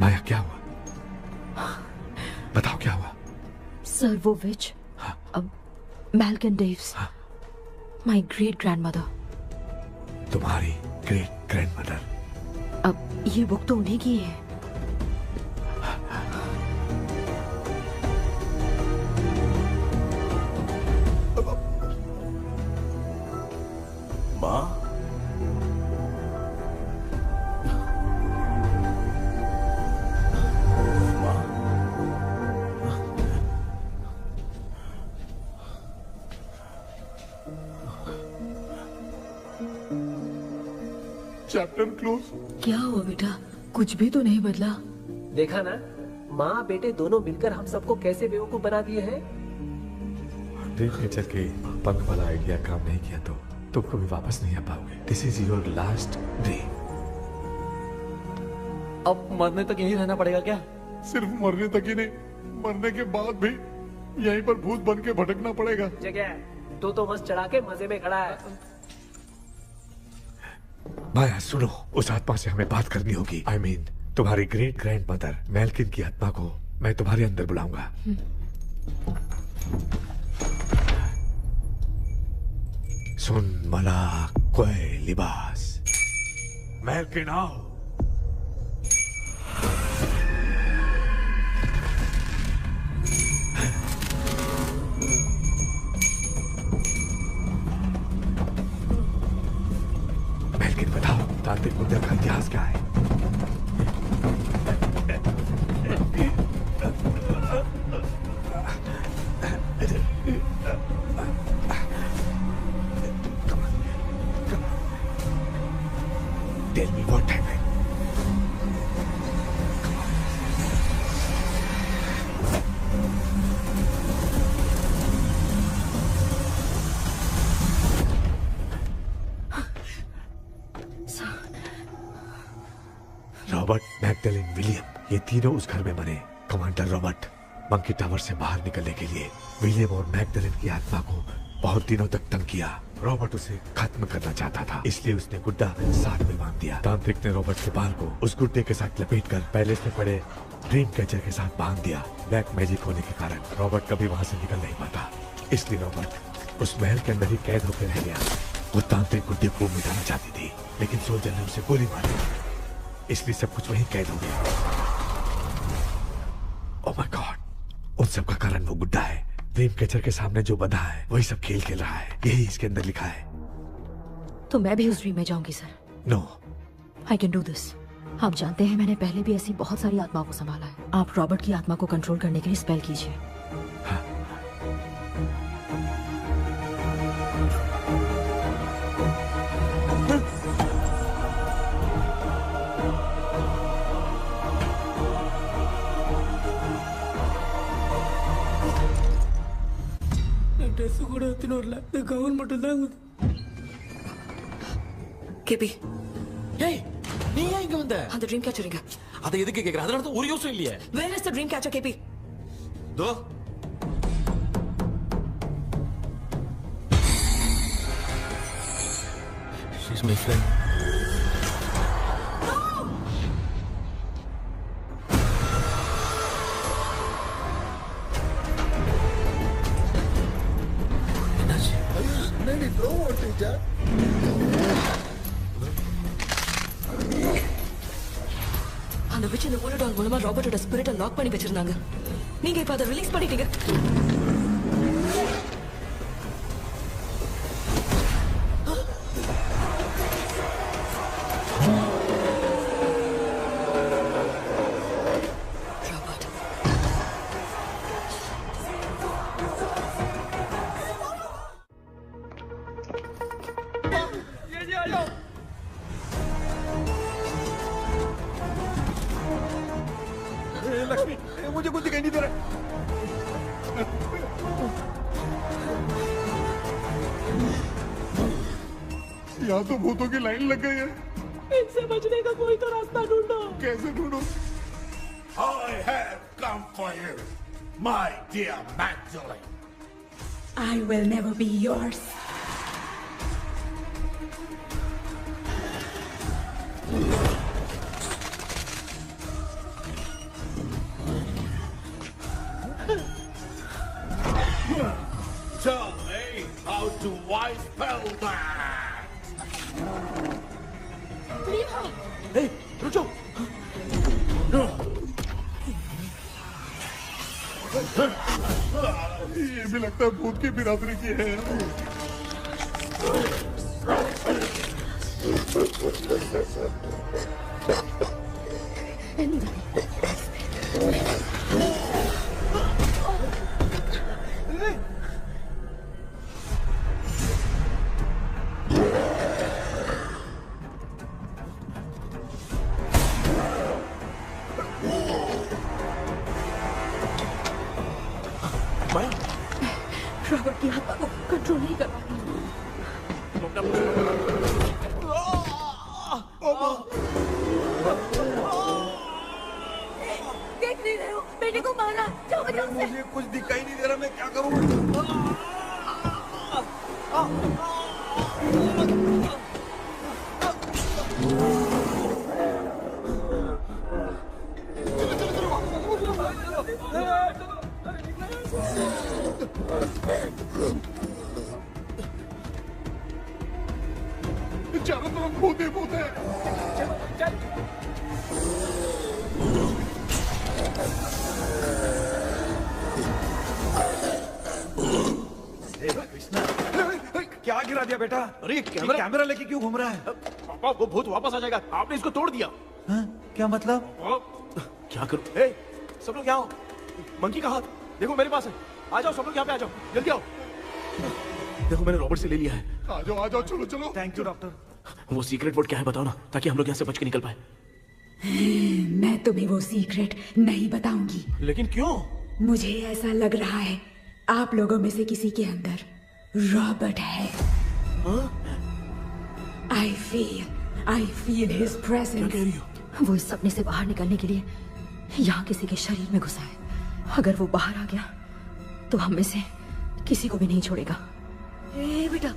माया क्या हुआ? बताओ क्या हुआ? सर वो विच, मैल्कन डेव्स, माय ग्रेट ग्रैंडमदर। तुम्हारी ग्रेट ग्रैंडमदर? अब ये बुक तो उन्हीं की है। माँ, चैप्टर क्लोज। क्या हुआ बेटा? कुछ भी तो नहीं बदला। देखा ना, माँ बेटे दोनों मिलकर हम सबको कैसे बेवकूफ बना दिए हैं। ड्रीम कैचर के पंख वाला आइडिया काम नहीं किया तो तुम कभी वापस नहीं आ पाओगे। This is your last dream. अब मरने तक यहीं रहना पड़ेगा क्या? सिर्फ मरने तक ही नहीं, मरने के बाद भी यहीं पर भूत बन के भटकना पड़ेगा। जगह तो मस्त चढ़ा के मजे में खड़ा है। माया सुनो, उस आत्मा से हमें बात करनी होगी। आई मीन तुम्हारी ग्रेट ग्रैंड मदर मैल्किन की आत्मा को मैं तुम्हारे अंदर बुलाऊंगा। सुन मला कोई लिबास, मैल्किन आओ। मैल्किन बताओ, तांत्रिक मुद्रा का इतिहास क्या है? Tell me what happened. Robert, Magdalene, William, ये तीनों उस घर में मरे। कमांडर रॉबर्ट मंकी टावर से बाहर निकलने के लिए विलियम और मैगडेलिन की आत्मा को बहुत दिनों तक तंग किया। रॉबर्ट उसे खत्म करना चाहता था, इसलिए उसने गुड्डा साथ में बांध दिया। तांत्रिक ने रॉबर्ट के बाल को उस गुड्डे के साथ लपेटकर पैलेस में पड़े ड्रीम कैचर के साथ बांध दिया। ब्लैक मैजिक होने के कारण रॉबर्ट कभी वहां से निकल नहीं पाता, इसलिए रॉबर्ट उस महल के अंदर ही कैद होकर रह गया। वो तांत्रिक गुड्डे को मिटाना चाहती थी, लेकिन सोल्जर ने उसे गोली मारी, इसलिए सब कुछ वहीं कैद हो गया। ओह माय गॉड, उन सब का कारण वो गुड्डा है। ड्रीम कैचर के सामने जो बंधा है वही सब खेल खेल रहा है, यही इसके अंदर लिखा है। तो मैं भी उस ड्रीम में जाऊंगी sir. No, I can do this. आप जानते हैं मैंने पहले भी ऐसी बहुत सारी आत्माओं को संभाला है। आप रॉबर्ट की आत्मा को कंट्रोल करने के लिए स्पेल कीजिए। கேபி ஏய் நீ ஏன் இங்க வந்த? அந்த ட்ரீம் கேச்சர் எங்க? அதை எதுக்கு கேக்குற? அதனால தான் ஒரு யோசனை இல்லையே. Where is the dream catcher, KP? தோ She's my friend. नहीं थ्रो टीचर அந்த பிச்சு இந்த போலடால் மூலமா ராபர்ட்டோட ஸ்பிரிட்டை லாக் பண்ணி வச்சிருந்தாங்க. நீங்க இப்ப அதை ரிலீஸ் பண்ணிட்டீங்க. लक्ष्मी मुझे कुछ दिखाई नहीं दे रहा। यहाँ तो भूतों की लाइन लग गई है। इनसे बचने का कोई तो रास्ता ढूंढो। कैसे ढूंढो? I have come for you, my dear Magdalene. I will never be yours. Tell me how to wipe spell that. Hey, रुक जाओ। ये भी लगता है भूत की बिरादरी की है। रॉबर्ट की आत्मा को कंट्रोल नहीं कर पा देख नहीं रहे हो बेटे को मारा। जाओ बचाओ उसे। मुझे कुछ दिखाई नहीं दे रहा, मैं क्या करूं? चारों तरफ भूत ही भूत है। क्या गिरा दिया बेटा? अरे कैमरा लेके क्यों घूम रहा है? पापा वो भूत वापस आ जाएगा। आपने इसको तोड़ दिया। क्या मतलब? क्या करूं? ए, सब लोग यहाँ आओ। मंकी का हाथ देखो मेरे पास है। आ जाओ सब लोग यहाँ पे आ जाओ, जल्दी आओ। देखो मैंने रॉबर्ट से ले लिया है। आ जाओ चलो चलो। Thank you doctor. वो सीक्रेट वर्ड क्या है बताओ ना, ताकि हम लोग यहाँ से बच के निकल पाए। मैं तुम्हें वो सीक्रेट नहीं बताऊंगी। लेकिन क्यों? मुझे ऐसा लग रहा है आप लोगों में से किसी के अंदर रॉबर्ट है। I feel his presence। क्या कह रही हो? वो इस सपने से बाहर निकलने के लिए यहाँ किसी के शरीर में घुसा है। अगर वो बाहर आ गया तो हम में से किसी को भी नहीं छोड़ेगा। ए बेटा,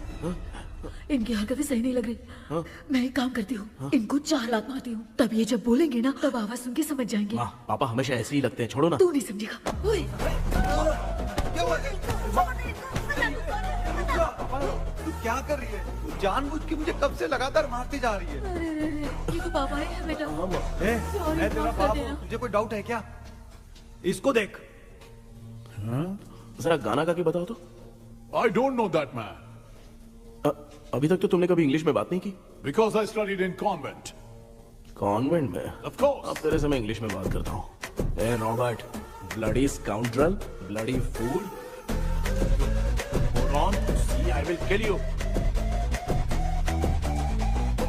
इनकी हरकतें सही नहीं लग रही। मैं एक काम करती हूँ, इनको 4 लात मारती हूँ, तब ये जब बोलेंगे ना तब आवाज सुन के समझ जाएंगे। पापा हमेशा ऐसे ही लगते हैं, छोड़ो ना। तू नहीं समझेगा। ओए, तू क्या कर रही है? जानबूझ के मुझे कब से लगातार मारती जा रही है। अरे ये तो पापा है बेटा। मैं तेरा बाप हूँ, तुझे कोई डाउट है क्या? इसको देख। जरा गाना गा के बताओ तो। I don't know that man. अभी तक तो तुमने कभी इंग्लिश में बात नहीं की। Because I studied in convent. Convent में? Of course. अब तेरे से मैं इंग्लिश में बात करता हूँ। ए Robert, bloody scoundrel, bloody fool. Hold on, see I will kill you.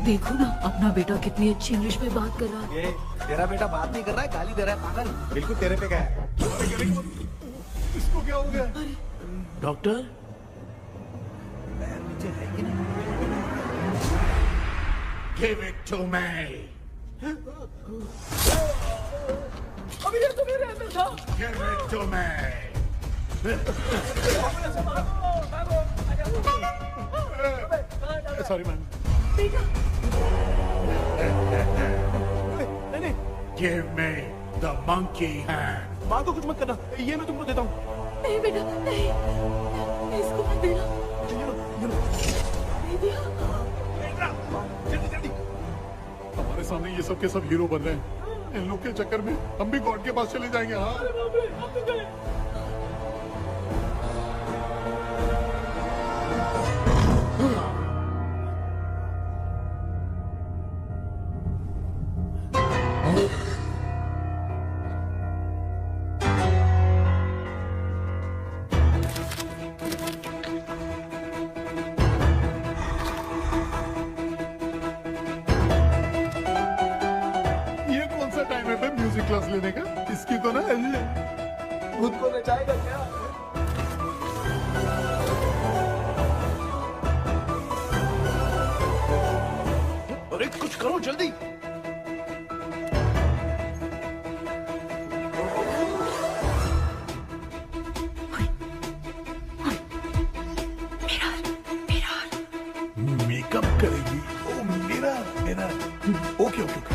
देखो ना अपना बेटा कितनी अच्छी इंग्लिश में बात कर रहा है। ये तेरा बेटा बात नहीं कर रहा है, गाली दे रहा है पागल। बिल्कुल तेरे पे क्या है? इसको क्या हो गया? डॉक्टर? नीचे है कि नहीं? Give it to me. अभी ये तो मेरे अंदर था। Give it to me. Sorry man. नहीं। Give me the monkey hand. माँ को कुछ मत करना, ये मैं तुमको देता हूँ। नहीं बेटा नहीं, इसको मत देना। सामने ये सब के सब हीरो बन रहे हैं। इन लोग के चक्कर में हम भी गॉड के पास चले जाएंगे। हाँ क्लास लेने का, इसकी तो ना खुद को नचाएगा क्या? अरे कुछ करो जल्दी। मेकअप करेगी? ओ मेरा okay okay okay.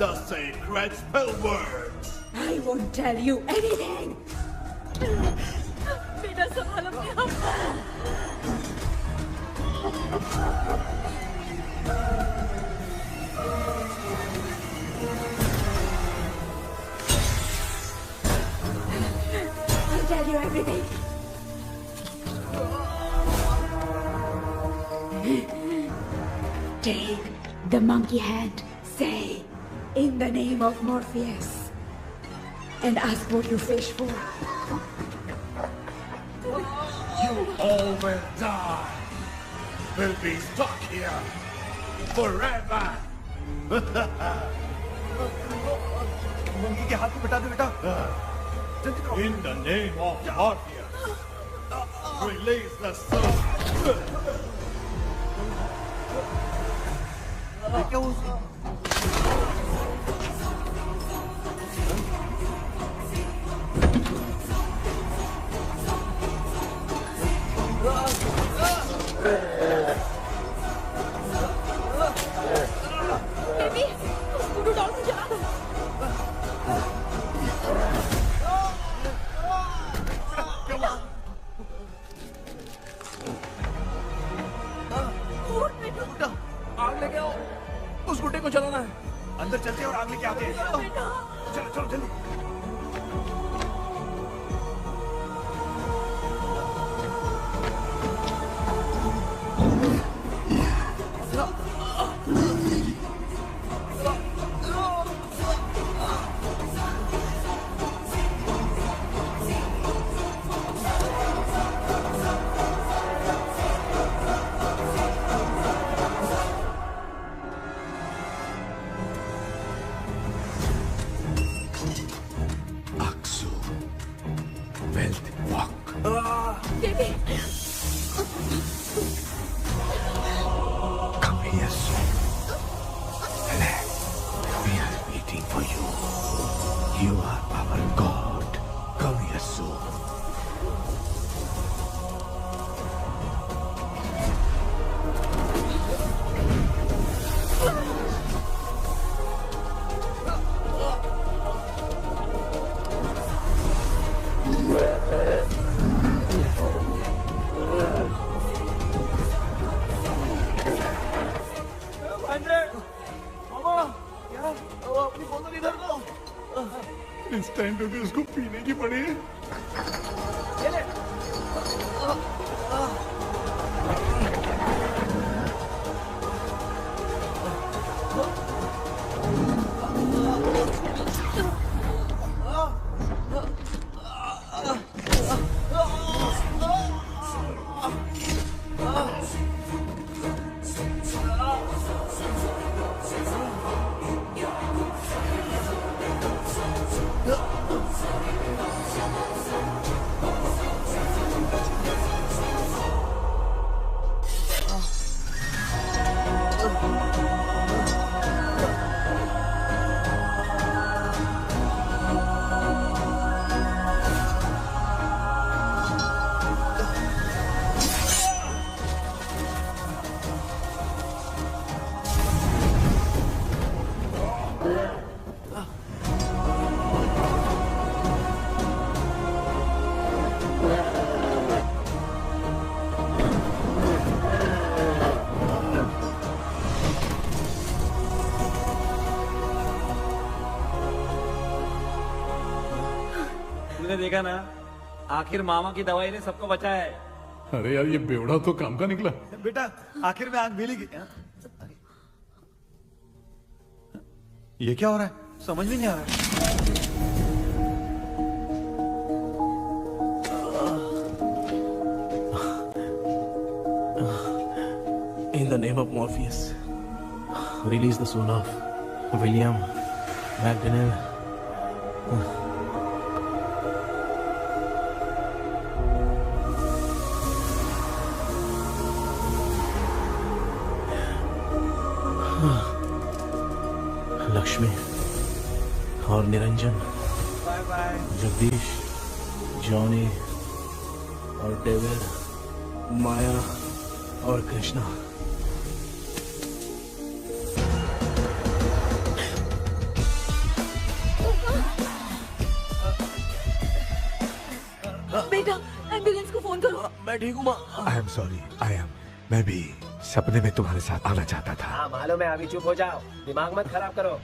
The sacred spell words. I won't tell you anything. बेटा संभाल अपने आप। I'll tell you everything. Take the monkey hand. Say, in the name of Morpheus, and ask what you fish for. You all will die. Will be stuck here forever. Monkey के हाथ में बिठा दे बेटा। In the name of Morpheus, release the soul. क्या वो baby, scooter doll से चला दो। आग लेके आओ, उस गुड्डे को चलाना है। अंदर चलते हैं और आग लेके आते हैं। चलो चलो जल्दी। इस टाइम पे भी उसको पीने की पड़ी है। तुमने देखा ना, आखिर मामा की दवाई ने सबको बचाया है। अरे यार ये बेवड़ा तो काम का निकला। बेटा आखिर में आंख मिली गई। ये क्या हो रहा है? समझ में नहीं आ रहा है। In the name of Morpheus, release the soul of William Magdalene. Lakshmi और Niranjan, bye bye. Jagdish, Johnny और डेविड, माया और कृष्णा। बेटा एम्बुलेंस को फोन करो। मैं ठीक हूँ माँ। आई एम सॉरी, मैं भी सपने में तुम्हारे साथ आना चाहता था। हाँ मालूम है, अभी चुप हो जाओ, दिमाग मत खराब करो।